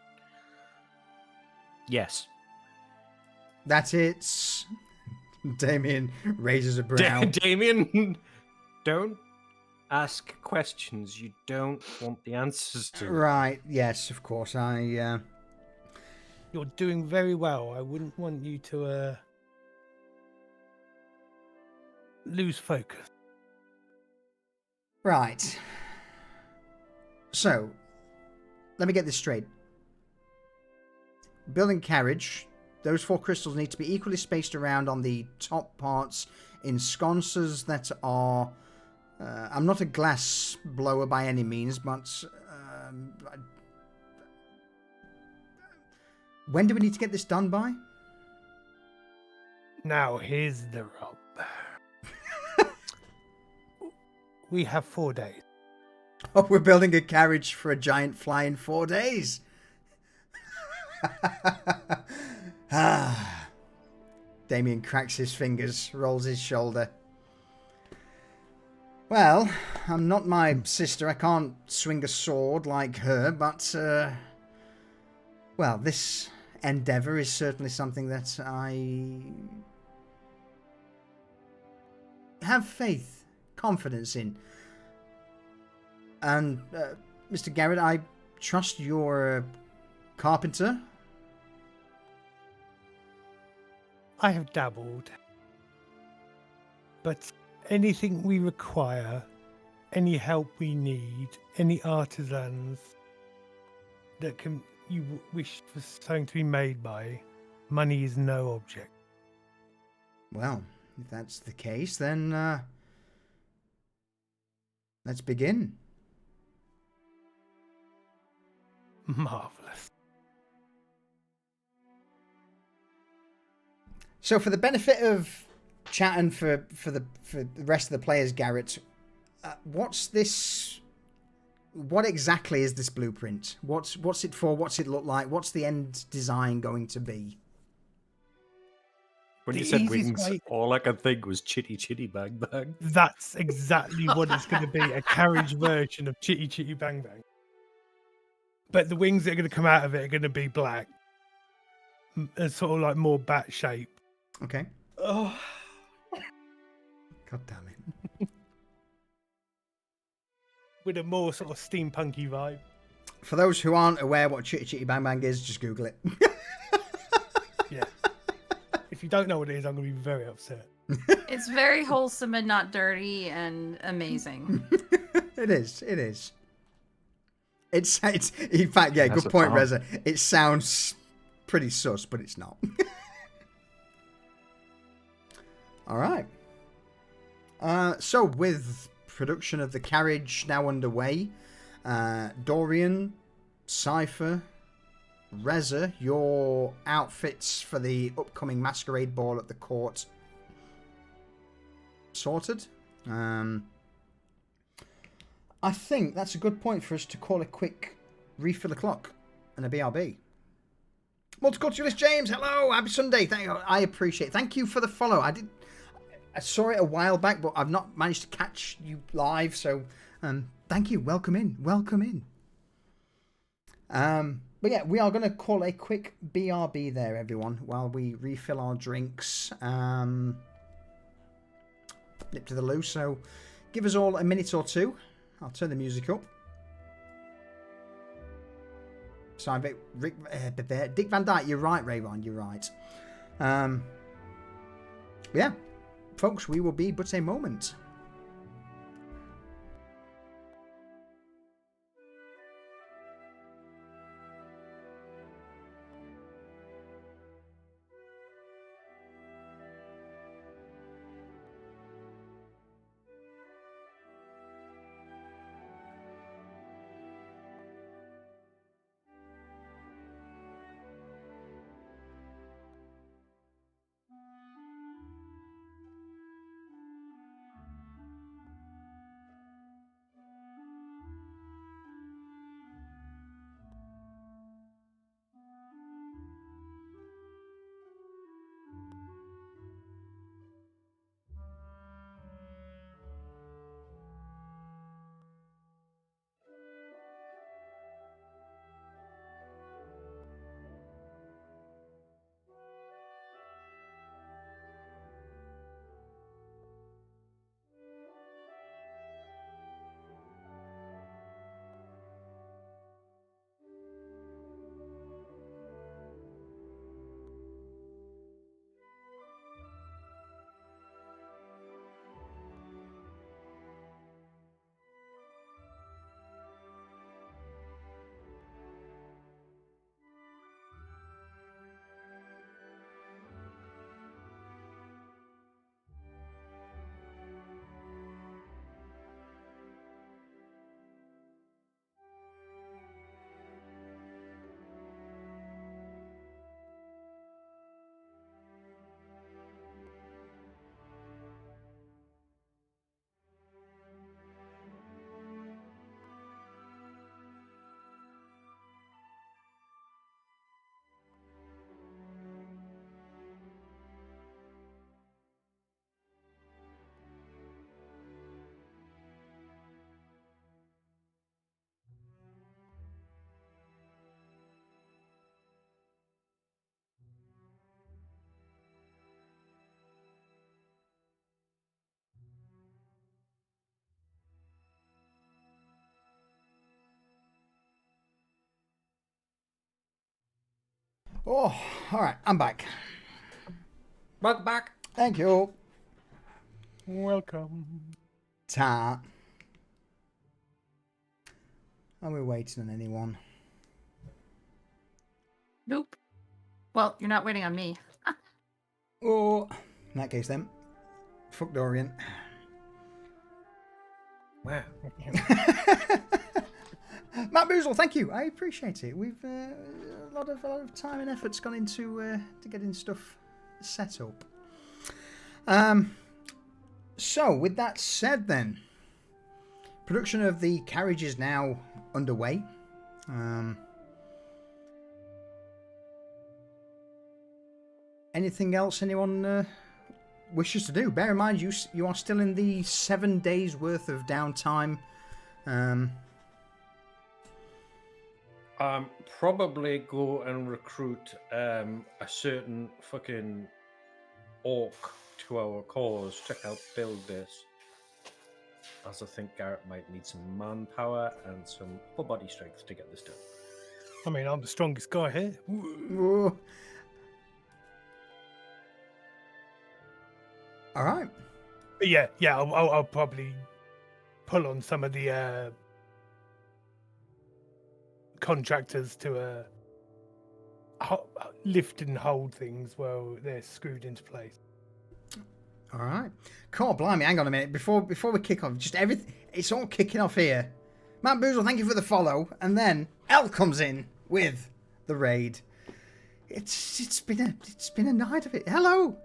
Speaker 3: Yes.
Speaker 1: That's it. Damien raises a brow.
Speaker 3: Damien, don't ask questions you don't want the answers to.
Speaker 1: Right, yes, of course.
Speaker 5: You're doing very well. I wouldn't want you to lose focus.
Speaker 1: Right. So, let me get this straight. Building carriage, those 4 crystals need to be equally spaced around on the top parts in sconces that are... I'm not a glass blower by any means, but When do we need to get this done by?
Speaker 5: Now, here's the rub. We have 4 days.
Speaker 1: Oh, we're building a carriage for a giant fly in 4 days. Damien cracks his fingers, rolls his shoulder. Well, I'm not my sister. I can't swing a sword like her, but, well, this endeavour is certainly something that I have faith, confidence in. And, Mr. Garrett, I trust you're a carpenter.
Speaker 5: I have dabbled. But anything we require, any help we need, any artisans that you wish for something to be made by, money is no object.
Speaker 1: Well, if that's the case, then let's begin.
Speaker 5: Marvelous.
Speaker 1: So, for the benefit of chat and for the rest of the players, Garrett, what's this? What exactly is this blueprint? What's it for? What's it look like? What's the end design going to be?
Speaker 3: When you
Speaker 5: The
Speaker 3: said
Speaker 5: easiest
Speaker 3: wings,
Speaker 5: way-
Speaker 3: all I could think was chitty chitty bang bang.
Speaker 5: That's exactly what it's going to be, a carriage version of Chitty Chitty Bang Bang. But the wings that are going to come out of it are going to be black. Sort of like more bat shape.
Speaker 1: Okay.
Speaker 3: Oh,
Speaker 1: God damn it.
Speaker 5: With a more sort of steampunky vibe.
Speaker 1: For those who aren't aware what Chitty Chitty Bang Bang is, just Google it.
Speaker 5: Yeah. If you don't know what it is, I'm going to be very upset.
Speaker 4: It's very wholesome and not dirty and amazing.
Speaker 1: It is. It is. It's in fact, yeah,
Speaker 2: That's
Speaker 1: good
Speaker 2: a
Speaker 1: point,
Speaker 2: song.
Speaker 1: Reza. It sounds pretty sus, but it's not. All right. So with production of the carriage now underway, Dorian, Cypher, Reza, your outfits for the upcoming masquerade ball at the court sorted. I think that's a good point for us to call a quick refill the clock and a BRB. Multiculturalist James, hello, happy Sunday. I appreciate it. Thank you for the follow. I saw it a while back, but I've not managed to catch you live, so thank you. Welcome in. But yeah, we are going to call a quick BRB there, everyone, while we refill our drinks. Nip to the loo, so give us all a minute or two. I'll turn the music up. So Dick Van Dyke, you're right, Rayron, you're right. Yeah, folks, we will be but a moment. Oh, all right. I'm back.
Speaker 3: Welcome back.
Speaker 1: Thank you.
Speaker 5: Welcome.
Speaker 1: Ta. Are we waiting on anyone?
Speaker 4: Nope. Well, you're not waiting on me.
Speaker 1: Oh, in that case then. Fuck Dorian.
Speaker 3: Wow.
Speaker 1: Matt Boozle, thank you. I appreciate it. We've a lot of time and effort's gone into to getting stuff set up. So with that said, then, production of the carriage is now underway. Anything else anyone wishes to do? Bear in mind, you are still in the 7 days worth of downtime.
Speaker 3: Probably go and recruit a certain fucking orc to our cause to help build this. As I think Garrett might need some manpower and some full body strength to get this done.
Speaker 5: I mean, I'm the strongest guy here.
Speaker 1: Whoa. All right.
Speaker 5: But yeah, I'll probably pull on some of the contractors to lift and hold things while they're screwed into place.
Speaker 1: All right. Cool. Blimey, hang on a minute. Before we kick off, just everything. It's all kicking off here. Matt Boozle, thank you for the follow. And then Elle comes in with the raid. It's been a night of it. Hello.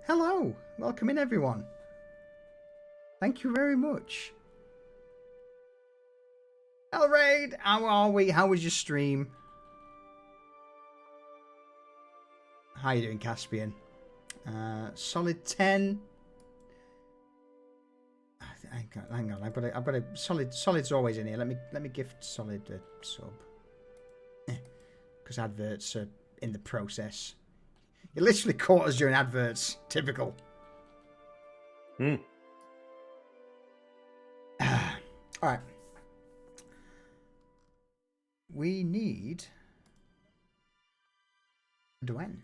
Speaker 1: Welcome in, everyone. Thank you very much. Elle raid, how are we? How was your stream? How you doing, Caspian? Solid 10. Hang on. I've got a solid's always in here. Let me gift Solid a sub. Because adverts are in the process. You literally caught us during adverts. Typical. Alright. We need Dwen.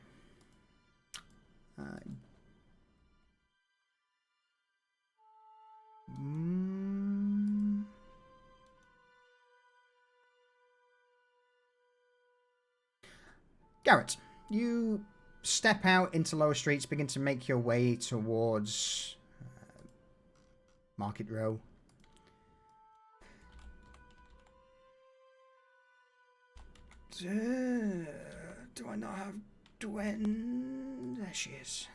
Speaker 1: Garrett, you step out into lower streets, begin to make your way towards Market Row. Do I not have Dwen? There she is.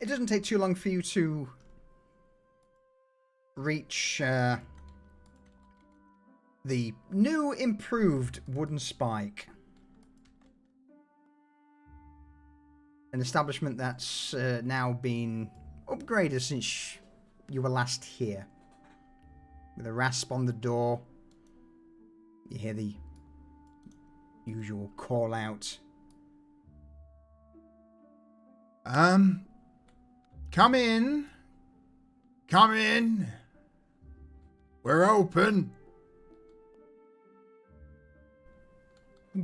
Speaker 1: It doesn't take too long for you to reach the new improved Wooden Spike. An establishment that's now been upgraded since you were last here. With a rasp on the door, you hear the usual call out. Come in. We're open.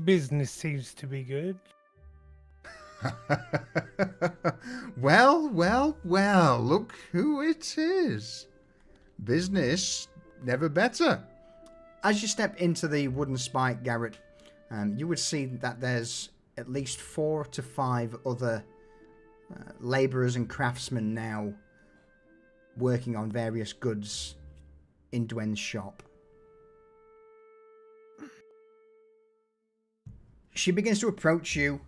Speaker 5: Business seems to be good.
Speaker 1: Well, look who it is. Business never better. As you step into the Wooden Spike, Garrett, you would see that there's at least 4 to 5 other labourers and craftsmen now working on various goods in Dwen's shop. She begins to approach you,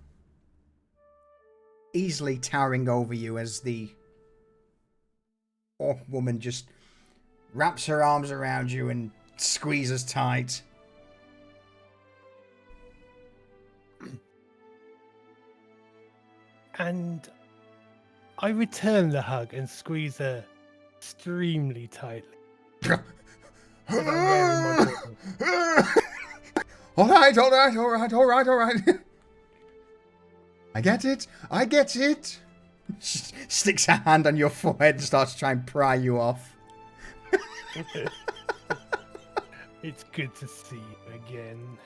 Speaker 1: easily towering over you as the orc woman just wraps her arms around you and squeezes tight.
Speaker 5: And I return the hug and squeeze her extremely tightly. I'm wearing my buttons.
Speaker 1: All right. I get it. She sticks her hand on your forehead and starts to try and pry you off.
Speaker 5: It's good to see you again.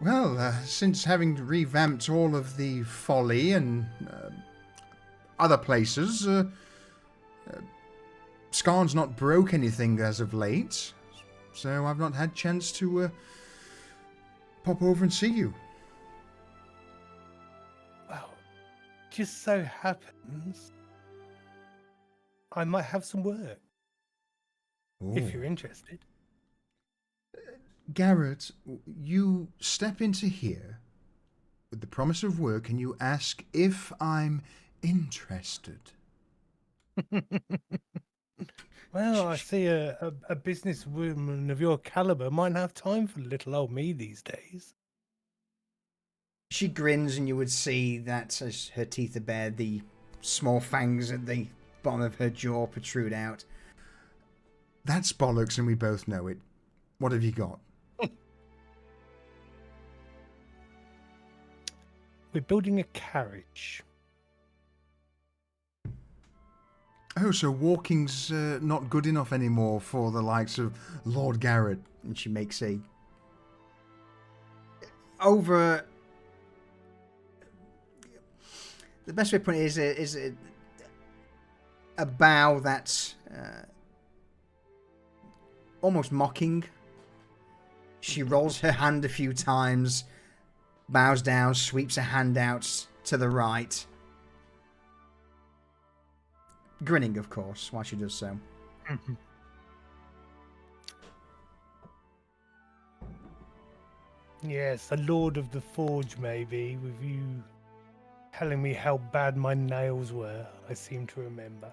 Speaker 1: Well, since having revamped all of the Folly and other places, Skarn's not broke anything as of late, so I've not had chance to pop over and see you.
Speaker 5: Well, just so happens I might have some work if you're interested.
Speaker 1: Garrett, you step into here with the promise of work and you ask if I'm interested.
Speaker 5: Well, I see a businesswoman of your caliber might have time for little old me these days.
Speaker 1: She grins and you would see that as her teeth are bared, the small fangs at the bottom of her jaw protrude out. That's bollocks and we both know it. What have you got?
Speaker 5: We're building a carriage.
Speaker 1: Oh, so walking's not good enough anymore for the likes of Lord Garrett. And she makes a... Over... The best way to put it is a bow that's almost mocking. She rolls her hand a few times, bows down, sweeps her hand out to the right. Grinning, of course, while she does so.
Speaker 5: Yes, a Lord of the Forge, maybe, with you telling me how bad my nails were, I seem to remember.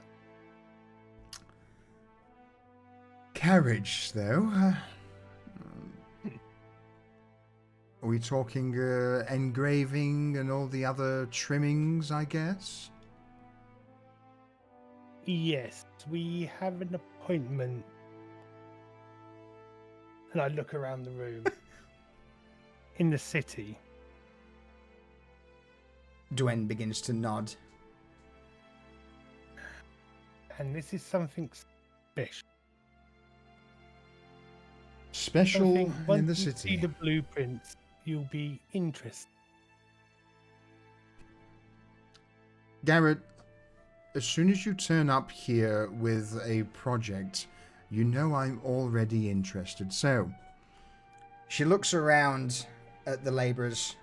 Speaker 1: Carriage, though. Are we talking engraving and all the other trimmings, I guess?
Speaker 5: Yes, we have an appointment. And I look around the room. In the city.
Speaker 1: Dwen begins to nod.
Speaker 5: And this is something special.
Speaker 1: Special
Speaker 5: Something,
Speaker 1: in
Speaker 5: once
Speaker 1: the
Speaker 5: you
Speaker 1: city.
Speaker 5: see the blueprints, you'll be interested.
Speaker 1: Garrett, as soon as you turn up here with a project, you know I'm already interested. So, she looks around at the labourers,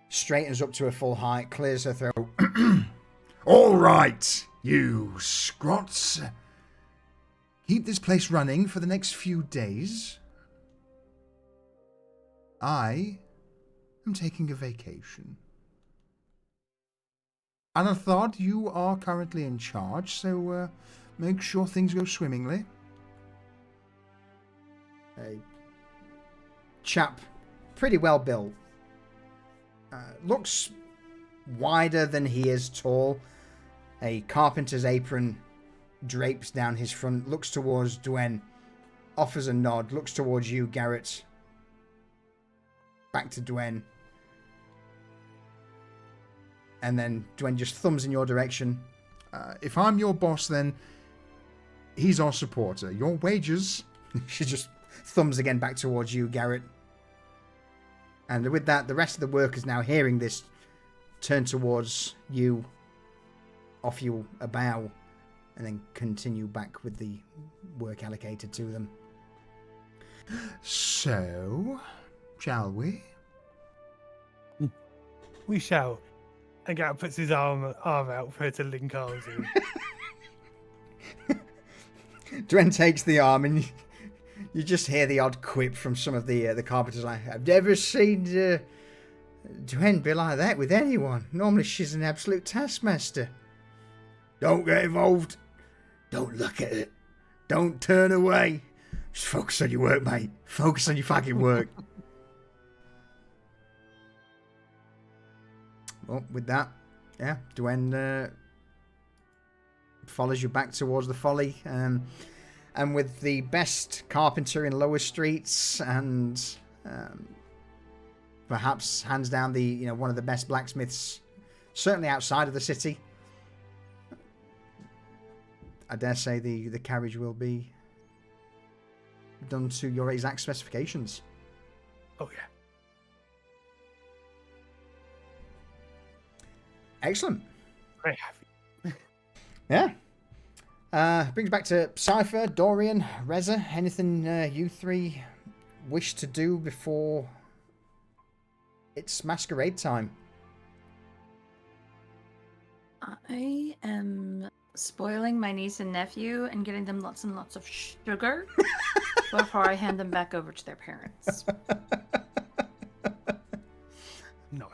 Speaker 1: straightens up to her full height, clears her throat. All right, you scrots. Keep this place running for the next few days. I am taking a vacation. And I thought you are currently in charge, so make sure things go swimmingly. A chap, pretty well built. Looks wider than he is tall. A carpenter's apron drapes down his front, looks towards Dwen, offers a nod, looks towards you, Garrett. Back to Dwen. And then Dwen just thumbs in your direction. If I'm your boss, then he's our supporter. Your wages... She just thumbs again back towards you, Garrett. And with that, the rest of the workers now hearing this turn towards you, offer you a bow, and then continue back with the work allocated to them. So, shall we?
Speaker 5: We shall. And Garrett puts his arm out for her to link arms in.
Speaker 1: Dwen takes the arm and you just hear the odd quip from some of the carpenters like, I've never seen Dwen be like that with anyone. Normally she's an absolute taskmaster. Don't get involved. Don't look at it. Don't turn away. Just focus on your work, mate. Focus on your fucking work. Well, with that, yeah, Dwen follows you back towards the Folly. And with the best carpenter in lower streets and perhaps hands down the one of the best blacksmiths, certainly outside of the city, I dare say the carriage will be done to your exact specifications.
Speaker 5: Oh yeah.
Speaker 1: Excellent.
Speaker 5: Very happy.
Speaker 1: Yeah. Brings back to Cypher, Dorian, Reza. Anything you three wish to do before it's masquerade time?
Speaker 4: I am spoiling my niece and nephew and getting them lots and lots of sugar before I hand them back over to their parents.
Speaker 5: No.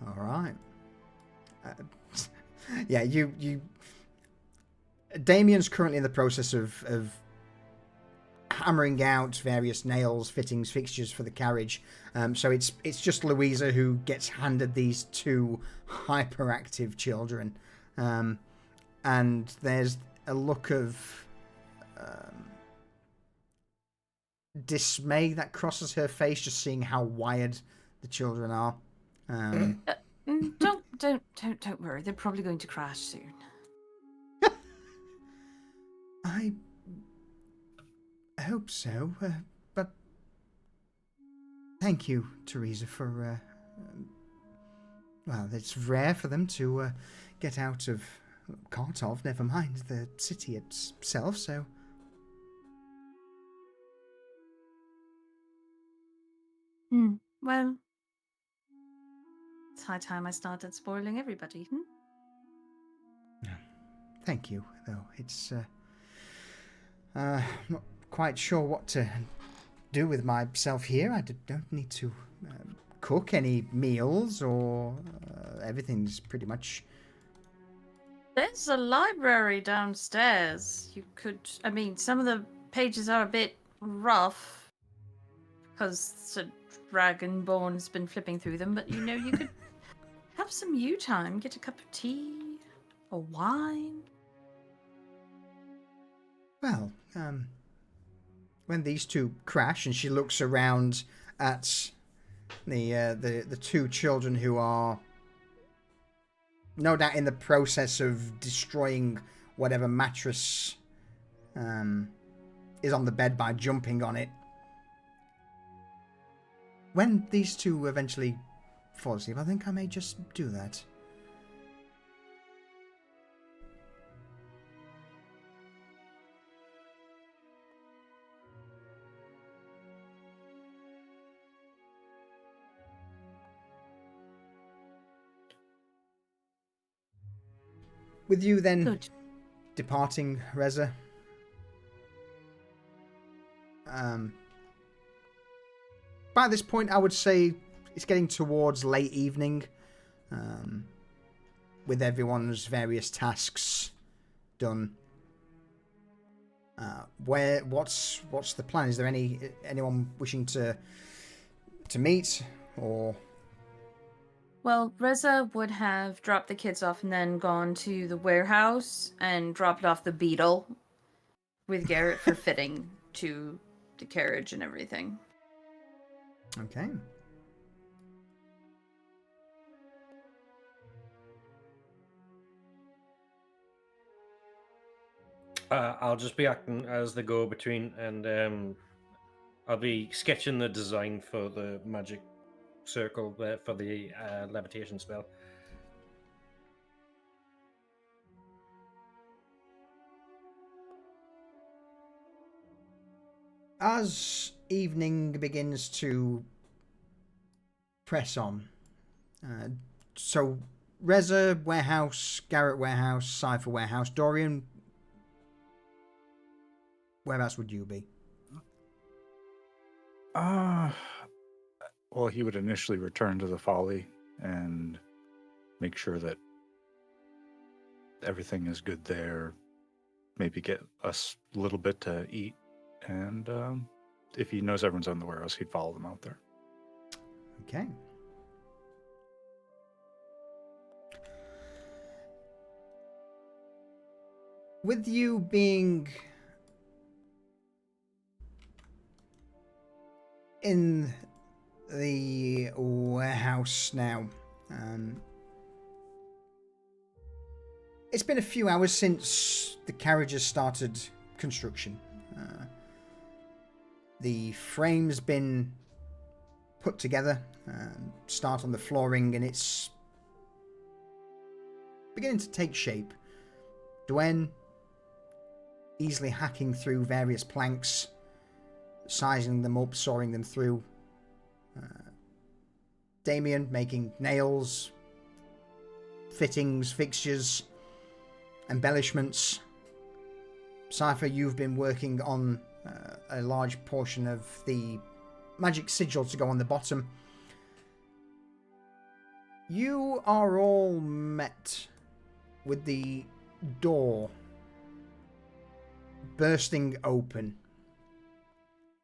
Speaker 1: All right. Yeah, you. Damien's currently in the process of hammering out various nails, fittings, fixtures for the carriage. So it's just Louisa who gets handed these two hyperactive children, and there's a look of dismay that crosses her face, just seeing how wired the children are.
Speaker 4: Don't worry. They're probably going to crash soon.
Speaker 1: I hope so, but thank you, Teresa, for well, it's rare for them to get out of Kartov, never mind the city itself, so
Speaker 4: Well, it's high time I started spoiling everybody.
Speaker 1: thank you, though. It's not quite sure what to do with myself here. I don't need to cook any meals, or everything's pretty much...
Speaker 4: There's a library downstairs. You could... I mean, some of the pages are a bit rough because the Dragonborn's been flipping through them, but you could have some you time, get a cup of tea or wine.
Speaker 1: Well, when these two crash, and she looks around at the two children who are no doubt in the process of destroying whatever mattress is on the bed by jumping on it. When these two eventually fall asleep, I think I may just do that. With you then
Speaker 4: Good.
Speaker 1: departing, Reza. By this point, I would say it's getting towards late evening, with everyone's various tasks done. What's the plan? Is there anyone wishing to meet, or?
Speaker 4: Well, Reza would have dropped the kids off and then gone to the warehouse and dropped off the beetle with Garrett for fitting to the carriage and everything.
Speaker 1: Okay.
Speaker 3: I'll just be acting as the go-between, and I'll be sketching the design for the magic circle for the levitation spell.
Speaker 1: As evening begins to press on, so Reza warehouse, Garrett warehouse, Cypher warehouse, Dorian, whereabouts would you be?
Speaker 2: Well, he would initially return to the Folly and make sure that everything is good there. Maybe get us a little bit to eat, and if he knows everyone's on the warehouse, he'd follow them out there.
Speaker 1: Okay. With you being in the warehouse now, it's been a few hours since the carriages started construction. The frame's been put together and start on the flooring, and it's beginning to take shape. Dwayne easily hacking through various planks, sizing them up, sawing them through. Damien making nails, fittings, fixtures, embellishments. Cypher, you've been working on a large portion of the magic sigil to go on the bottom. You are all met with the door bursting open.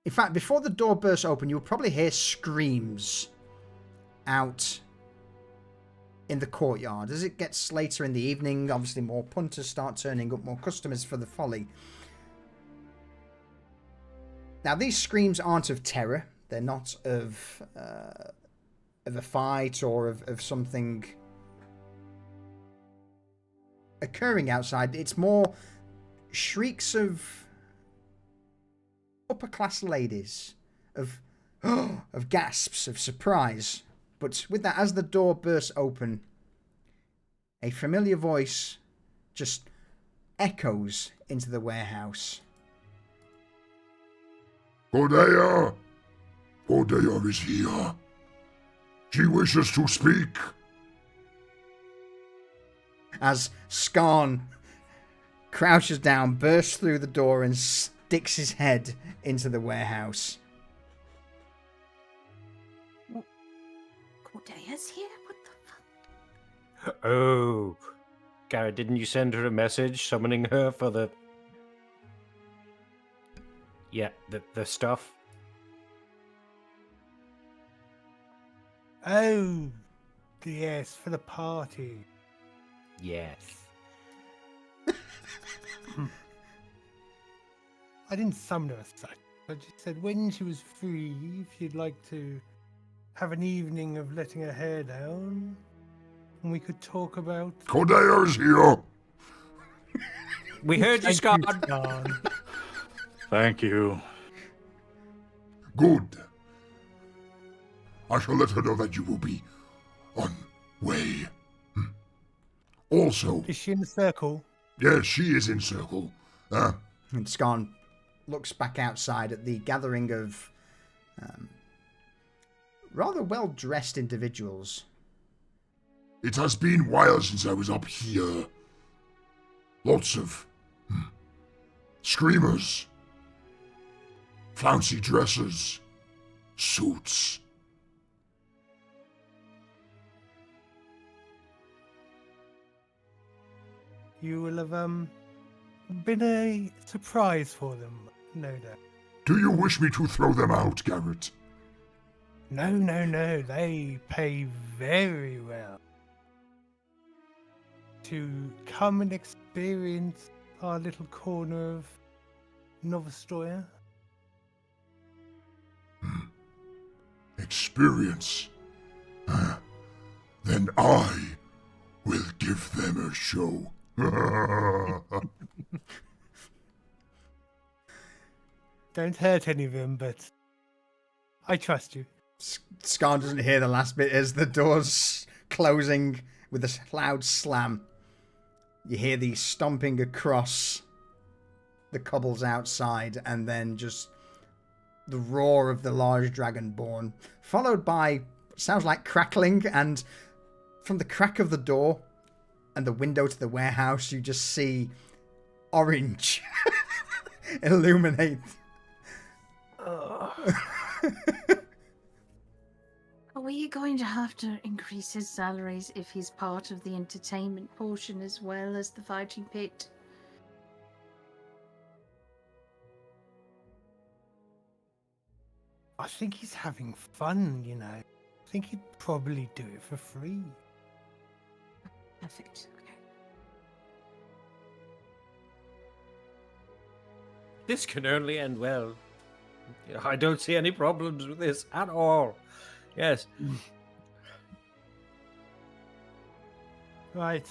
Speaker 1: In fact, before the door bursts open, you'll probably hear screams out in the courtyard. As it gets later in the evening, obviously more punters start turning up, more customers for the folly. Now, these screams aren't of terror. They're not of a fight or of something occurring outside. It's more shrieks of upper class ladies, of gasps, of surprise. But with that, as the door bursts open, a familiar voice just echoes into the warehouse.
Speaker 6: Godea! Godea is here. She wishes to speak.
Speaker 1: As Skarn crouches down, bursts through the door, and sticks his head into the warehouse.
Speaker 4: Cordea's here? What the fuck?
Speaker 3: Oh, Garrett, didn't you send her a message summoning her for the... Yeah, the stuff?
Speaker 5: Oh, yes, for the party.
Speaker 3: Yes.
Speaker 5: I didn't summon her as such. I just said when she was free, if you'd like to have an evening of letting her hair down, and we could talk about...
Speaker 6: Godea is here.
Speaker 3: We heard you, Scott.
Speaker 5: Skarn.
Speaker 2: Thank you.
Speaker 6: Good. I shall let her know that you will be on way. Also,
Speaker 5: Is she in the circle?
Speaker 6: yes, she is in circle.
Speaker 1: And Skarn looks back outside at the gathering of rather well-dressed individuals.
Speaker 6: It has been a while since I was up here. Lots of screamers, fancy dresses, suits.
Speaker 5: You will have been a surprise for them, no doubt.
Speaker 6: Do you wish me to throw them out, Garrett?
Speaker 5: No, no, no. They pay very well to come and experience our little corner of Novostoya.
Speaker 6: Experience. Then I will give them a show.
Speaker 5: Don't hurt any of them, but I trust you.
Speaker 1: Skarn doesn't hear the last bit as the door's closing with a loud slam. You hear the stomping across the cobbles outside, and then just the roar of the large dragonborn, followed by, sounds like crackling, and from the crack of the door and the window to the warehouse, you just see orange illuminate.
Speaker 4: Are we going to have to increase his salaries if he's part of the entertainment portion as well as the fighting pit?
Speaker 5: I think he's having fun, you know. I think he'd probably do it for free.
Speaker 4: Perfect. Okay.
Speaker 3: This can only end well. I don't see any problems with this at all. Yes.
Speaker 5: Right.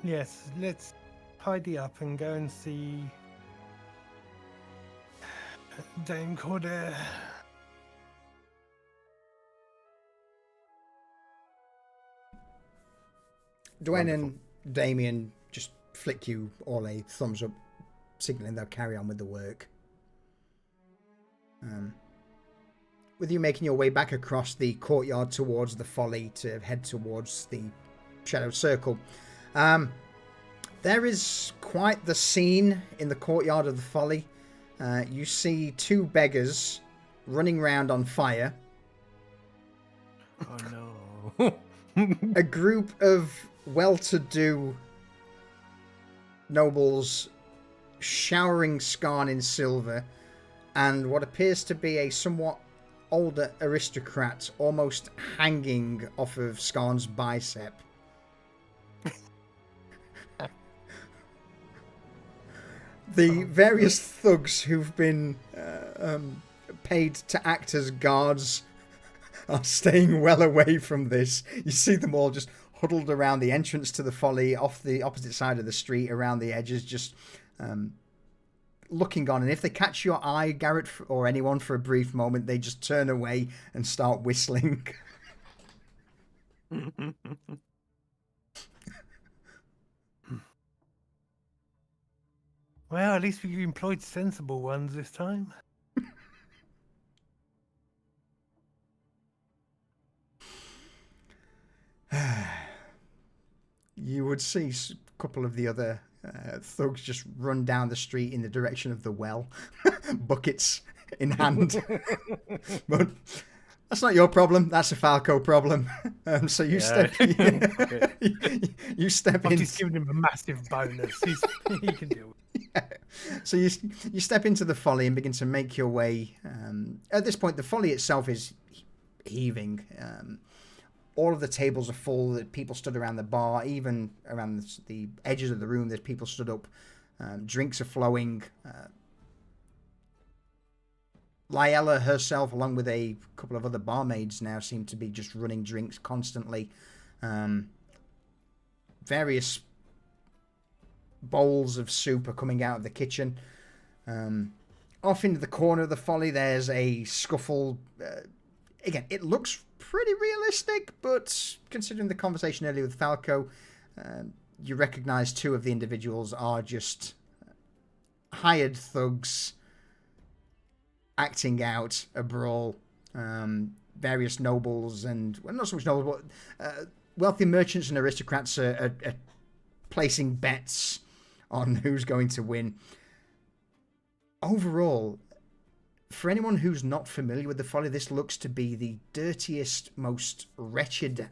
Speaker 5: Yes, let's tidy up and go and see Dame Cordair.
Speaker 1: Dwayne and Damien just flick you all a thumbs up, signaling they'll carry on with the work. With you making your way back across the courtyard towards the Folly to head towards the Shadowed Circle, there is quite the scene in the courtyard of the Folly. You see two beggars running round on fire.
Speaker 3: Oh no.
Speaker 1: A group of well-to-do nobles showering Skarn in silver, and what appears to be a somewhat older aristocrat almost hanging off of Skarn's bicep. The various thugs who've been paid to act as guards are staying well away from this. You see them all just huddled around the entrance to the Folly, off the opposite side of the street, around the edges, just looking on. And if they catch your eye, Garrett, or anyone, for a brief moment, they just turn away and start whistling.
Speaker 5: Well, at least we employed sensible ones this time.
Speaker 1: You would see a couple of the other thugs just run down the street in the direction of the well, buckets in hand. But that's not your problem. That's a Falco problem. So you step. You step in.
Speaker 5: I've just given him a massive bonus. He can deal with it.
Speaker 1: Yeah. So you step into the Folly and begin to make your way. At this point, the Folly itself is heaving. All of the tables are full. That people stood around the bar, even around the edges of the room. There's people stood up. Drinks are flowing. Lyella herself, along with a couple of other barmaids, now seem to be just running drinks constantly. Various bowls of soup are coming out of the kitchen. Off into the corner of the Folly, there's a scuffle. Again, it looks pretty realistic, but considering the conversation earlier with Falco, you recognize two of the individuals are just hired thugs acting out a brawl. Various nobles and, well, not so much nobles, but wealthy merchants and aristocrats are placing bets on who's going to win. Overall, for anyone who's not familiar with the Folly, this looks to be the dirtiest, most wretched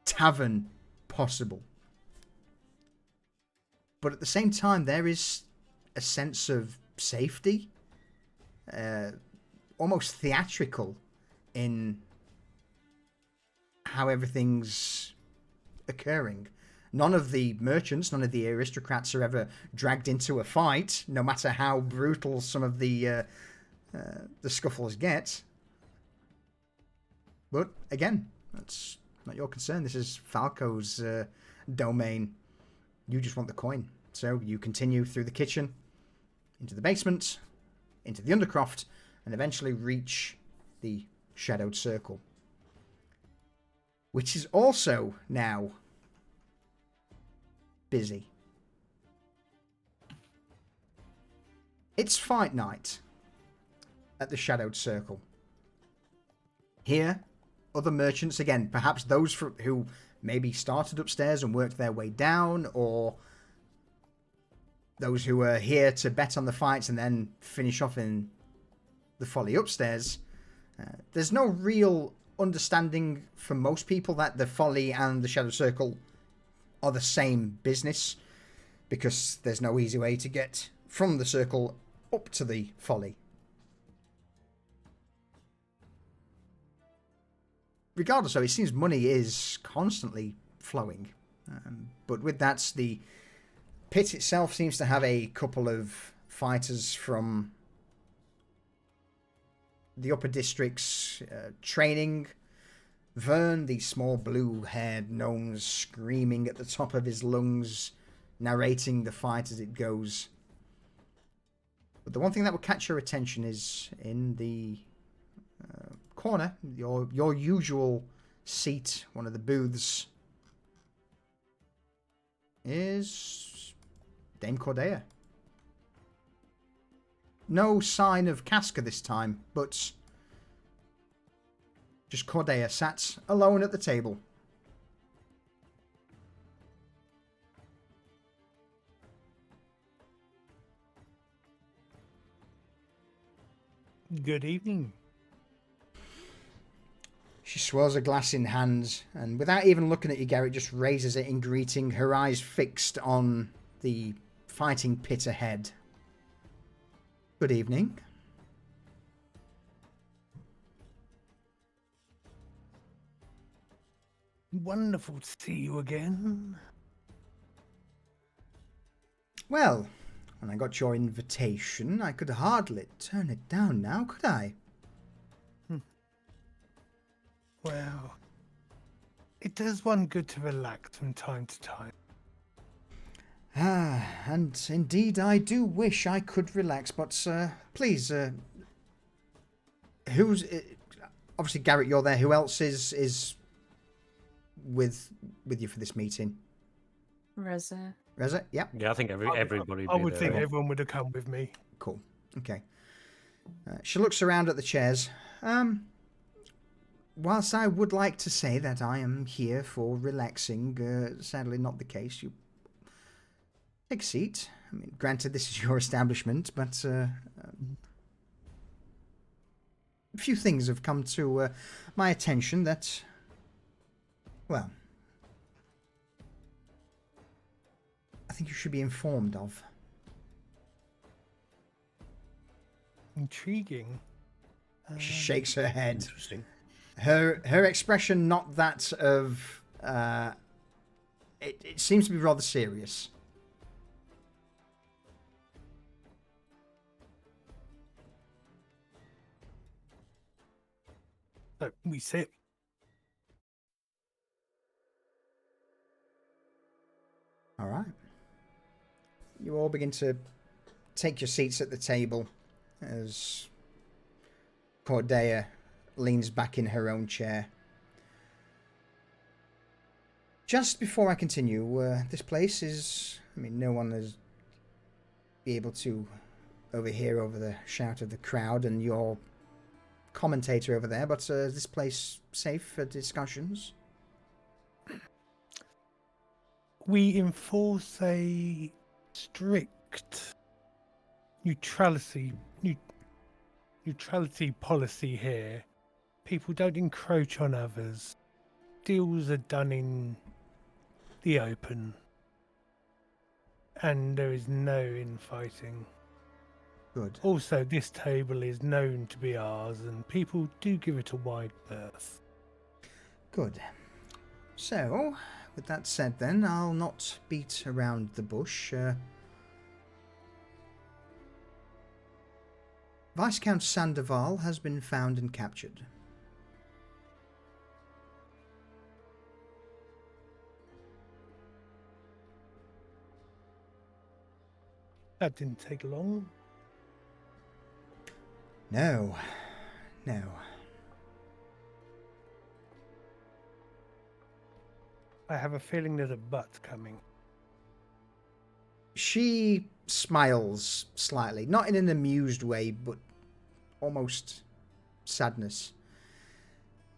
Speaker 1: tavern possible. But at the same time, there is a sense of safety, almost theatrical in how everything's occurring. None of the merchants, none of the aristocrats are ever dragged into a fight, no matter how brutal some of the scuffles get. But again, that's not your concern. This is Falco's domain. You just want the coin. So you continue through the kitchen, into the basement, into the Undercroft, and eventually reach the Shadowed Circle, which is also now busy. It's fight night at the Shadowed Circle. Here, other merchants, again, perhaps those who maybe started upstairs and worked their way down, or those who are here to bet on the fights and then finish off in the Folly upstairs. There's no real understanding for most people that the Folly and the Shadowed Circle are the same business, because there's no easy way to get from the circle up to the Folly. Regardless, though, it seems money is constantly flowing. But with that, the pit itself seems to have a couple of fighters from the upper districts training. Vern, the small blue-haired gnome, screaming at the top of his lungs, narrating the fight as it goes. But the one thing that will catch your attention is in the corner, your usual seat, one of the booths. is Dame Cordeia. No sign of Casca this time, but just Cordeia sat alone at the table.
Speaker 5: Good evening.
Speaker 1: She swirls a glass in hand, and without even looking at you, Garrett just raises it in greeting, her eyes fixed on the fighting pit ahead. Good evening.
Speaker 5: Wonderful to see you again.
Speaker 1: Well, when I got your invitation, I could hardly turn it down now, could I?
Speaker 5: Well, it does one good to relax from time to time.
Speaker 1: Ah, and indeed I do wish I could relax, but please, who's... obviously, Garrett, you're there. Who else is with you for this meeting?
Speaker 4: Reza.
Speaker 1: Reza? Yep.
Speaker 3: Yeah, I think everybody.
Speaker 5: I would think everyone would have come with me.
Speaker 1: Cool. Okay. She looks around at the chairs. Whilst I would like to say that I am here for relaxing, sadly not the case. You take a seat. I mean, granted, this is your establishment, but a few things have come to my attention that, well, I think you should be informed of.
Speaker 5: Intriguing.
Speaker 1: She shakes her head.
Speaker 3: Interesting.
Speaker 1: Her expression, not that of... it seems to be rather serious.
Speaker 5: So we sit.
Speaker 1: All right. You all begin to take your seats at the table as Cordeia leans back in her own chair. Just before I continue, this place is... I mean, no one is be able to overhear over the shout of the crowd and your commentator over there, but is this place safe for discussions?
Speaker 5: We enforce a strict neutrality policy here. People don't encroach on others. Deals are done in the open. And there is no infighting.
Speaker 1: Good.
Speaker 5: Also, this table is known to be ours, and people do give it a wide berth.
Speaker 1: Good. So, with that said then, I'll not beat around the bush. Viscount Sandoval has been found and captured.
Speaker 5: That didn't take long.
Speaker 1: No.
Speaker 5: I have a feeling there's a but coming.
Speaker 1: She smiles slightly, not in an amused way, but almost sadness.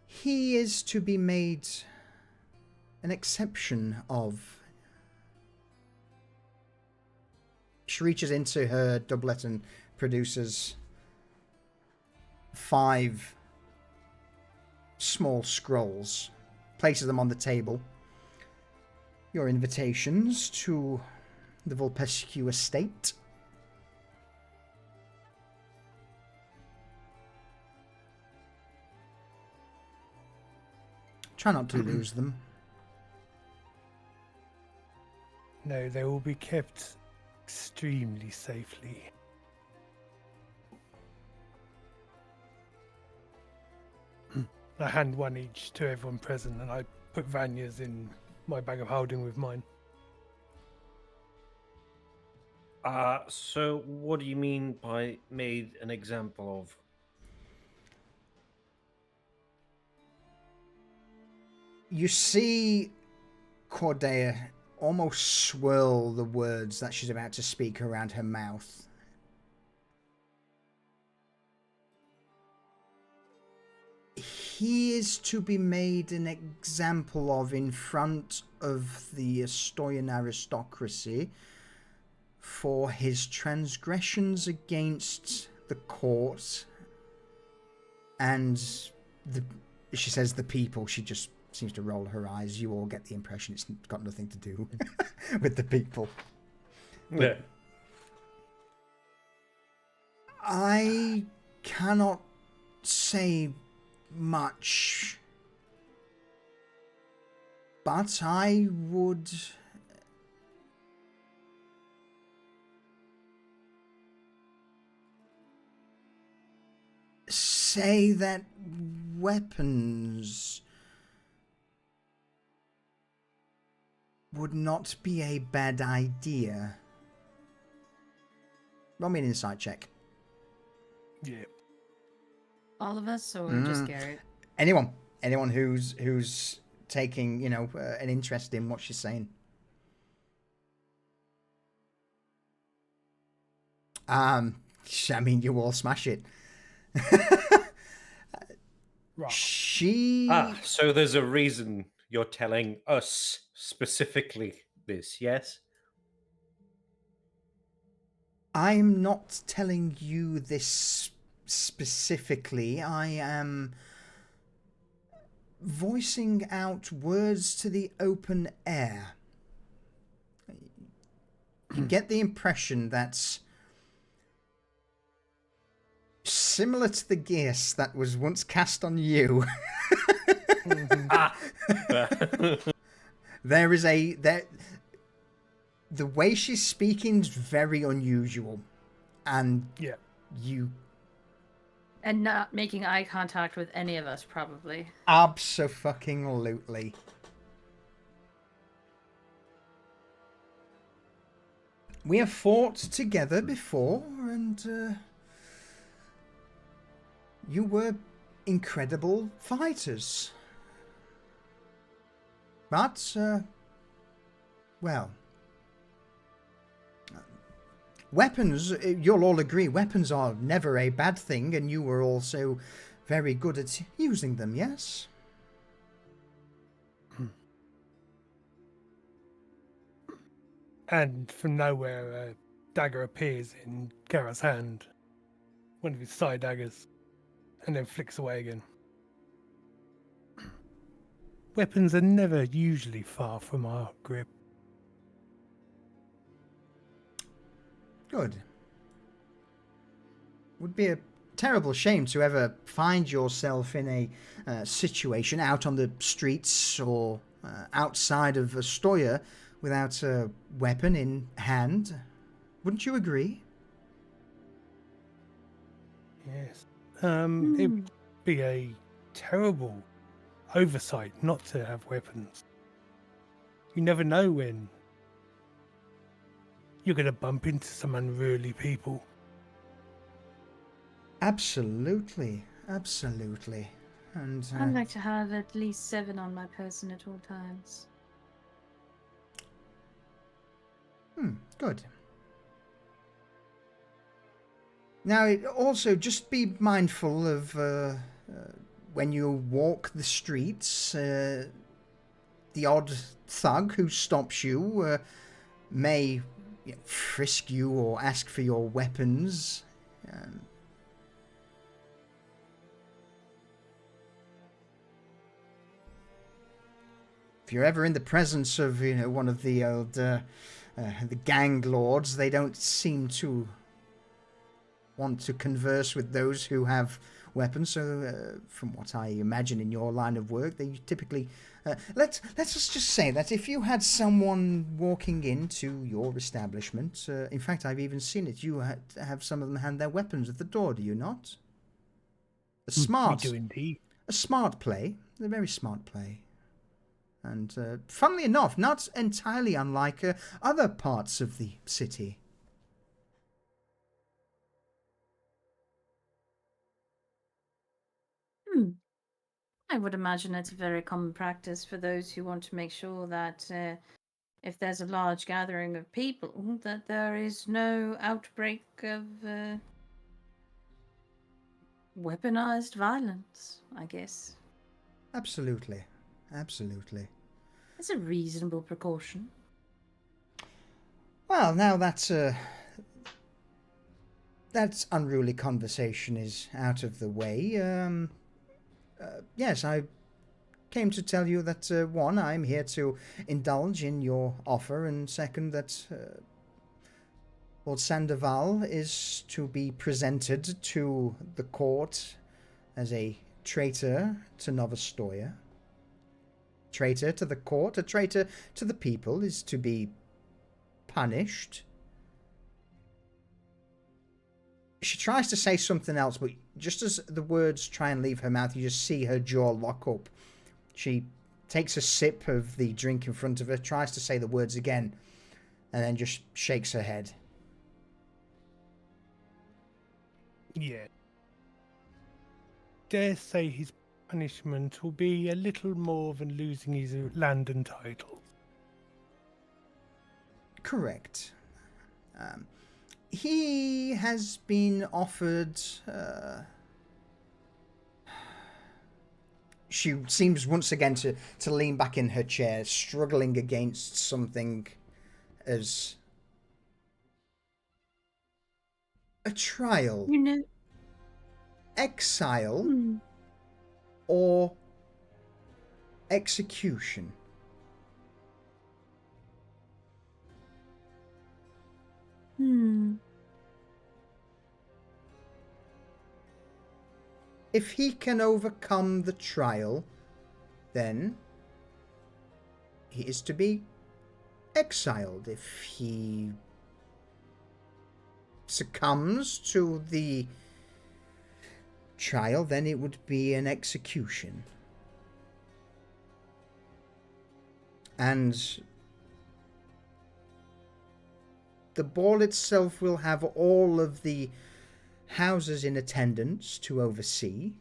Speaker 1: He is to be made an exception of. She reaches into her doublet and produces 5 small scrolls, places them on the table. Your invitations to the Vulpescu estate. Try not to lose them.
Speaker 5: No, they will be kept extremely safely. I hand one each to everyone present, and I put Vanya's in my bag of holding with mine.
Speaker 3: So what do you mean by made an example of?
Speaker 1: You see Cordeia almost swirl the words that she's about to speak around her mouth. He is to be made an example of in front of the Estoyan aristocracy for his transgressions against the court and she says the people. She just seems to roll her eyes. You all get the impression it's got nothing to do with the people.
Speaker 3: Yeah.
Speaker 1: I cannot say much, but I would say that weapons would not be a bad idea. Roll me an insight check.
Speaker 5: Yeah.
Speaker 4: All of us, or just Garrett?
Speaker 1: Anyone who's taking, an interest in what she's saying. I mean, you all smash it.
Speaker 5: Right.
Speaker 3: So there's a reason you're telling us specifically this, yes?
Speaker 1: I'm not telling you this specifically. I am voicing out words to the open air. You get the impression that's similar to the geas that was once cast on you. There is the way she's speaking is very unusual, and
Speaker 5: Yeah.
Speaker 1: you
Speaker 4: And not making eye contact with any of us, probably.
Speaker 1: abso-fucking-lutely. We have fought together before, and you were incredible fighters. But, well, weapons, you'll all agree, weapons are never a bad thing, and you were also very good at using them, yes?
Speaker 5: And from nowhere, a dagger appears in Garrett's hand, one of his side daggers, and then flicks away again. Weapons are never usually far from our grip.
Speaker 1: Good. Would be a terrible shame to ever find yourself in a situation out on the streets or outside of Astoya without a weapon in hand. Wouldn't you agree?
Speaker 5: Yes. It would be a terrible oversight not to have weapons. You never know when you're going to bump into some unruly people.
Speaker 1: Absolutely. And
Speaker 4: I'd like to have at least 7 on my person at all times.
Speaker 1: Good. Now, also, just be mindful of when you walk the streets, the odd thug who stops you may frisk you or ask for your weapons. If you're ever in the presence of, one of the old the gang lords, they don't seem to want to converse with those who have weapons. So, from what I imagine in your line of work, they typically let's just say that if you had someone walking into your establishment, in fact, I've even seen it. You have some of them hand their weapons at the door. Do you not? A smart,
Speaker 5: We do indeed.
Speaker 1: a smart play, a very smart play. And funnily enough, not entirely unlike other parts of the city.
Speaker 4: I would imagine it's a very common practice for those who want to make sure that if there's a large gathering of people, that there is no outbreak of weaponized violence, I guess.
Speaker 1: Absolutely. Absolutely.
Speaker 4: It's a reasonable precaution.
Speaker 1: Well, now that unruly conversation is out of the way, yes, I came to tell you that, one, I'm here to indulge in your offer, and second, that Lord Sandoval is to be presented to the court as a traitor to Novostoya. Traitor to the court, a traitor to the people, is to be punished. She tries to say something else, but just as the words try and leave her mouth, you just see her jaw lock up. She takes a sip of the drink in front of her, tries to say the words again, and then just shakes her head.
Speaker 5: Yeah. Dare say his punishment will be a little more than losing his land and title.
Speaker 1: Correct. He has been offered... She seems once again to lean back in her chair, struggling against something as... a trial,
Speaker 4: You know,
Speaker 1: exile, or execution. If he can overcome the trial, then he is to be exiled. If he succumbs to the trial, then it would be an execution. And the ball itself will have all of the houses in attendance to oversee.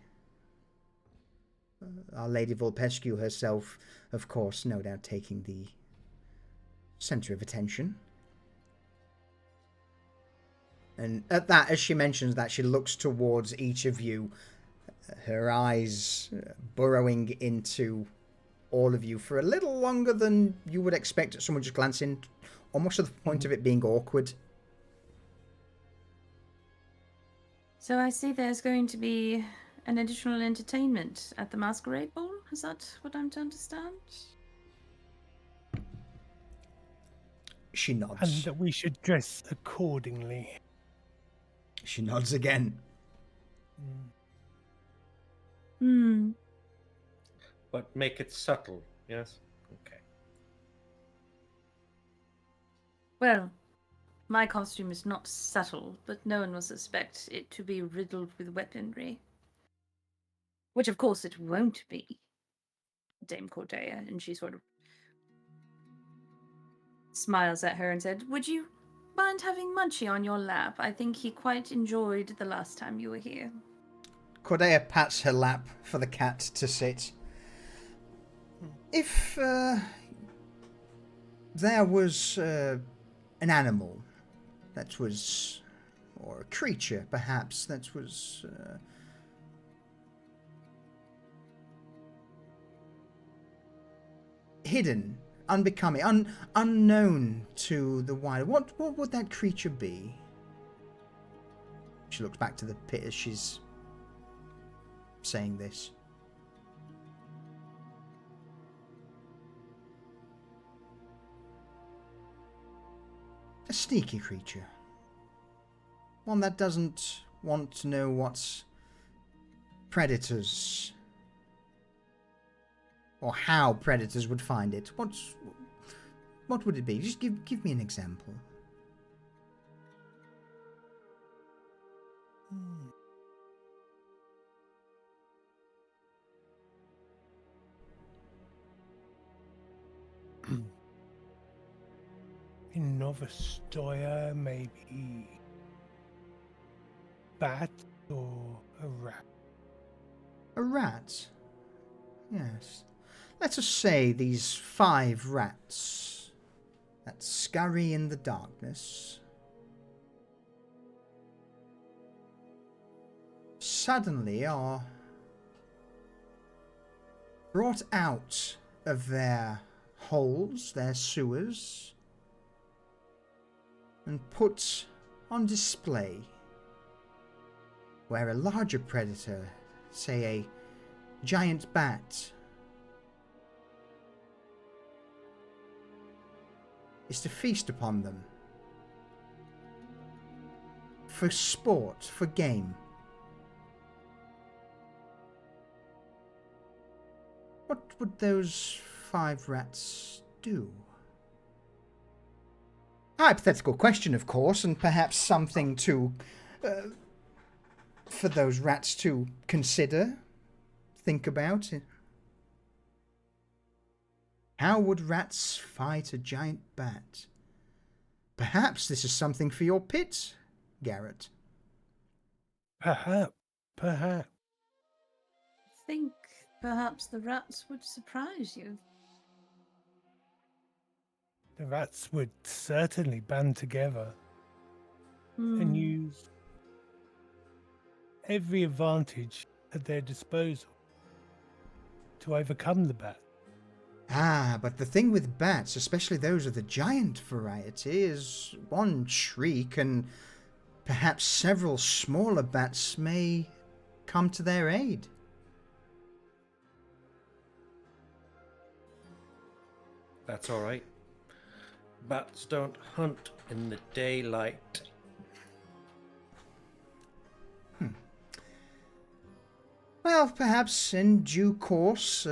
Speaker 1: Our Lady Vulpescu herself, of course, no doubt taking the centre of attention. And at that, as she mentions that, she looks towards each of you, her eyes burrowing into all of you for a little longer than you would expect at someone just glancing, almost to the point of it being awkward.
Speaker 4: so I see there's going to be an additional entertainment at the masquerade ball. Is that what I'm to understand?
Speaker 1: She
Speaker 5: And
Speaker 1: nods.
Speaker 5: that we should dress accordingly.
Speaker 1: She nods again.
Speaker 3: But make it subtle, yes? Okay.
Speaker 4: Well, my costume is not subtle, but no one will suspect it to be riddled with weaponry. Which, of course, it won't be, Dame Cordelia. And she sort of smiles at her and said, "Would you mind having Munchie on your lap? I think he quite enjoyed the last time you were here."
Speaker 1: Cordelia pats her lap for the cat to sit. If there was an animal that was, or a creature perhaps, that was hidden, unbecoming, unknown to the wild, what would that creature be? She looks back to the pit as she's saying this. A sneaky creature. One that doesn't want to know what predators or how predators would find it. What would it be? Just give me an example.
Speaker 5: In Novostoya, maybe bat or a rat.
Speaker 1: A rat? Yes. Let us say these 5 rats that scurry in the darkness, suddenly are brought out of their holes, their sewers, and put on display where a larger predator, say a giant bat, is to feast upon them for sport, for game. What would those 5 rats do? A hypothetical question, of course, and perhaps something to for those rats to consider, think about. How would rats fight a giant bat? Perhaps this is something for your pit, Garrett.
Speaker 5: Perhaps.
Speaker 4: I think perhaps the rats would surprise you.
Speaker 5: The rats would certainly band together and
Speaker 4: Hmm.
Speaker 5: use every advantage at their disposal to overcome the bat.
Speaker 1: Ah, but the thing with bats, especially those of the giant variety, is one shriek and perhaps several smaller bats may come to their aid.
Speaker 3: That's all right. Bats don't hunt in the daylight.
Speaker 1: Well, perhaps in due course,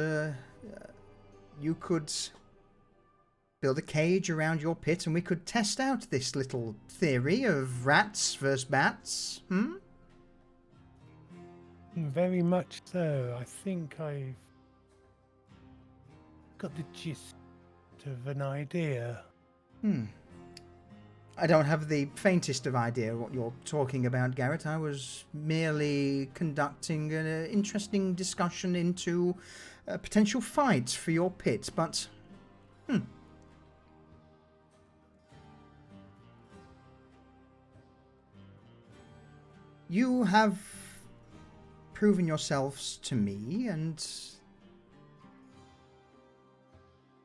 Speaker 1: you could build a cage around your pit and we could test out this little theory of rats versus bats.
Speaker 5: Very much so. I think I've got the gist of an idea.
Speaker 1: I don't have the faintest of idea what you're talking about, Garrett. I was merely conducting an interesting discussion into a potential fight for your pit, but... You have proven yourselves to me, and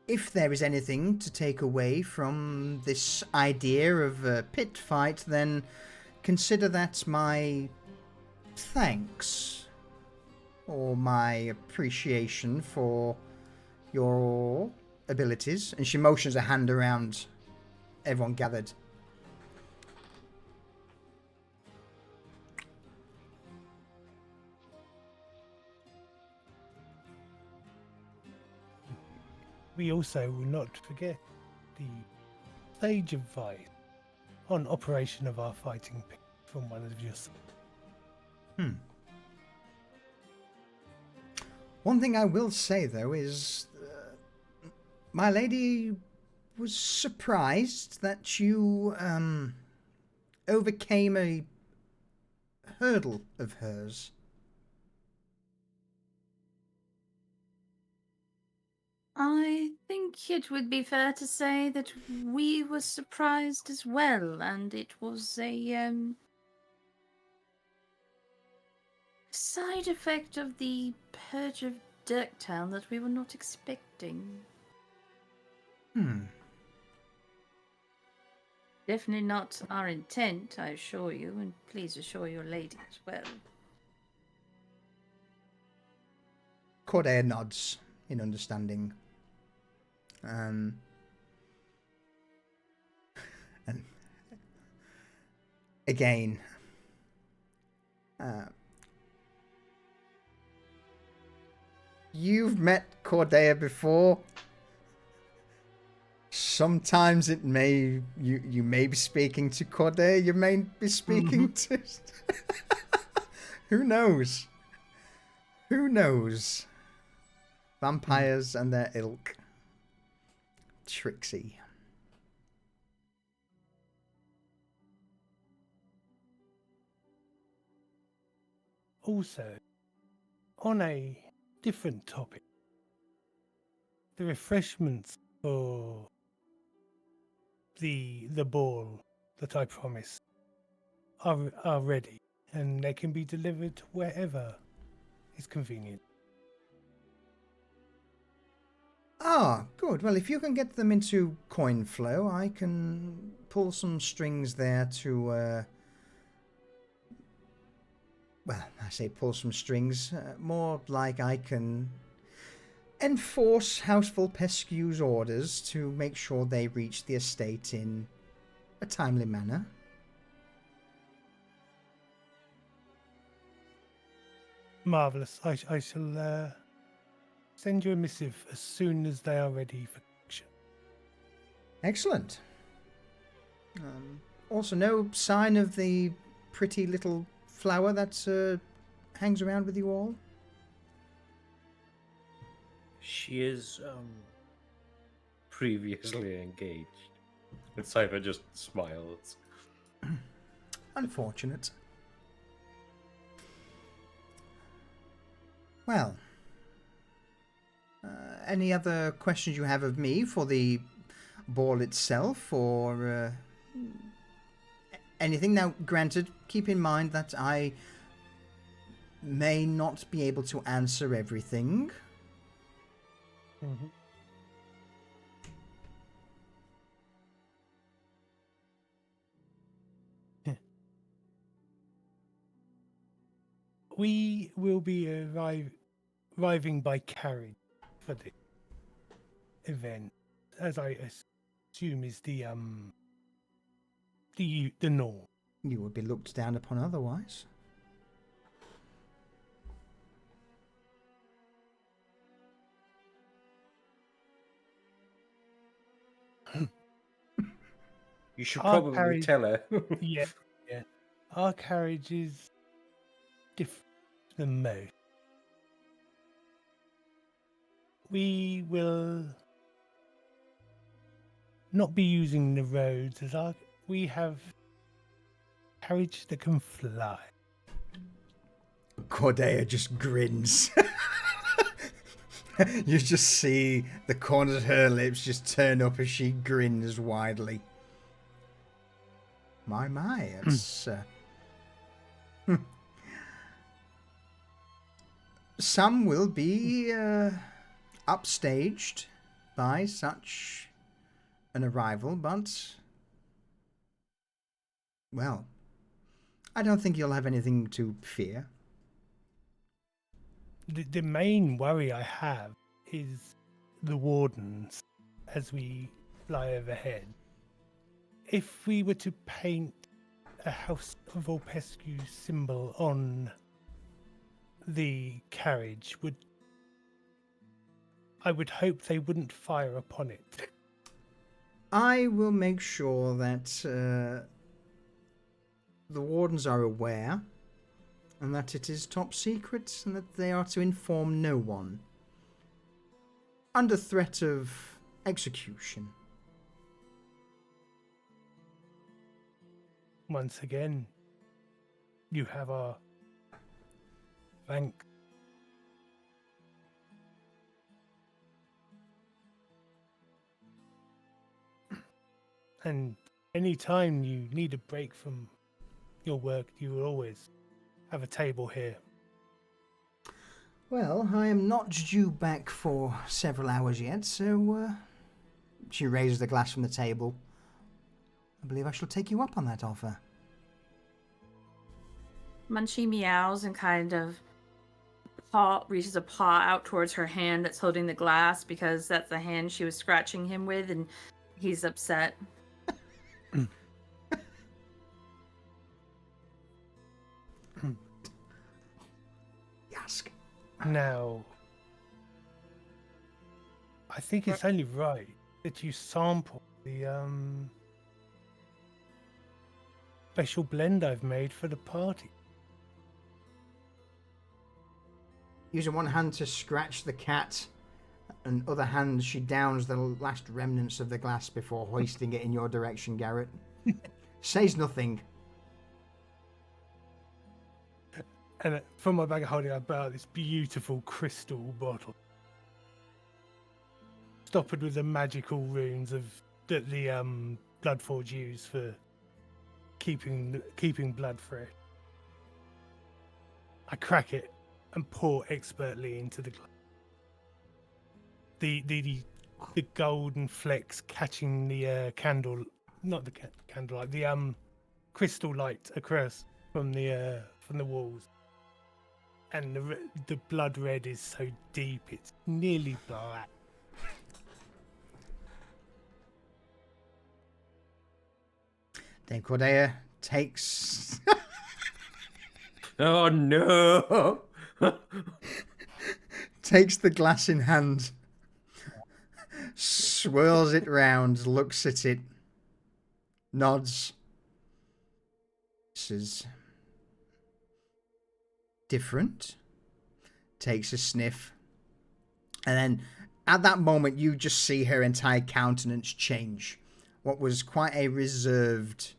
Speaker 1: if there is anything to take away from this idea of a pit fight, then consider that my thanks or my appreciation for your abilities. And she motions a hand around everyone gathered.
Speaker 5: We also will not forget the sage advice on operation of our fighting pit from one of yourself.
Speaker 1: One thing I will say, though, is my lady was surprised that you overcame a hurdle of hers.
Speaker 4: I think it would be fair to say that we were surprised as well, and it was a side effect of the purge of Dirktown that we were not expecting. Definitely not our intent, I assure you, and please assure your lady as well.
Speaker 1: Cordair nods in understanding. And again, you've met Cordair before. Sometimes it may you may be speaking to Cordair, you may be speaking to who knows? Who knows? Vampires and their ilk. Trixie.
Speaker 5: Also, on a different topic, the refreshments for the ball that I promised are ready, and they can be delivered wherever is convenient.
Speaker 1: Ah, good. Well, if you can get them into coin flow, I can pull some strings there to, well, I say pull some strings. More like I can enforce Houseful Pescue's orders to make sure they reach the estate in a timely manner.
Speaker 5: Marvelous. I shall send you a missive as soon as they are ready for action.
Speaker 1: Excellent. Also, no sign of the pretty little flower that hangs around with you all?
Speaker 3: She is previously engaged. And Cypher just smiles.
Speaker 1: Unfortunate. Well, any other questions you have of me for the ball itself, or anything? Now, granted, keep in mind that I may not be able to answer everything.
Speaker 5: Mm-hmm. We will be arriving by carriage for the event, as I assume is the norm.
Speaker 1: You would be looked down upon otherwise.
Speaker 3: You should
Speaker 5: Our
Speaker 3: probably
Speaker 5: carriage-
Speaker 3: tell her.
Speaker 5: Yeah. Our carriage is different than most. We will not be using the roads as we have carriage that can fly.
Speaker 1: Cordelia just grins. You just see the corners of her lips just turn up as she grins widely. My, it's... Some will be upstaged by such an arrival, but... Well, I don't think you'll have anything to fear.
Speaker 5: The main worry I have is the wardens as we fly overhead. If we were to paint a House of Orpescu symbol on the carriage, I would hope they wouldn't fire upon it.
Speaker 1: I will make sure that the wardens are aware and that it is top secret and that they are to inform no one under threat of execution.
Speaker 5: Once again, you have our thanks. And any time you need a break from your work, you will always have a table here.
Speaker 1: Well, I am not due back for several hours yet, so she raises the glass from the table. I believe I shall take you up on that offer.
Speaker 4: Munchie meows and kind of reaches a paw out towards her hand that's holding the glass because that's the hand she was scratching him with, and he's upset.
Speaker 1: Yask.
Speaker 5: Now, I think it's only right that you sample the special blend I've made for the party.
Speaker 1: Using one hand to scratch the cat, and other hand she downs the last remnants of the glass before hoisting it in your direction, Garrett. Says nothing.
Speaker 5: And from my bag of holding, I brought out this beautiful crystal bottle, stoppered with the magical runes of that the Bloodforge use for keeping blood fresh. I crack it and pour expertly into the glass. The golden flecks catching the candle, not the candlelight, the crystal light across from the walls, and the blood red is so deep it's nearly black.
Speaker 1: Dame Cordeia takes
Speaker 3: Oh no!
Speaker 1: takes the glass in hand, swirls it round, looks at it, nods. This is different. Takes a sniff. And then at that moment, you just see her entire countenance change. What was quite a reserved,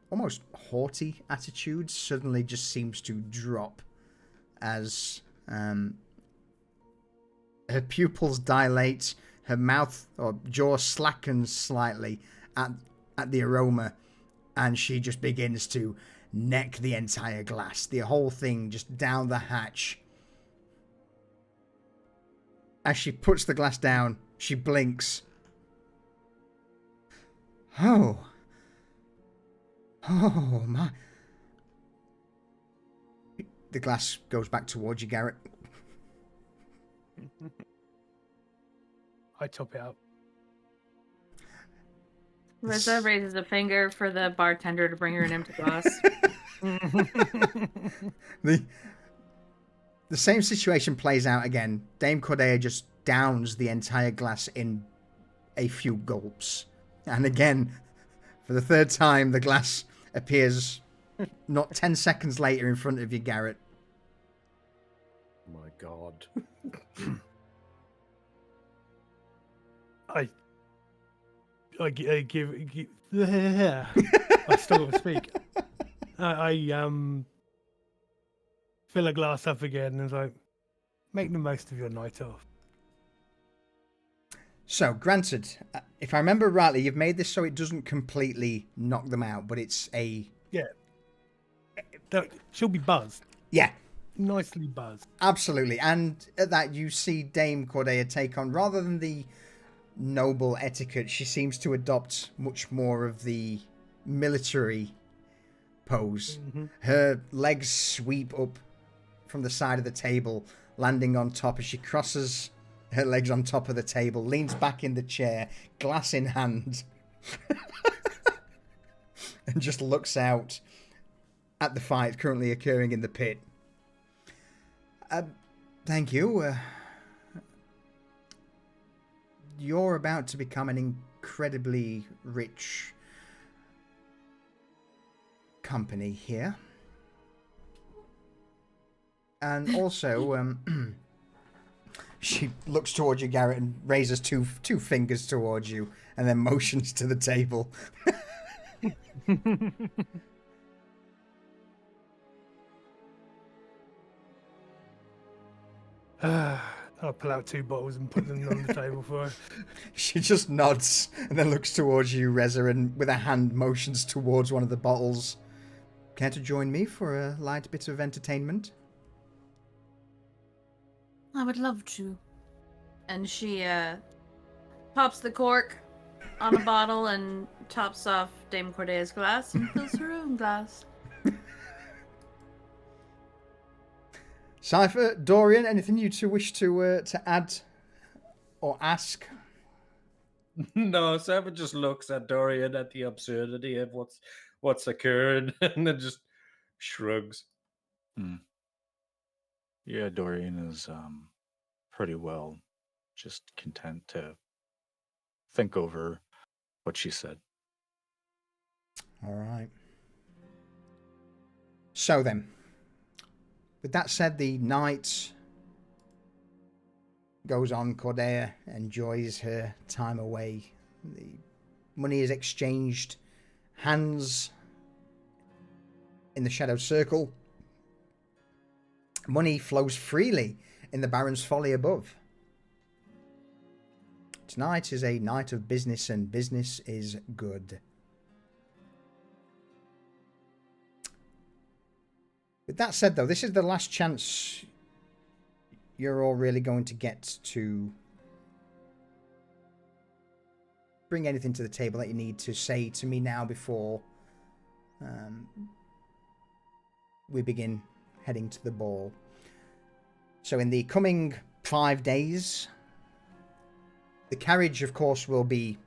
Speaker 1: almost haughty attitude suddenly just seems to drop as her pupils dilate, her mouth or jaw slackens slightly at the aroma, and she just begins to neck the entire glass, the whole thing just down the hatch. As she puts the glass down, she blinks. Oh my. The glass goes back towards you, Garrett.
Speaker 5: I top it up.
Speaker 4: Reza raises a finger for the bartender to bring her an empty glass.
Speaker 1: The same situation plays out again. Dame Cordeia just downs the entire glass in a few gulps. And again, for the third time, the glass appears not 10 seconds later in front of you, Garrett.
Speaker 3: My God.
Speaker 5: I give I still got to speak. I fill a glass up again and it's like, make the most of your night off.
Speaker 1: So, granted, if I remember rightly, you've made this so it doesn't completely knock them out, but it's a...
Speaker 5: Yeah. She'll be buzzed.
Speaker 1: Yeah.
Speaker 5: Nicely buzzed.
Speaker 1: Absolutely. And at that, you see Dame Cordeia take on, rather than the noble etiquette, she seems to adopt much more of the military pose.
Speaker 5: Mm-hmm.
Speaker 1: Her legs sweep up from the side of the table, landing on top as she crosses her legs on top of the table, leans back in the chair, glass in hand, and just looks out at the fight currently occurring in the pit. Thank you. You're about to become an incredibly rich company here. And also, she looks towards you, Garrett, and raises two fingers towards you, and then motions to the table.
Speaker 5: I'll pull out 2 bottles and put them on the table for her.
Speaker 1: She just nods and then looks towards you, Reza, and with a hand motions towards one of the bottles. Care to join me for a light bit of entertainment?
Speaker 4: I would love to. And she pops the cork on a bottle and tops off Dame Cordeia's glass and fills her own glass.
Speaker 1: Cypher, Dorian, anything you two wish to add or ask?
Speaker 3: No, Cypher just looks at Dorian at the absurdity of what's occurred and then just shrugs.
Speaker 2: Yeah, Dorian is pretty well just content to think over what she said.
Speaker 1: All right. So then, with that said, the night goes on. Cordeia enjoys her time away. The money is exchanged hands in the Shadow Circle. Money flows freely in the Baron's Folly above. Tonight is a night of business, and business is good. With that said, though, this is the last chance you're all really going to get to bring anything to the table that you need to say to me now before we begin heading to the ball. So in the coming 5 days, the carriage, of course, will be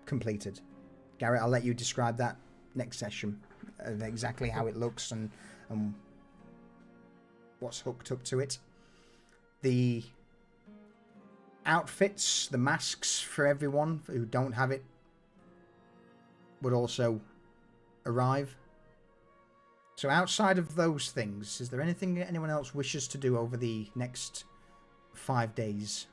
Speaker 1: completed. Garrett, I'll let you describe that next session, of exactly how it looks and what's hooked up to it. The outfits, the masks for everyone who don't have it would also arrive. So outside of those things, is there anything anyone else wishes to do over the next 5 days?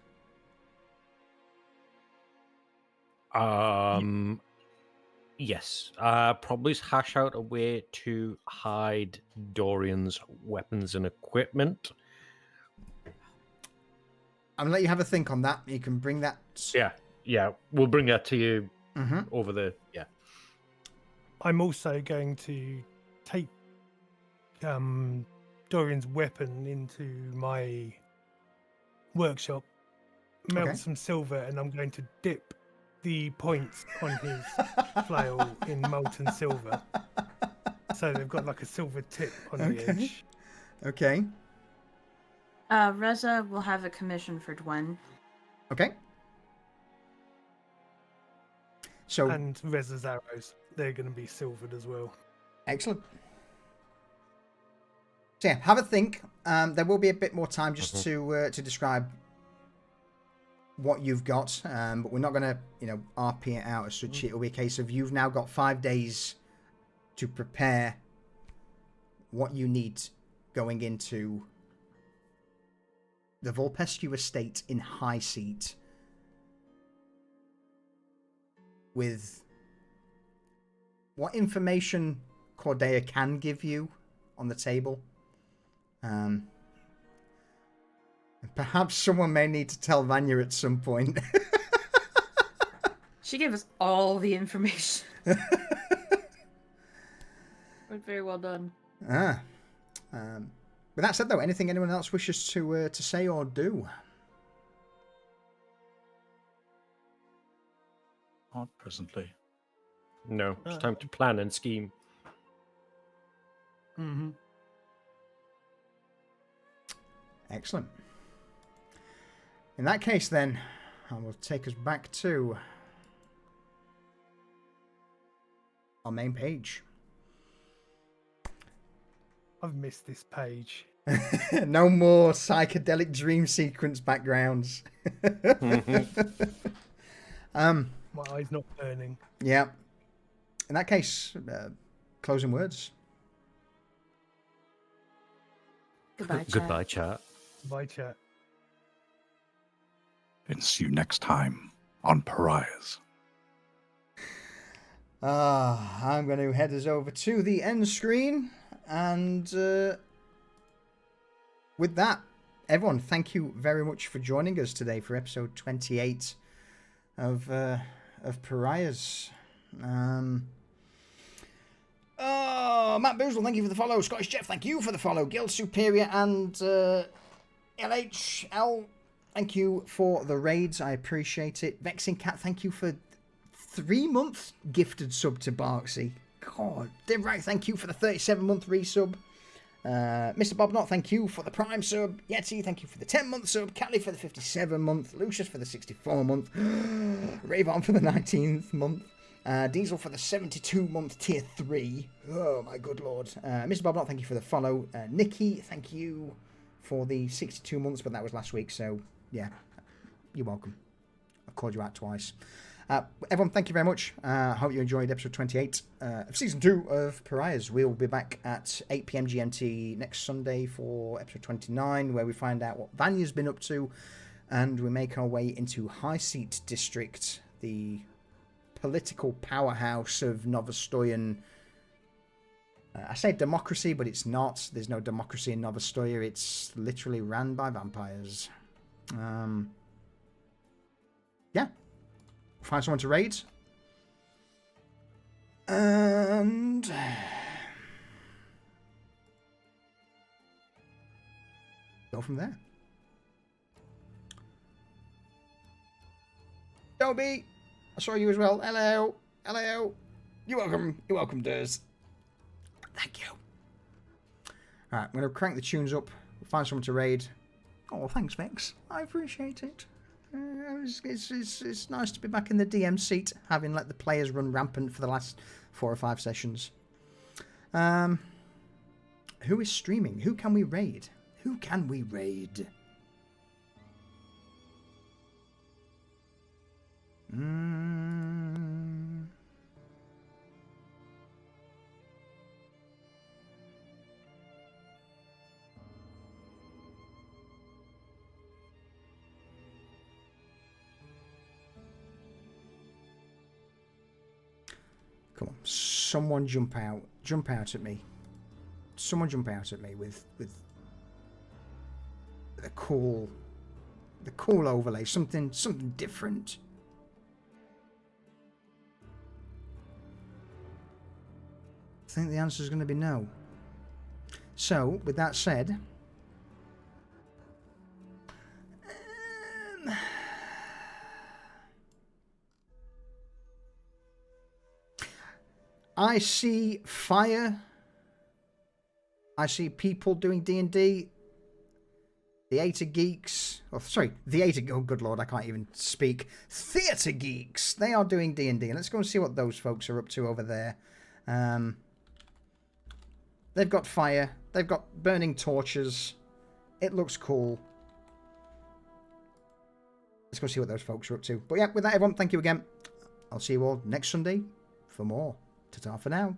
Speaker 3: Yes. Probably hash out a way to hide Dorian's weapons and equipment.
Speaker 1: I'm gonna let you have a think on that. You can bring that.
Speaker 3: Yeah. We'll bring that to you
Speaker 1: Mm-hmm.
Speaker 3: over the. Yeah.
Speaker 5: I'm also going to take Dorian's weapon into my workshop, melt
Speaker 1: Okay.
Speaker 5: some silver, and I'm going to dip the points on his flail in molten silver. So they've got like a silver tip on the edge.
Speaker 1: Okay.
Speaker 4: Reza will have a commission for Dwen.
Speaker 1: Okay. So
Speaker 5: And Reza's arrows, they're going to be silvered as well.
Speaker 1: excellent. So yeah, have a think. There will be a bit more time just to describe what you've got, but we're not going to, RP it out as such. It'll be a case of you've now got 5 days to prepare what you need going into the Vulpescu estate in High Seat, with what information Cordeia can give you on the table. Perhaps someone may need to tell Vanya at some point.
Speaker 4: She gave us all the information. Very well done.
Speaker 1: With that said, though, anything anyone else wishes to say or do?
Speaker 2: Not presently.
Speaker 3: No, it's time to plan and scheme.
Speaker 5: Mm-hmm.
Speaker 1: Excellent. In that case, then, I will take us back to our main page.
Speaker 5: I've missed this page.
Speaker 1: No more psychedelic dream sequence backgrounds.
Speaker 5: My eye's not burning.
Speaker 1: Yeah. In that case, closing words.
Speaker 4: Goodbye, chat.
Speaker 3: Goodbye, chat.
Speaker 5: Bye, chat.
Speaker 2: And see you next time on Pariahs.
Speaker 1: I'm going to head us over to the end screen, and with that, everyone, thank you very much for joining us today for episode 28 of Pariahs. Matt Boozle, thank you for the follow. Scottish Jeff, thank you for the follow. Guild Superior and LHL, thank you for the raids. I appreciate it. Vexing Cat, thank you for 3 months gifted sub to Barksy. God, right, thank you for the 37-month resub. Mr. Bobnot, thank you for the Prime sub. Yeti, thank you for the 10-month sub. Cali for the 57-month. Lucius for the 64-month. Ravon for the 19th month. Diesel for the 72-month tier 3. Oh, my good lord. Mr. Bobnot, thank you for the follow. Nikki, thank you for the 62 months, but that was last week, so yeah, you're welcome. I've called you out twice. Everyone, thank you very much. I hope you enjoyed episode 28 of season 2 of Pariahs. We'll be back at 8 p.m. GMT next Sunday for episode 29, where we find out what Vanya's been up to, and we make our way into High Seat District, the political powerhouse of Novostoyan. I say democracy, but it's not. There's no democracy in Novostoya. It's literally ran by vampires. Yeah. find someone to raid. And go from there. Dobby, I saw you as well. Hello. Hello. You're welcome. You're welcome, Durs. Thank you. Alright, I'm going to crank the tunes up. Find someone to raid. Oh, thanks, Vex. I appreciate it. It's nice to be back in the DM seat, having let the players run rampant for the last 4 or 5 sessions. Who is streaming? Who can we raid? Who can we raid? Come on, someone jump out at me. Someone jump out at me with the cool overlay, something different. I think the answer is going to be no. So, with that said, I see fire. I see people doing D&D. Theatre Geeks. Oh, sorry. Oh, good lord, I can't even speak. Theatre Geeks. They are doing D&D. Let's go and see what those folks are up to over there. They've got fire. They've got burning torches. It looks cool. Let's go see what those folks are up to. But yeah, with that, everyone, thank you again. I'll see you all next Sunday for more. Ta-ta for now.